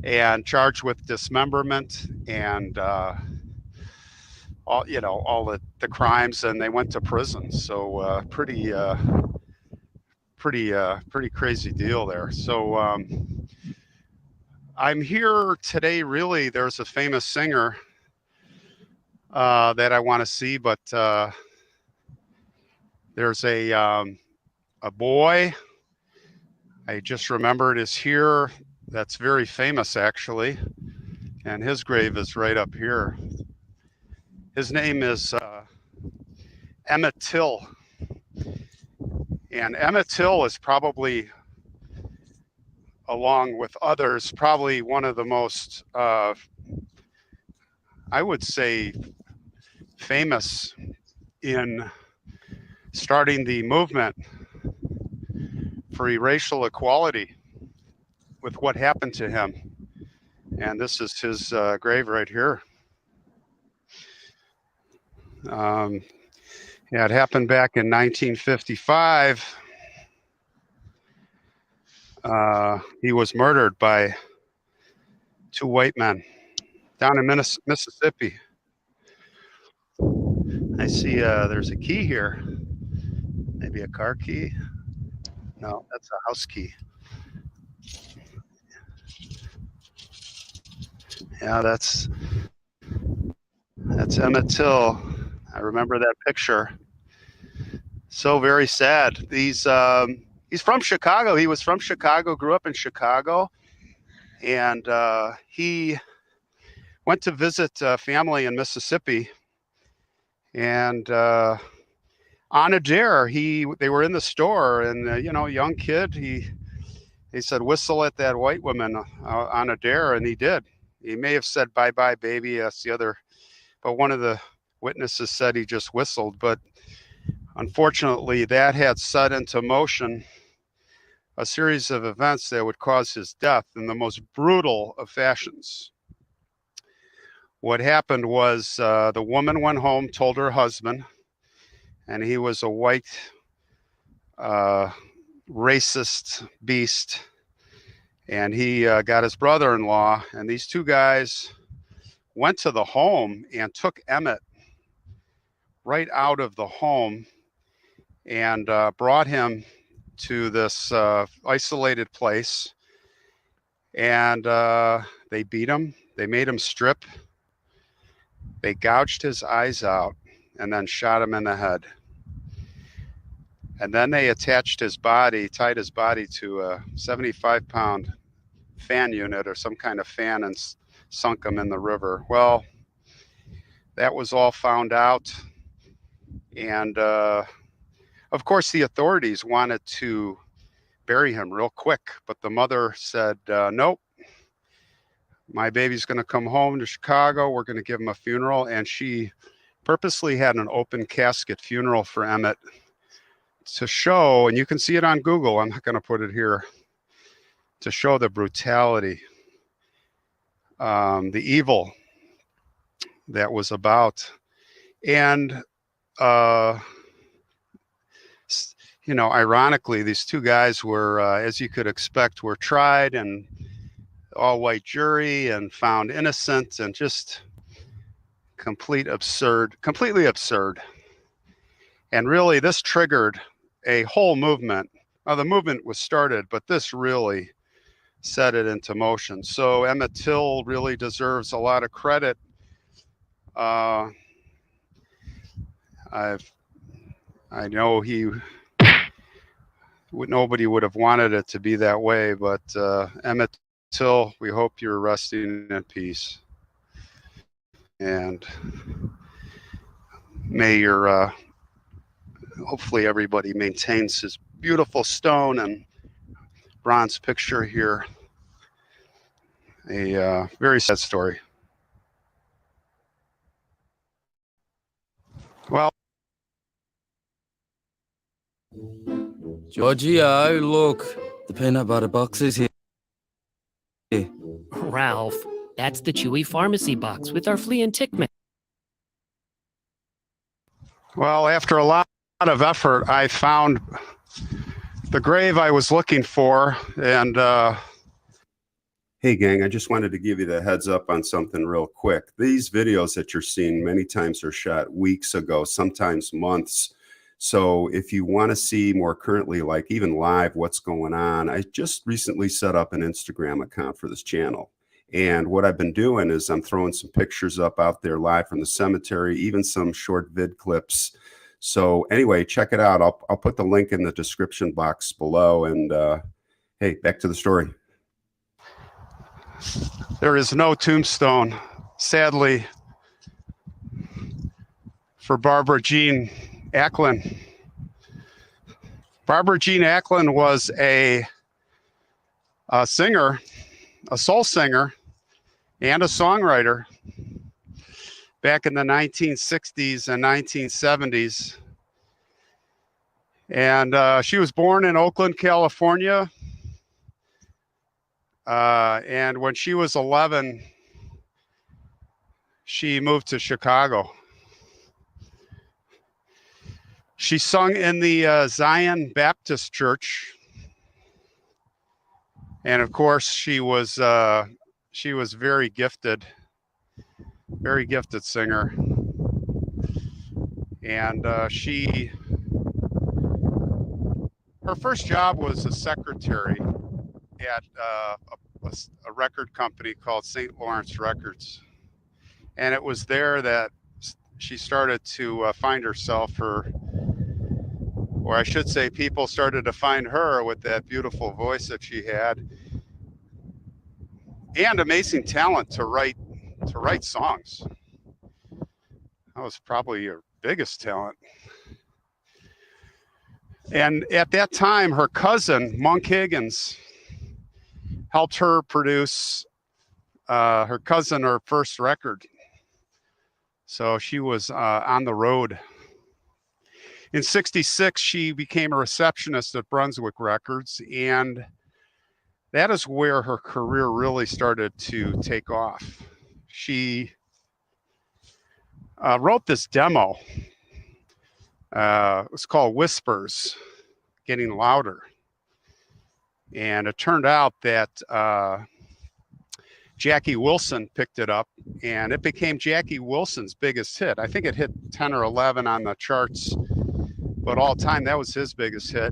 and charged with dismemberment and all the crimes, and they went to prison. So pretty crazy deal there. So I'm here today. Really, there's a famous singer that I want to see, but there's a boy I just remembered is here. That's very famous, actually, and his grave is right up here. His name is Emmett Hill, and Emmett Hill is probably, along with others, probably one of the most, I would say, famous in starting the movement for racial equality with what happened to him. And this is his grave right here. Yeah, it happened back in 1955. He was murdered by 2 white men down in Mississippi. I see there's a key here. Maybe a car key? No, that's a house key. Yeah, that's Emmett Hill. I remember that picture. So very sad. He's from Chicago. He was from Chicago, grew up in Chicago, and he went to visit family in Mississippi. And on a dare, they were in the store, and young kid, he said, "Whistle at that white woman on a dare," and he did. He may have said, "Bye bye, baby." That's the other, but one of the witnesses said he just whistled. But unfortunately, that had set into motion a series of events that would cause his death in the most brutal of fashions. What happened was the woman went home, told her husband, and he was a white racist beast, and he got his brother-in-law, and these 2 guys went to the home and took Emmett right out of the home and brought him to this isolated place, and they beat him. They made him strip. They gouged his eyes out and then shot him in the head. And then they attached his body, tied his body to a 75-pound fan unit or some kind of fan, and sunk him in the river. Well, that was all found out. And of course, the authorities wanted to bury him real quick, but the mother said, nope, my baby's going to come home to Chicago. We're going to give him a funeral. And she purposely had an open casket funeral for Emmett to show, and you can see it on Google, I'm not going to put it here, to show the brutality, the evil that was about. And ironically, these 2 guys were, as you could expect, were tried and all-white jury and found innocent, and just completely absurd. And really, this triggered a whole movement. Now, the movement was started, but this really set it into motion. So Emmett Hill really deserves a lot of credit. I know nobody would have wanted it to be that way, but Emmett Hill, we hope you're resting in peace, and may your hopefully everybody maintains his beautiful stone and bronze picture here. A very sad story. Well, Giorgio, look, the peanut butter box is here. Ralph, that's the Chewy pharmacy box with our flea and tick medicine. Well, after a lot of effort, I found the grave I was looking for, and Hey gang, I just wanted to give you the heads up on something real quick. These videos that you're seeing many times are shot weeks ago, sometimes months. So if you want to see more currently, like even live, what's going on, I just recently set up an Instagram account for this channel. And what I've been doing is I'm throwing some pictures up out there live from the cemetery, even some short vid clips. So anyway, check it out. I'll put the link in the description box below. And hey, back to the story. There is no tombstone, sadly, for Barbara Jean Acklin. Barbara Jean Acklin was a singer, a soul singer, and a songwriter back in the 1960s and 1970s. And she was born in Oakland, California. And when she was 11, she moved to Chicago. She sung in the Zion Baptist Church. And of course, she was very gifted singer. And her first job was a secretary at a record company called St. Lawrence Records. And it was there that she started to find herself, or I should say people started to find her with that beautiful voice that she had and amazing talent to write songs. That was probably her biggest talent. And at that time, her cousin, Monk Higgins, helped her produce her first record. So she was on the road. In '66, she became a receptionist at Brunswick Records, and that is where her career really started to take off. She wrote this demo. It was called Whispers, Getting Louder. And it turned out that Jackie Wilson picked it up, and it became Jackie Wilson's biggest hit. I think it hit 10 or 11 on the charts, but all time that was his biggest hit.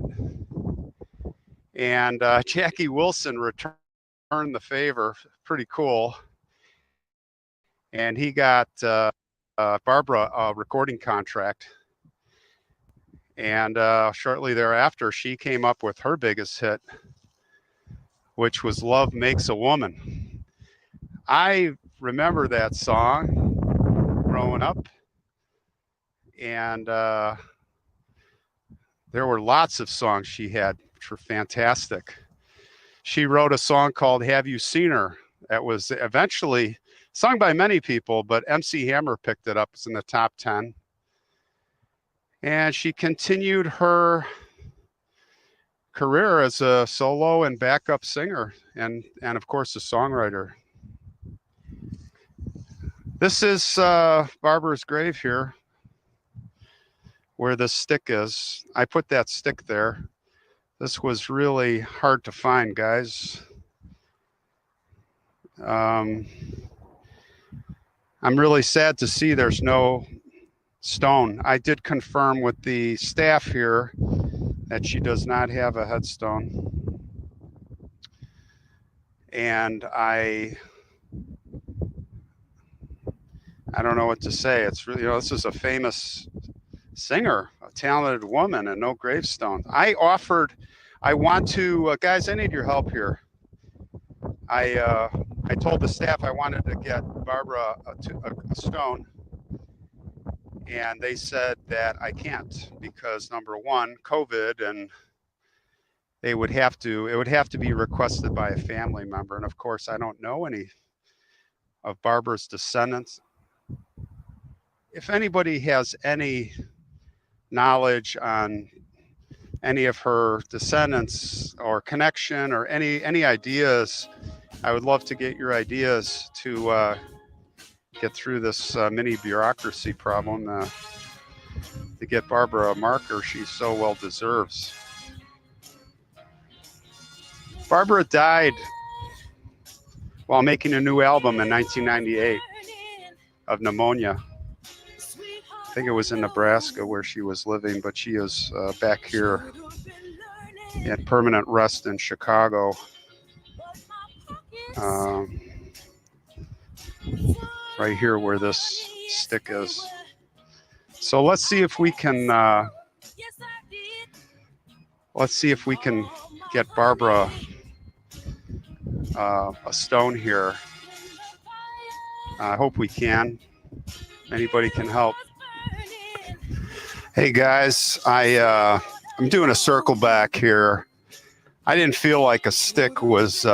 And Jackie Wilson returned the favor, pretty cool. And he got Barbara a recording contract. And shortly thereafter, she came up with her biggest hit, which was Love Makes a Woman. I remember that song growing up, and there were lots of songs she had which were fantastic. She wrote a song called Have You Seen Her? That was eventually sung by many people, but MC Hammer picked it up. It's in the top 10. And she continued her career as a solo and backup singer and of course a songwriter. This is Barbara's grave here, where the stick is. I put that stick there. This was really hard to find, guys. I'm really sad to see there's no stone. I did confirm with the staff here that she does not have a headstone. And I don't know what to say. It's really, this is a famous singer, a talented woman, and no gravestone. I want to, guys, I need your help here. I told the staff I wanted to get Barbara a stone, and they said that I can't because number one, COVID, and it would have to be requested by a family member. And of course, I don't know any of Barbara's descendants. If anybody has any knowledge on any of her descendants or connection or any ideas, I would love to get your ideas to get through this mini bureaucracy problem to get Barbara a marker she so well deserves. Barbara died while making a new album in 1998 of pneumonia. I think it was in Nebraska where she was living, but she is back here in permanent rest in Chicago. Right here where this stick is. So let's see if we can get Barbara a stone here. I hope we can. Anybody can help. Hey guys, I'm doing a circle back here. I didn't feel like a stick was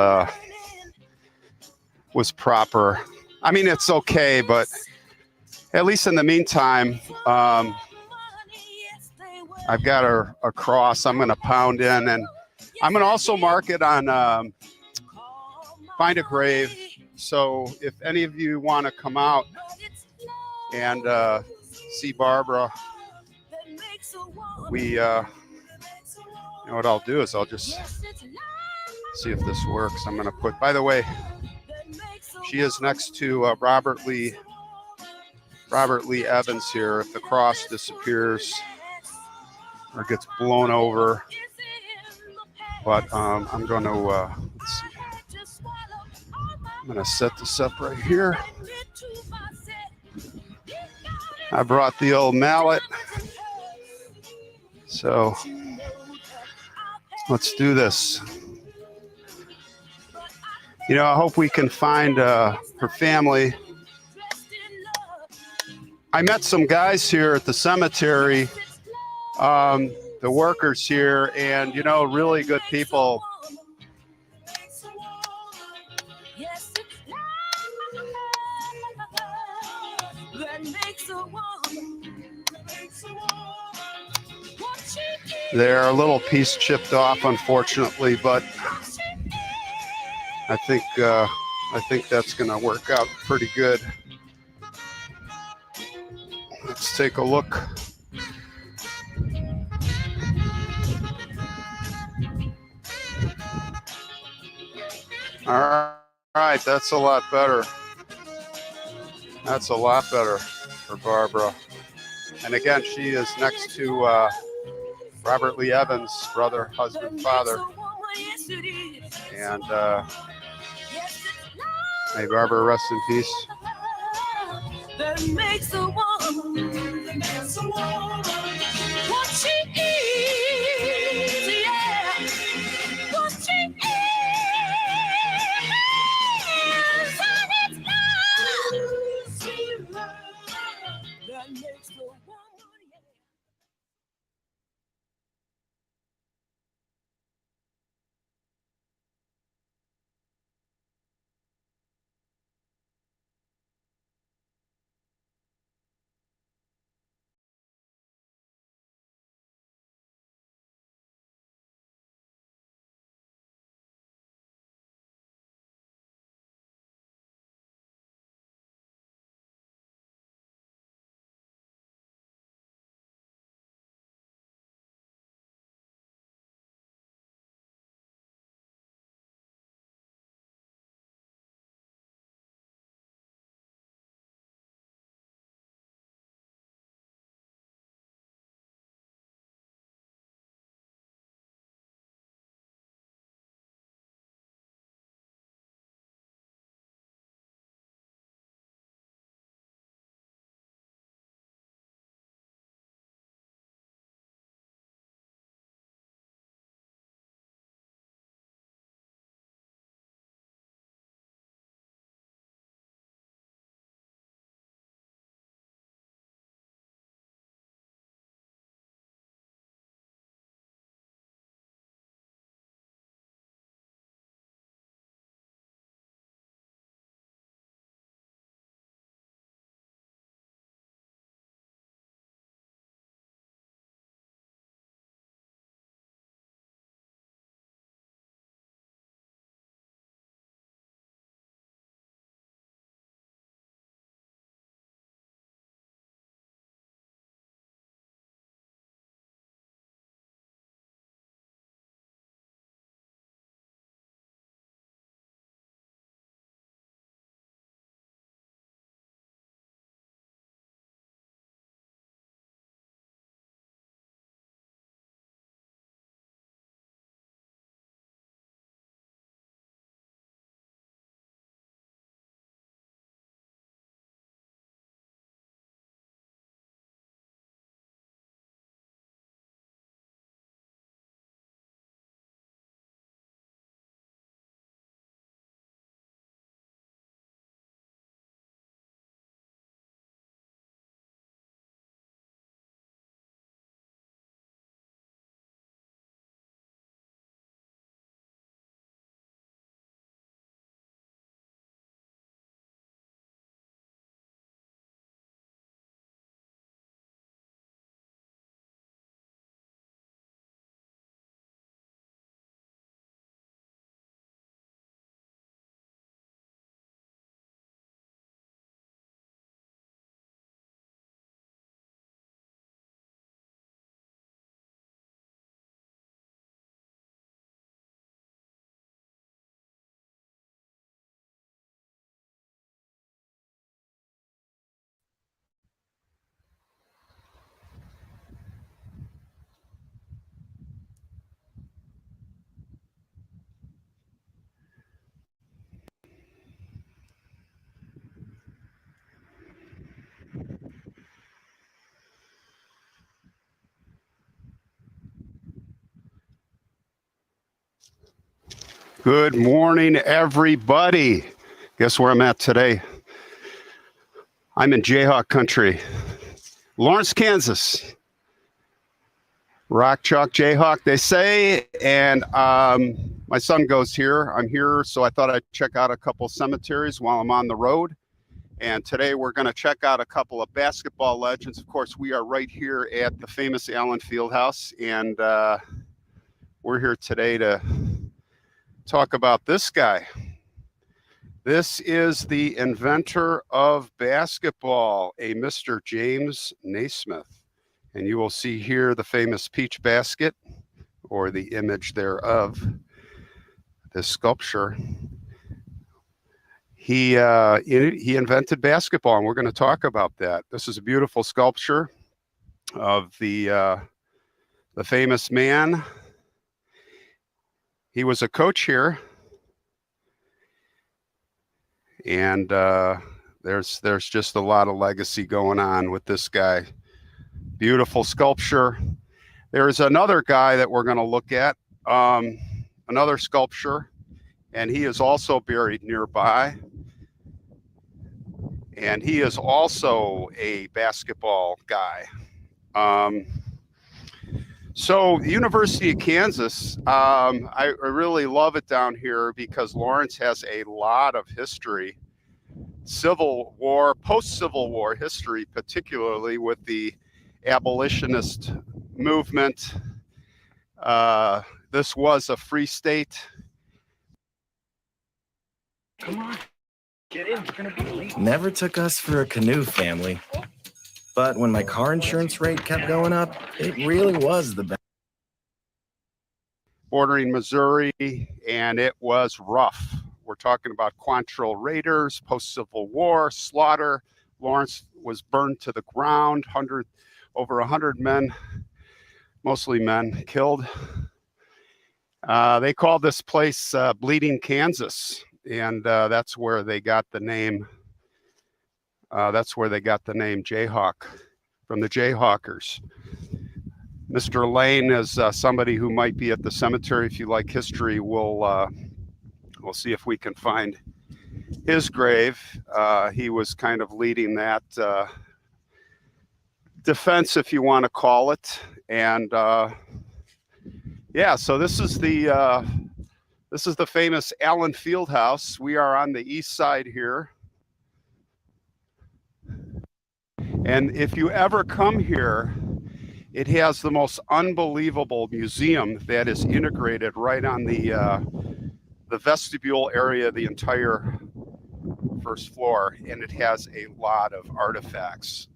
proper. I mean, it's okay, but at least in the meantime, I've got a cross I'm going to pound in, and I'm going to also mark it on Find a Grave. So if any of you want to come out and see Barbara, you know what I'll do is I'll just see if this works. I'm going to put, by the way, she is next to Robert Lee Evans here. If the cross disappears or gets blown over, but I'm going to let's see. I'm going to set this up right here. I brought the old mallet, so let's do this. You know, I hope we can find her family. I met some guys here at the cemetery, the workers here, and, you know, really good people. They're a little piece chipped off, unfortunately, but I think that's going to work out pretty good. Let's take a look. All right, that's a lot better. That's a lot better for Barbara. And again, she is next to Robert Lee Evans, brother, husband, father. And may Barbara rest in peace. That makes a woman what she is, yeah. What she is, and it's love. That makes the woman. Good morning, everybody. Guess where I'm at today? I'm in Jayhawk country, Lawrence, Kansas. Rock Chalk Jayhawk, they say. And my son goes here. I'm here, so I thought I'd check out a couple cemeteries while I'm on the road. And today we're going to check out a couple of basketball legends. Of course, we are right here at the famous Allen Fieldhouse, and we're here today to talk about this guy. This is the inventor of basketball, a Mr. James Naismith. And you will see here the famous peach basket, or the image thereof, this sculpture. He invented basketball, and we're going to talk about that. This is a beautiful sculpture of the famous man. He was a coach here, and there's just a lot of legacy going on with this guy. Beautiful sculpture. There's another guy that we're going to look at, another sculpture, and he is also buried nearby. And he is also a basketball guy. So the University of Kansas, I really love it down here because Lawrence has a lot of history, Civil War, post-Civil War history, particularly with the abolitionist movement. This was a free state. Come on, get in, we're gonna be late. Never took us for a canoe family. But when my car insurance rate kept going up, it really was the best. Bordering Missouri, and it was rough. We're talking about Quantrill Raiders, post-Civil War, slaughter. Lawrence was burned to the ground, over 100 men, mostly men, killed. They called this place Bleeding Kansas, and that's where they got the name. That's where they got the name Jayhawk, from the Jayhawkers. Mr. Lane is somebody who might be at the cemetery. If you like history, we'll see if we can find his grave. He was kind of leading that defense, if you want to call it. And yeah, so this is the famous Allen Fieldhouse. We are on the east side here. And if you ever come here, it has the most unbelievable museum that is integrated right on the vestibule area, the entire first floor, and it has a lot of artifacts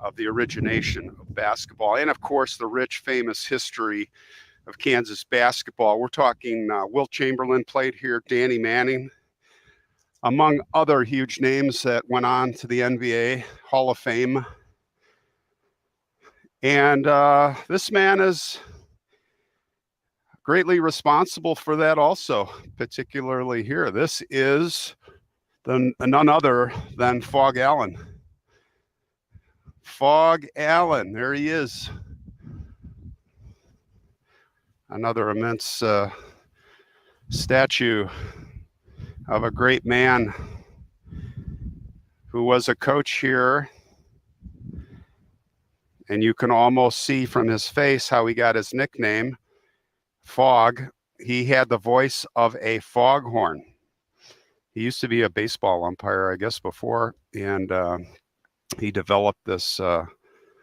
of the origination of basketball, and of course the rich, famous history of Kansas basketball. We're talking Wilt Chamberlain played here, Danny Manning, among other huge names that went on to the NBA Hall of Fame. And this man is greatly responsible for that also, particularly here. This is none other than Fog Allen. Fog Allen, there he is. Another immense statue of a great man who was a coach here. And you can almost see from his face how he got his nickname, Fog. He had the voice of a foghorn. He used to be a baseball umpire, I guess, before, and he developed this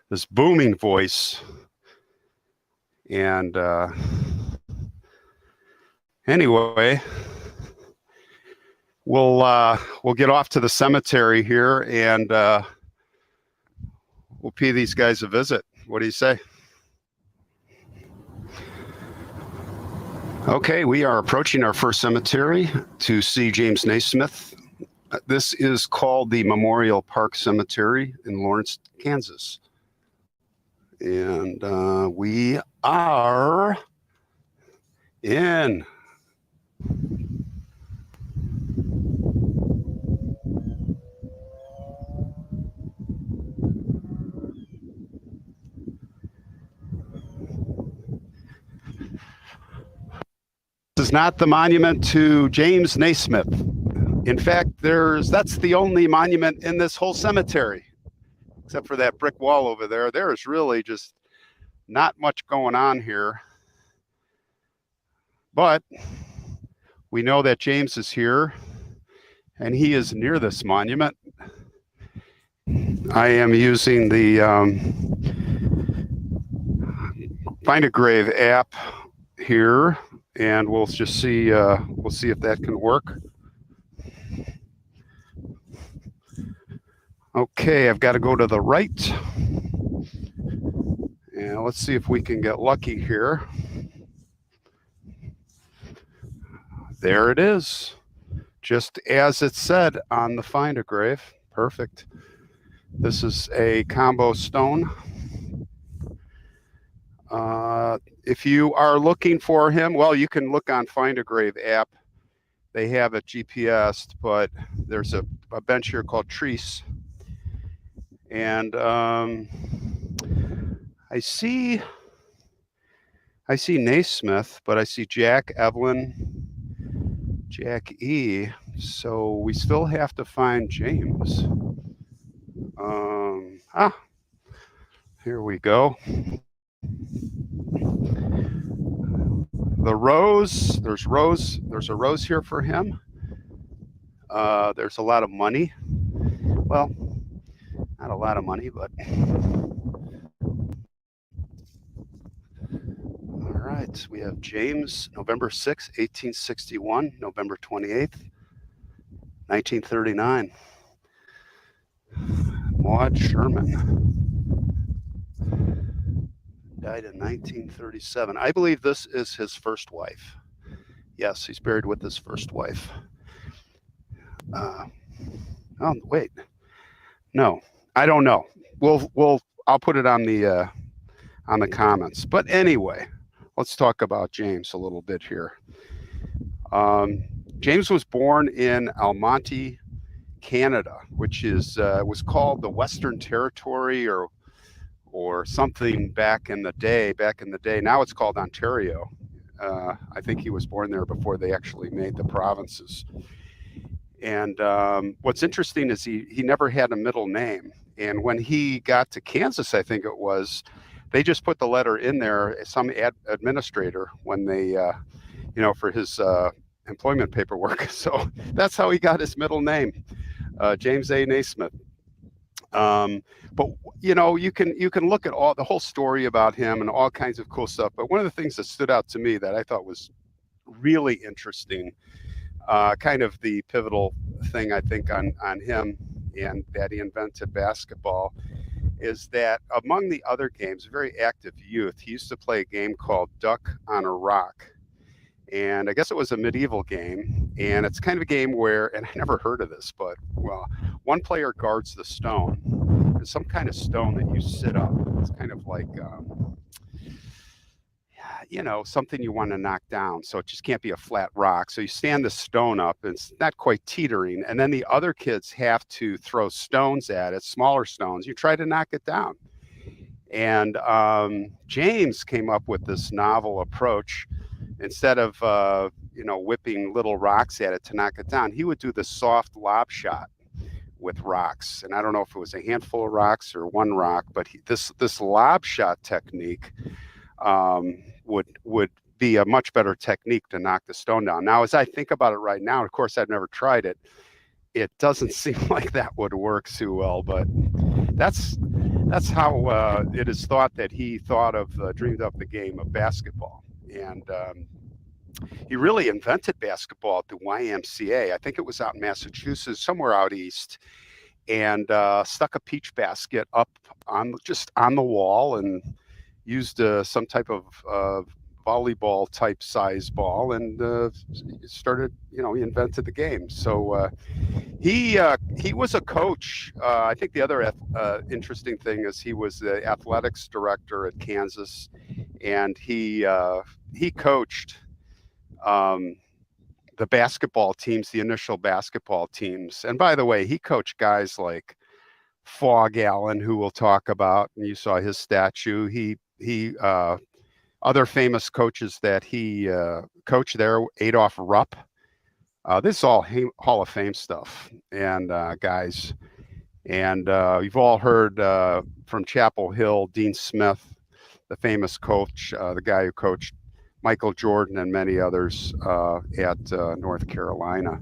this booming voice. And anyway, we'll get off to the cemetery here, and we'll pay these guys a visit. What do you say? Okay, we are approaching our first cemetery to see James Naismith. This is called the Memorial Park Cemetery in Lawrence, Kansas. And we are in. is not the monument to James Naismith. In fact, that's the only monument in this whole cemetery, except for that brick wall over there. There is really just not much going on here. But we know that James is here, and he is near this monument. I am using the Find a Grave app here, and we'll just see. We'll see if that can work. Okay, I've got to go to the right, and let's see if we can get lucky here. There it is, just as it said on the Find a Grave. Perfect. This is a combo stone. If you are looking for him, well, you can look on Find a Grave app. They have it GPSed, but there's a bench here called Treese. And I see Naismith, but I see Jack, Evelyn, Jack E. So we still have to find James. Here we go. The rose, there's a rose here for him. There's a lot of money. Well, not a lot of money, but all right. We have James, November 6, 1861, November 28th, 1939. Maud Sherman died in 1937. I believe this is his first wife. Yes, he's buried with his first wife. Oh, wait. No, I don't know. I'll put it on the comments. But anyway, let's talk about James a little bit here. James was born in Almonte, Canada, which was called the Western Territory or something back in the day. Now it's called Ontario. I think he was born there before they actually made the provinces. And what's interesting is he never had a middle name. And when he got to Kansas, I think it was, they just put the letter in there, some administrator, when they, for his employment paperwork. So that's how he got his middle name, James A. Naismith. But you can look at the whole story about him and all kinds of cool stuff. But one of the things that stood out to me that I thought was really interesting, kind of the pivotal thing I think on him, and that he invented basketball, is that among the other games, very active youth, he used to play a game called Duck on a Rock. And I guess it was a medieval game, and it's kind of a game where, and I never heard of this, but one player guards the stone. There's some kind of stone that you sit up. It's kind of like, something you want to knock down. So it just can't be a flat rock. So you stand the stone up, and it's not quite teetering. And then the other kids have to throw stones at it, smaller stones. You try to knock it down. And James came up with this novel approach. Instead of, whipping little rocks at it to knock it down, he would do the soft lob shot with rocks. And I don't know if it was a handful of rocks or one rock, but this lob shot technique would be a much better technique to knock the stone down. Now, as I think about it right now, of course, I've never tried it. It doesn't seem like that would work too well, but that's how it is thought that he dreamed up the game of basketball. And he really invented basketball at the YMCA. I think it was out in Massachusetts, somewhere out east, and stuck a peach basket up on the wall and used some type of volleyball type size ball, and started, he invented the game. So he was a coach. I think the other interesting thing is he was the athletics director at Kansas, and he coached the basketball teams, the initial basketball teams. And by the way, he coached guys like Fog Allen, who we'll talk about, and you saw his statue. He Other famous coaches that he coached there, Adolph Rupp. This is all Hall of Fame stuff, and guys. And you've all heard from Chapel Hill, Dean Smith, the famous coach, the guy who coached Michael Jordan and many others at North Carolina.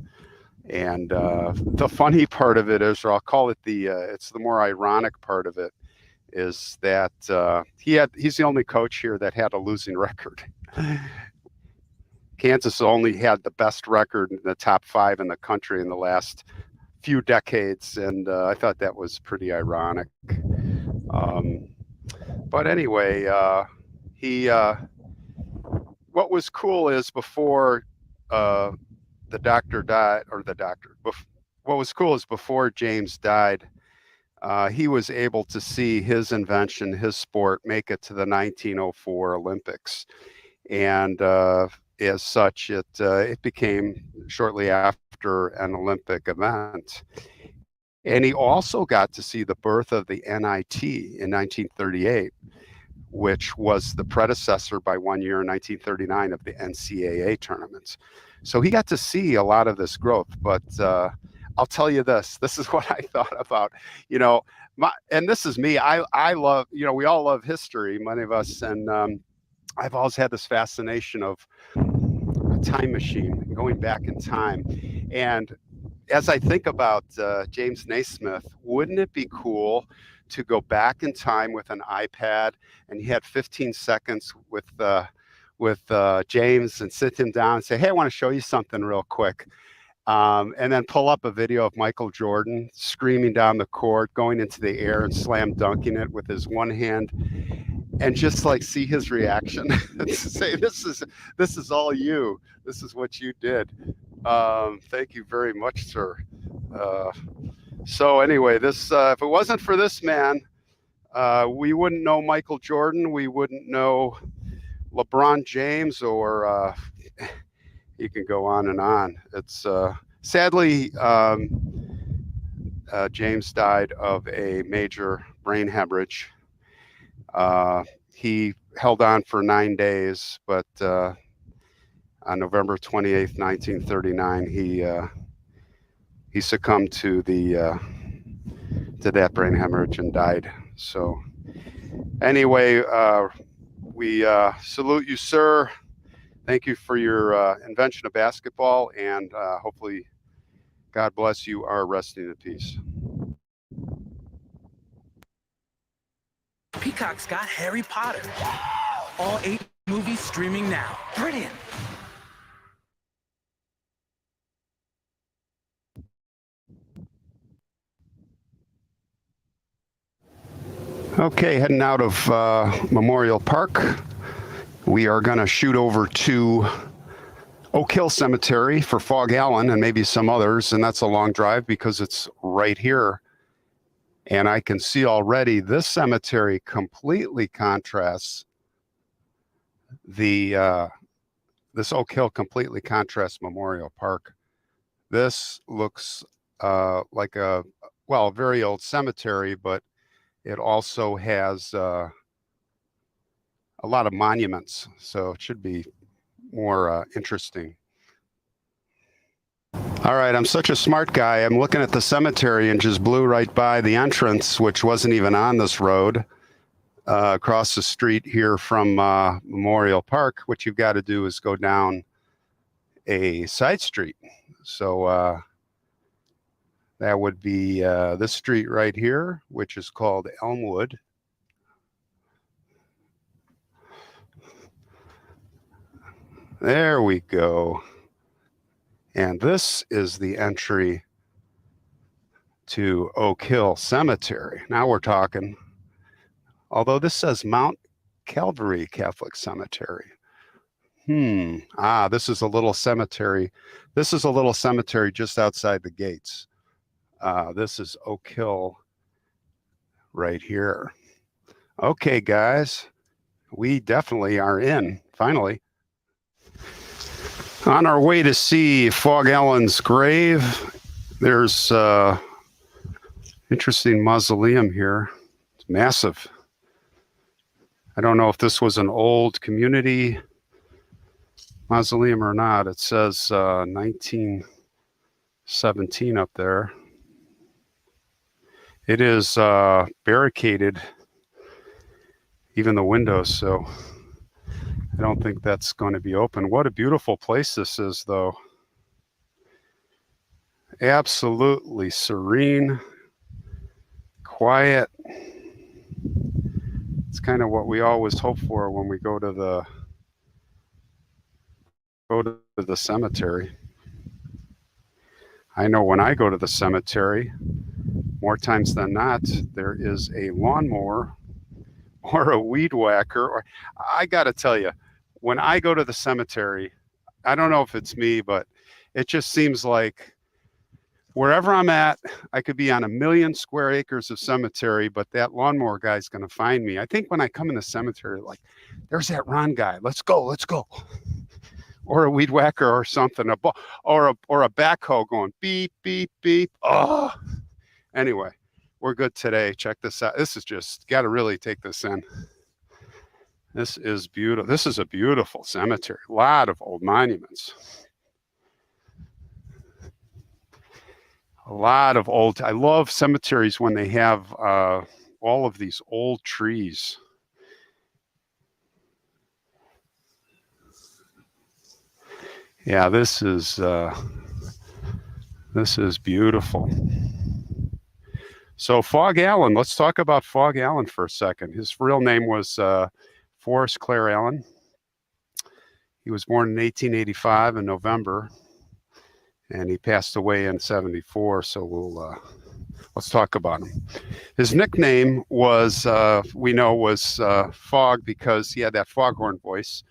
And the funny part of it is, or I'll call it it's the more ironic part of it, is that he's the only coach here that had a losing record. Kansas only had the best record in the top 5 in the country in the last few decades, and I thought that was pretty ironic. But anyway, what was cool is before the doctor died, what was cool is before James died, he was able to see his invention, his sport, make it to the 1904 Olympics. And as such, it became shortly after an Olympic event. And he also got to see the birth of the NIT in 1938, which was the predecessor by 1 year in 1939 of the NCAA tournaments. So he got to see a lot of this growth. But I'll tell you this is what I thought about, and this is me. I love, we all love history, many of us. And I've always had this fascination of a time machine, going back in time. And as I think about James Naismith, wouldn't it be cool to go back in time with an iPad, and he had 15 seconds with James, and sit him down and say, hey, I want to show you something real quick. And then pull up a video of Michael Jordan screaming down the court, going into the air and slam dunking it with his one hand, and just like see his reaction. Say, this is all you. This is what you did. Thank you very much, sir. So anyway, this if it wasn't for this man, we wouldn't know Michael Jordan. We wouldn't know LeBron James, or you can go on and on. It's sadly, James died of a major brain hemorrhage. He held on for 9 days, but on November 28th, 1939, he succumbed to that brain hemorrhage and died. So anyway, we salute you, sir. Thank you for your invention of basketball, and hopefully, God bless you, are resting in peace. Peacock's got Harry Potter. All 8 movies streaming now. Brilliant. Okay, heading out of Memorial Park. We are going to shoot over to Oak Hill Cemetery for Fog Allen and maybe some others, and that's a long drive because it's right here. And I can see already this cemetery completely contrasts this Oak Hill completely contrasts Memorial Park. This looks like a very old cemetery, but it also has a lot of monuments, so it should be more interesting. All right, I'm such a smart guy. I'm looking at the cemetery and just blew right by the entrance, which wasn't even on this road, across the street here from Memorial Park. What you've got to do is go down a side street. So that would be this street right here, which is called Elmwood. There we go. And this is the entry to Oak Hill Cemetery. Now we're talking. Although this says Mount Calvary Catholic Cemetery. This is a little cemetery. This is a little cemetery just outside the gates. This is Oak Hill right here. Okay, guys, we definitely are in, finally. On our way to see Fog Allen's grave, there's interesting mausoleum here. It's massive. I don't know if this was an old community mausoleum or not. It says 1917 up there. It is barricaded, even the windows, so I don't think that's going to be open. What a beautiful place this is, though. Absolutely serene, quiet. It's kind of what we always hope for when we go to the cemetery. I know when I go to the cemetery, more times than not, there is a lawnmower or a weed whacker. Or I got to tell you, when I go to the cemetery, I don't know if it's me, but it just seems like wherever I'm at, I could be on 1,000,000 square acres of cemetery, but that lawnmower guy's going to find me. I think when I come in the cemetery, like, there's that Ron guy. Let's go. Or a weed whacker or something, or a backhoe going beep, beep, beep. Oh, anyway, we're good today. Check this out. This is just, got to really take this in. This is beautiful. This is a beautiful cemetery. A lot of old monuments. A lot of old, I love cemeteries when they have all of these old trees. Yeah, this is beautiful. So Fog Allen, let's talk about Fog Allen for a second. His real name was Forrest Clare Allen. He was born in 1885 in November, and he passed away in 74. So let's talk about him. His nickname was, we know, was Fog because he had that foghorn voice,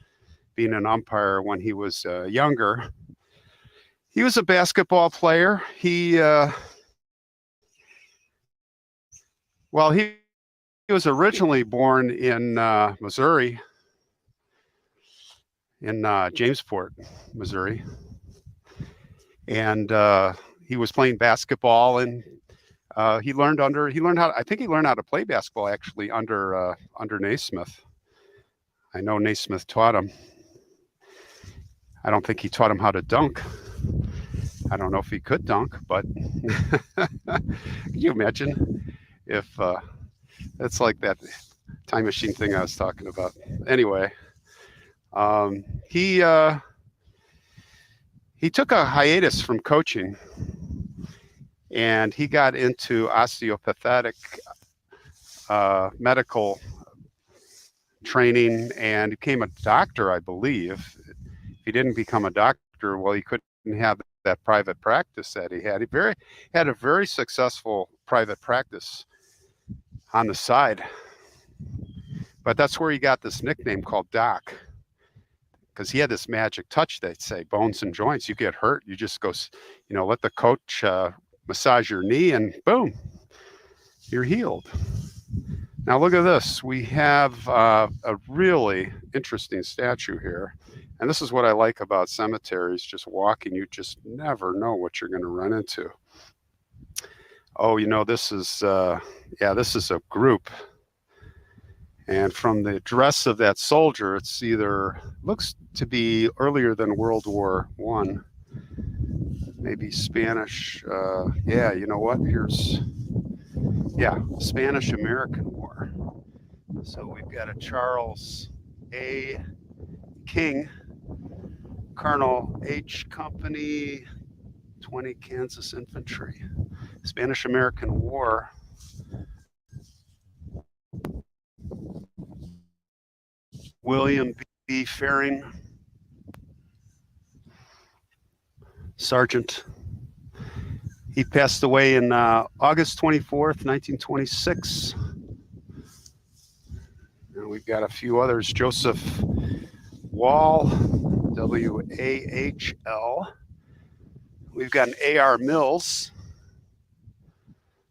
being an umpire when he was younger. He was a basketball player. He was originally born in Missouri, in Jamesport, Missouri. And he was playing basketball, and he learned how to play basketball actually under Naismith. I know Naismith taught him. I don't think he taught him how to dunk. I don't know if he could dunk, but can you imagine if it's like that time machine thing I was talking about? Anyway, he took a hiatus from coaching, and he got into osteopathic medical training and became a doctor, I believe. If he didn't become a doctor, well, he couldn't have that private practice that he had. He had a very successful private practice on the side, but that's where he got this nickname called Doc, because he had this magic touch. They'd say bones and joints. You get hurt, you just go, let the coach massage your knee, and boom, you're healed. Now look at this. We have a really interesting statue here. And this is what I like about cemeteries, just walking. You just never know what you're going to run into. Oh, this is, this is a group. And from the dress of that soldier, it's looks to be earlier than World War I. Maybe Spanish. You know what? Spanish-American War. So we've got a Charles A. King, Colonel H. Company, 20 Kansas Infantry. Spanish-American War. William B. Faring, Sergeant. He passed away in August 24th, 1926. And we've got a few others. Joseph Wall, W-A-H-L. We've got an A.R. Mills,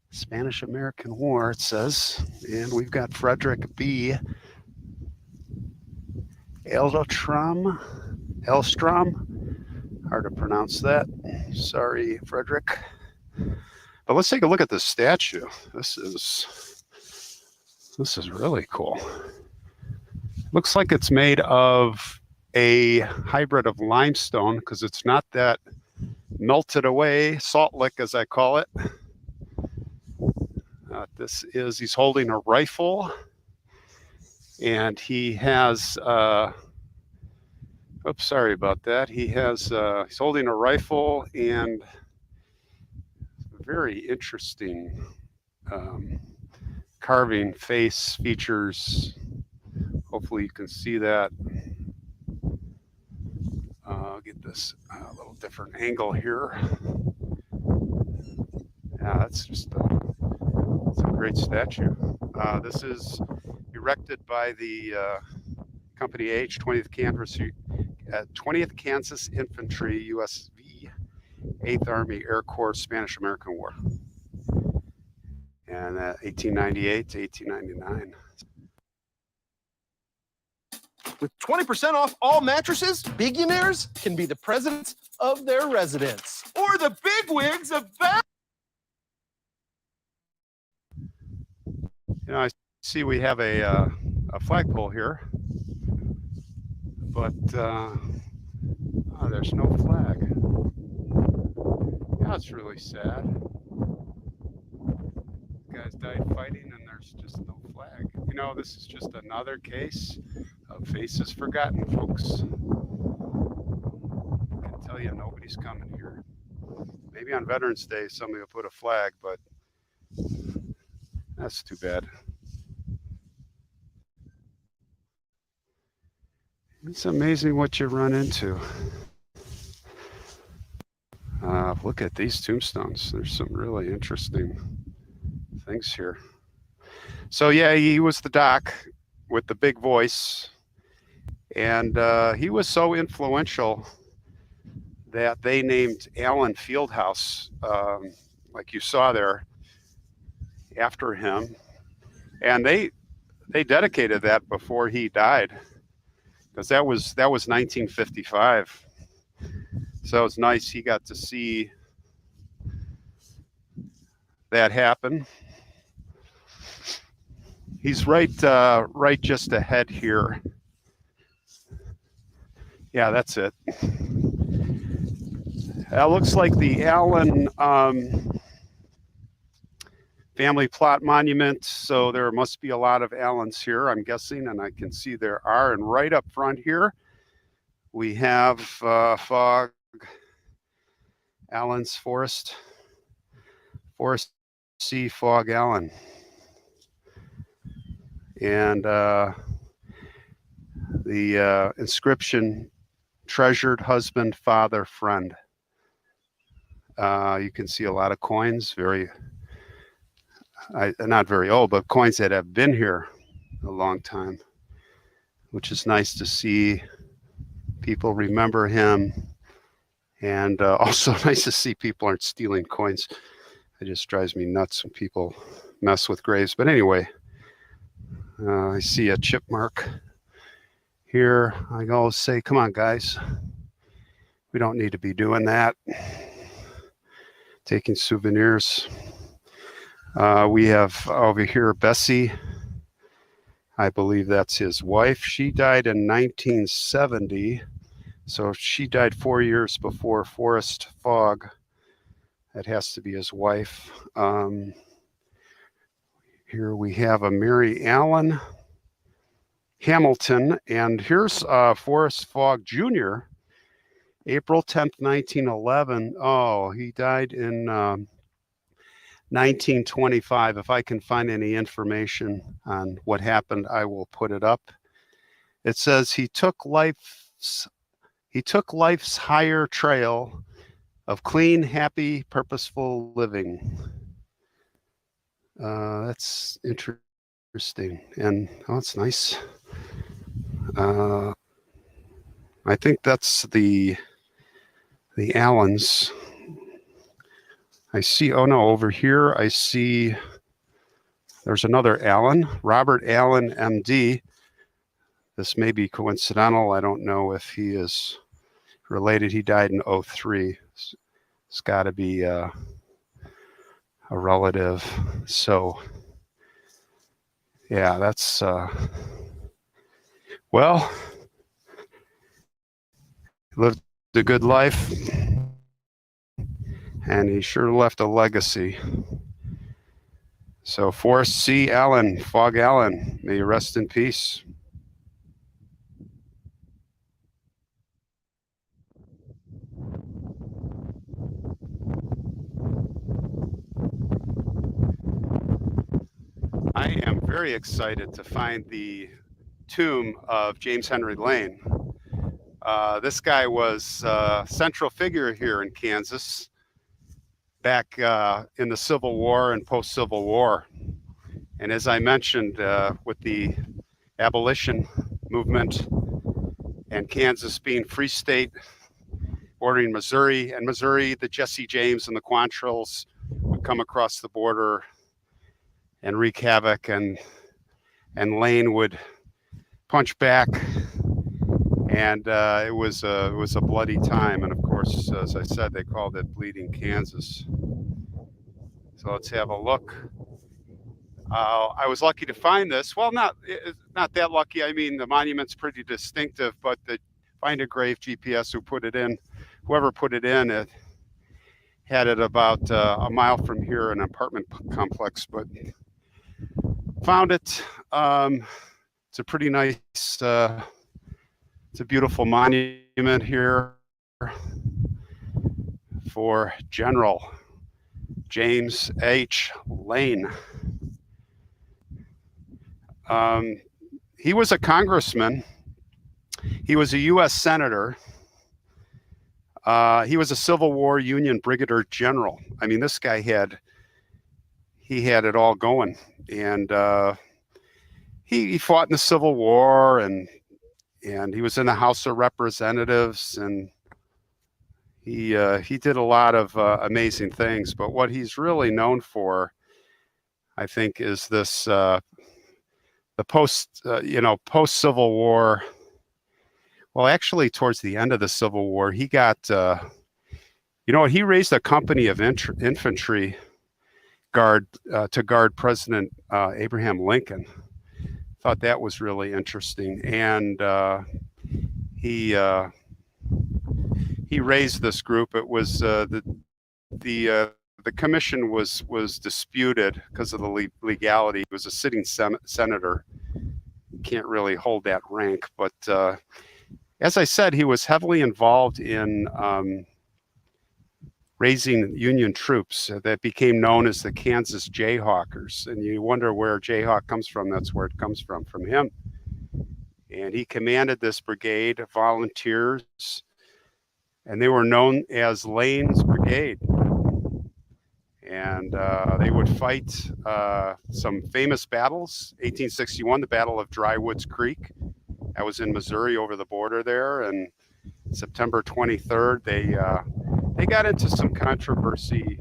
Spanish-American War, it says. And we've got Frederick B. Elstrom. Hard to pronounce that. Sorry, Frederick. But let's take a look at this statue. This is really cool. Looks like it's made of a hybrid of limestone because it's not that melted away, salt lick as I call it. He's holding a rifle, and he has, oops, sorry about that. He's holding a rifle and very interesting carving face features. Hopefully you can see that. I'll get this a little different angle here. Yeah, that's just it's a great statue. This is erected by the Company H, 20th Kansas Infantry, USV, 8th Army Air Corps, Spanish-American War. And 1898 to 1899. With 20% off all mattresses, billionaires can be the presidents of their residence. Or the bigwigs of that. I see we have a flagpole here, but there's no flag. Yeah, it's really sad. Guys died fighting and there's just no flag. This is just another case of faces forgotten, folks. I can tell you nobody's coming here. Maybe on Veterans Day somebody will put a flag, but that's too bad. It's amazing what you run into. Look at these tombstones. There's some really interesting things here. So yeah, he was the doc with the big voice, and he was so influential that they named Allen Fieldhouse, like you saw there, after him, and they dedicated that before he died, because that was 1955. So it's nice he got to see that happen. He's right just ahead here. Yeah, that's it. That looks like the Allen family plot monument. So there must be a lot of Allens here, I'm guessing, and I can see there are. And right up front here, we have Fogg, Allen's Forrest C. Fogg Allen. And the inscription, treasured husband, father, friend. You can see a lot of coins, not very old, but coins that have been here a long time, which is nice to see people remember him. And also nice to see people aren't stealing coins. It just drives me nuts when people mess with graves. But anyway, I see a chip mark here. I always say, come on, guys. We don't need to be doing that. Taking souvenirs. We have over here Bessie. I believe that's his wife. She died in 1970. So she died 4 years before Forrest Fogg. That has to be his wife. Here we have a Mary Allen Hamilton, and here's Forrest Fogg Jr., April 10th, 1911. Oh, he died in 1925. If I can find any information on what happened, I will put it up. It says he took life's higher trail of clean, happy, purposeful living. That's interesting, and it's nice. I think that's the Allens. I see, oh no, over here I see there's another Allen, Robert Allen, MD. This may be coincidental. I don't know if he is related. He died in 2003. It's got to be a relative. So yeah, that's Well, lived a good life, and he sure left a legacy. So Forrest C. Allen, Fog Allen, may you rest in peace. I am very excited to find the tomb of James Henry Lane. This guy was a central figure here in Kansas back in the Civil War and post-Civil War. And as I mentioned, with the abolition movement and Kansas being free state, bordering Missouri, and Missouri, the Jesse James and the Quantrells would come across the border and wreak havoc, and Lane would punch back, and it was a bloody time. And of course, as I said, they called it Bleeding Kansas. So let's have a look. I was lucky to find this. Well, not that lucky. I mean, the monument's pretty distinctive, but the Find a Grave GPS whoever put it in, it had it about a mile from here, an apartment complex, but found it. It's a pretty nice, it's a beautiful monument here for General James H. Lane. He was a congressman. He was a U.S. senator. He was a Civil War Union brigadier general. I mean, this guy had it all going, and he fought in the Civil War, and he was in the House of Representatives, and he did a lot of amazing things. But what he's really known for, I think, is this the post-Civil War. Well, actually, towards the end of the Civil War, he got, he raised a company of infantry to guard President Abraham Lincoln. Thought that was really interesting, and he raised this group. It was the commission was disputed because of the legality. He was a sitting senator. Can't really hold that rank, but as I said, he was heavily involved in raising Union troops that became known as the Kansas Jayhawkers. And you wonder where Jayhawk comes from. That's where it comes from him. And he commanded this brigade of volunteers, and they were known as Lane's Brigade. And they would fight some famous battles. 1861, the Battle of Dry Woods Creek. That was in Missouri over the border there. And September 23rd, they got into some controversy.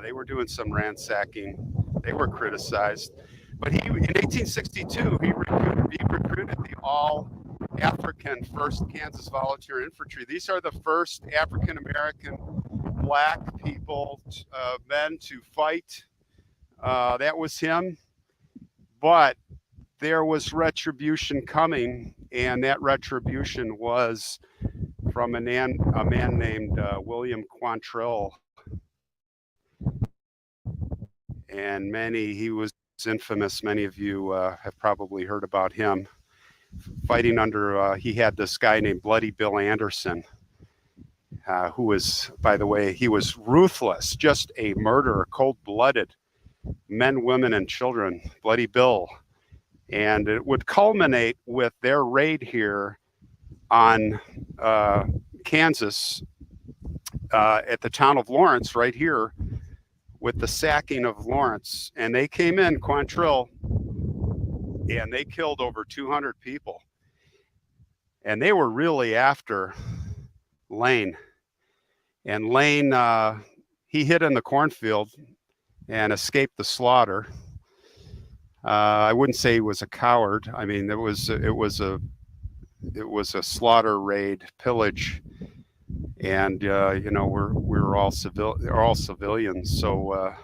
They were doing some ransacking. They were criticized. But in 1862, he recruited the all-African 1st Kansas Volunteer Infantry. These are the first African-American Black people, men to fight. That was him. But there was retribution coming, and that retribution was from a man named William Quantrill. And he was infamous. Many of you have probably heard about him. Fighting under, he had this guy named Bloody Bill Anderson, who was, by the way, he was ruthless, just a murderer, cold-blooded, men, women, and children, Bloody Bill. And it would culminate with their raid here on Kansas at the town of Lawrence, right here, with the sacking of Lawrence. And they came in, Quantrill, and they killed over 200 people. And they were really after Lane. And Lane, he hid in the cornfield and escaped the slaughter. I wouldn't say he was a coward. I mean, it was a slaughter raid, pillage, and we're all civilians. So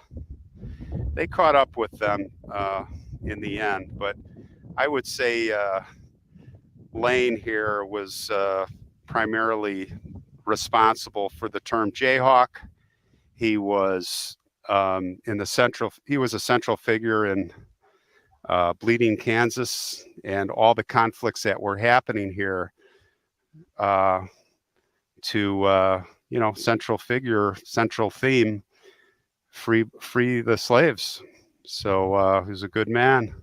they caught up with them in the end. But I would say Lane here was primarily responsible for the term Jayhawk. He was he was a central figure in Bleeding Kansas and all the conflicts that were happening here central figure, central theme, free the slaves. So he was a good man,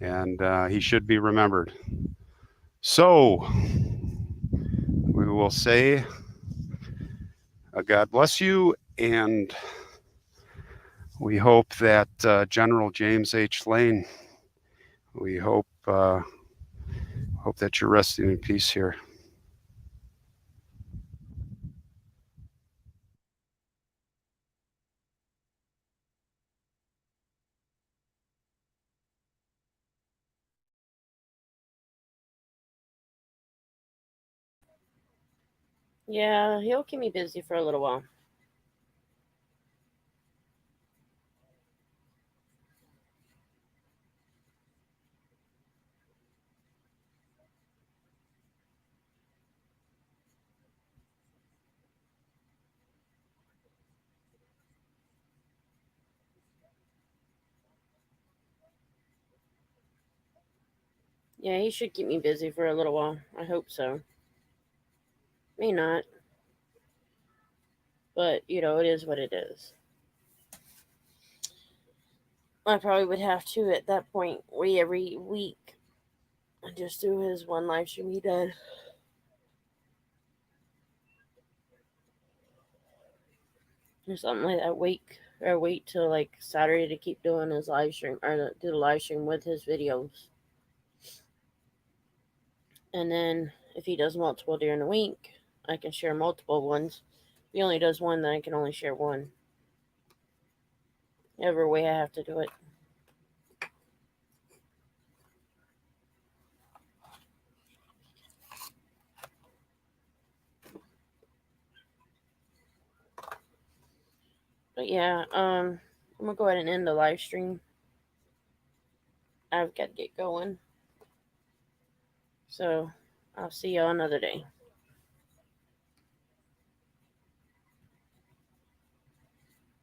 and he should be remembered. So we will say God bless you, and we hope that General James H. Lane, we hope that you're resting in peace here. Yeah, he'll keep me busy for a little while. Yeah, he should keep me busy for a little while. I hope so. May not. But, it is what it is. I probably would have to, at that point, every week, just do his one live stream he does. Or something like that. Wait till like Saturday to keep doing his live stream, or do the live stream with his videos. And then if he does multiple during the week, I can share multiple ones. If he only does one, then I can only share one. Every way I have to do it. But yeah, I'm gonna go ahead and end the live stream. I've got to get going. So I'll see y'all another day.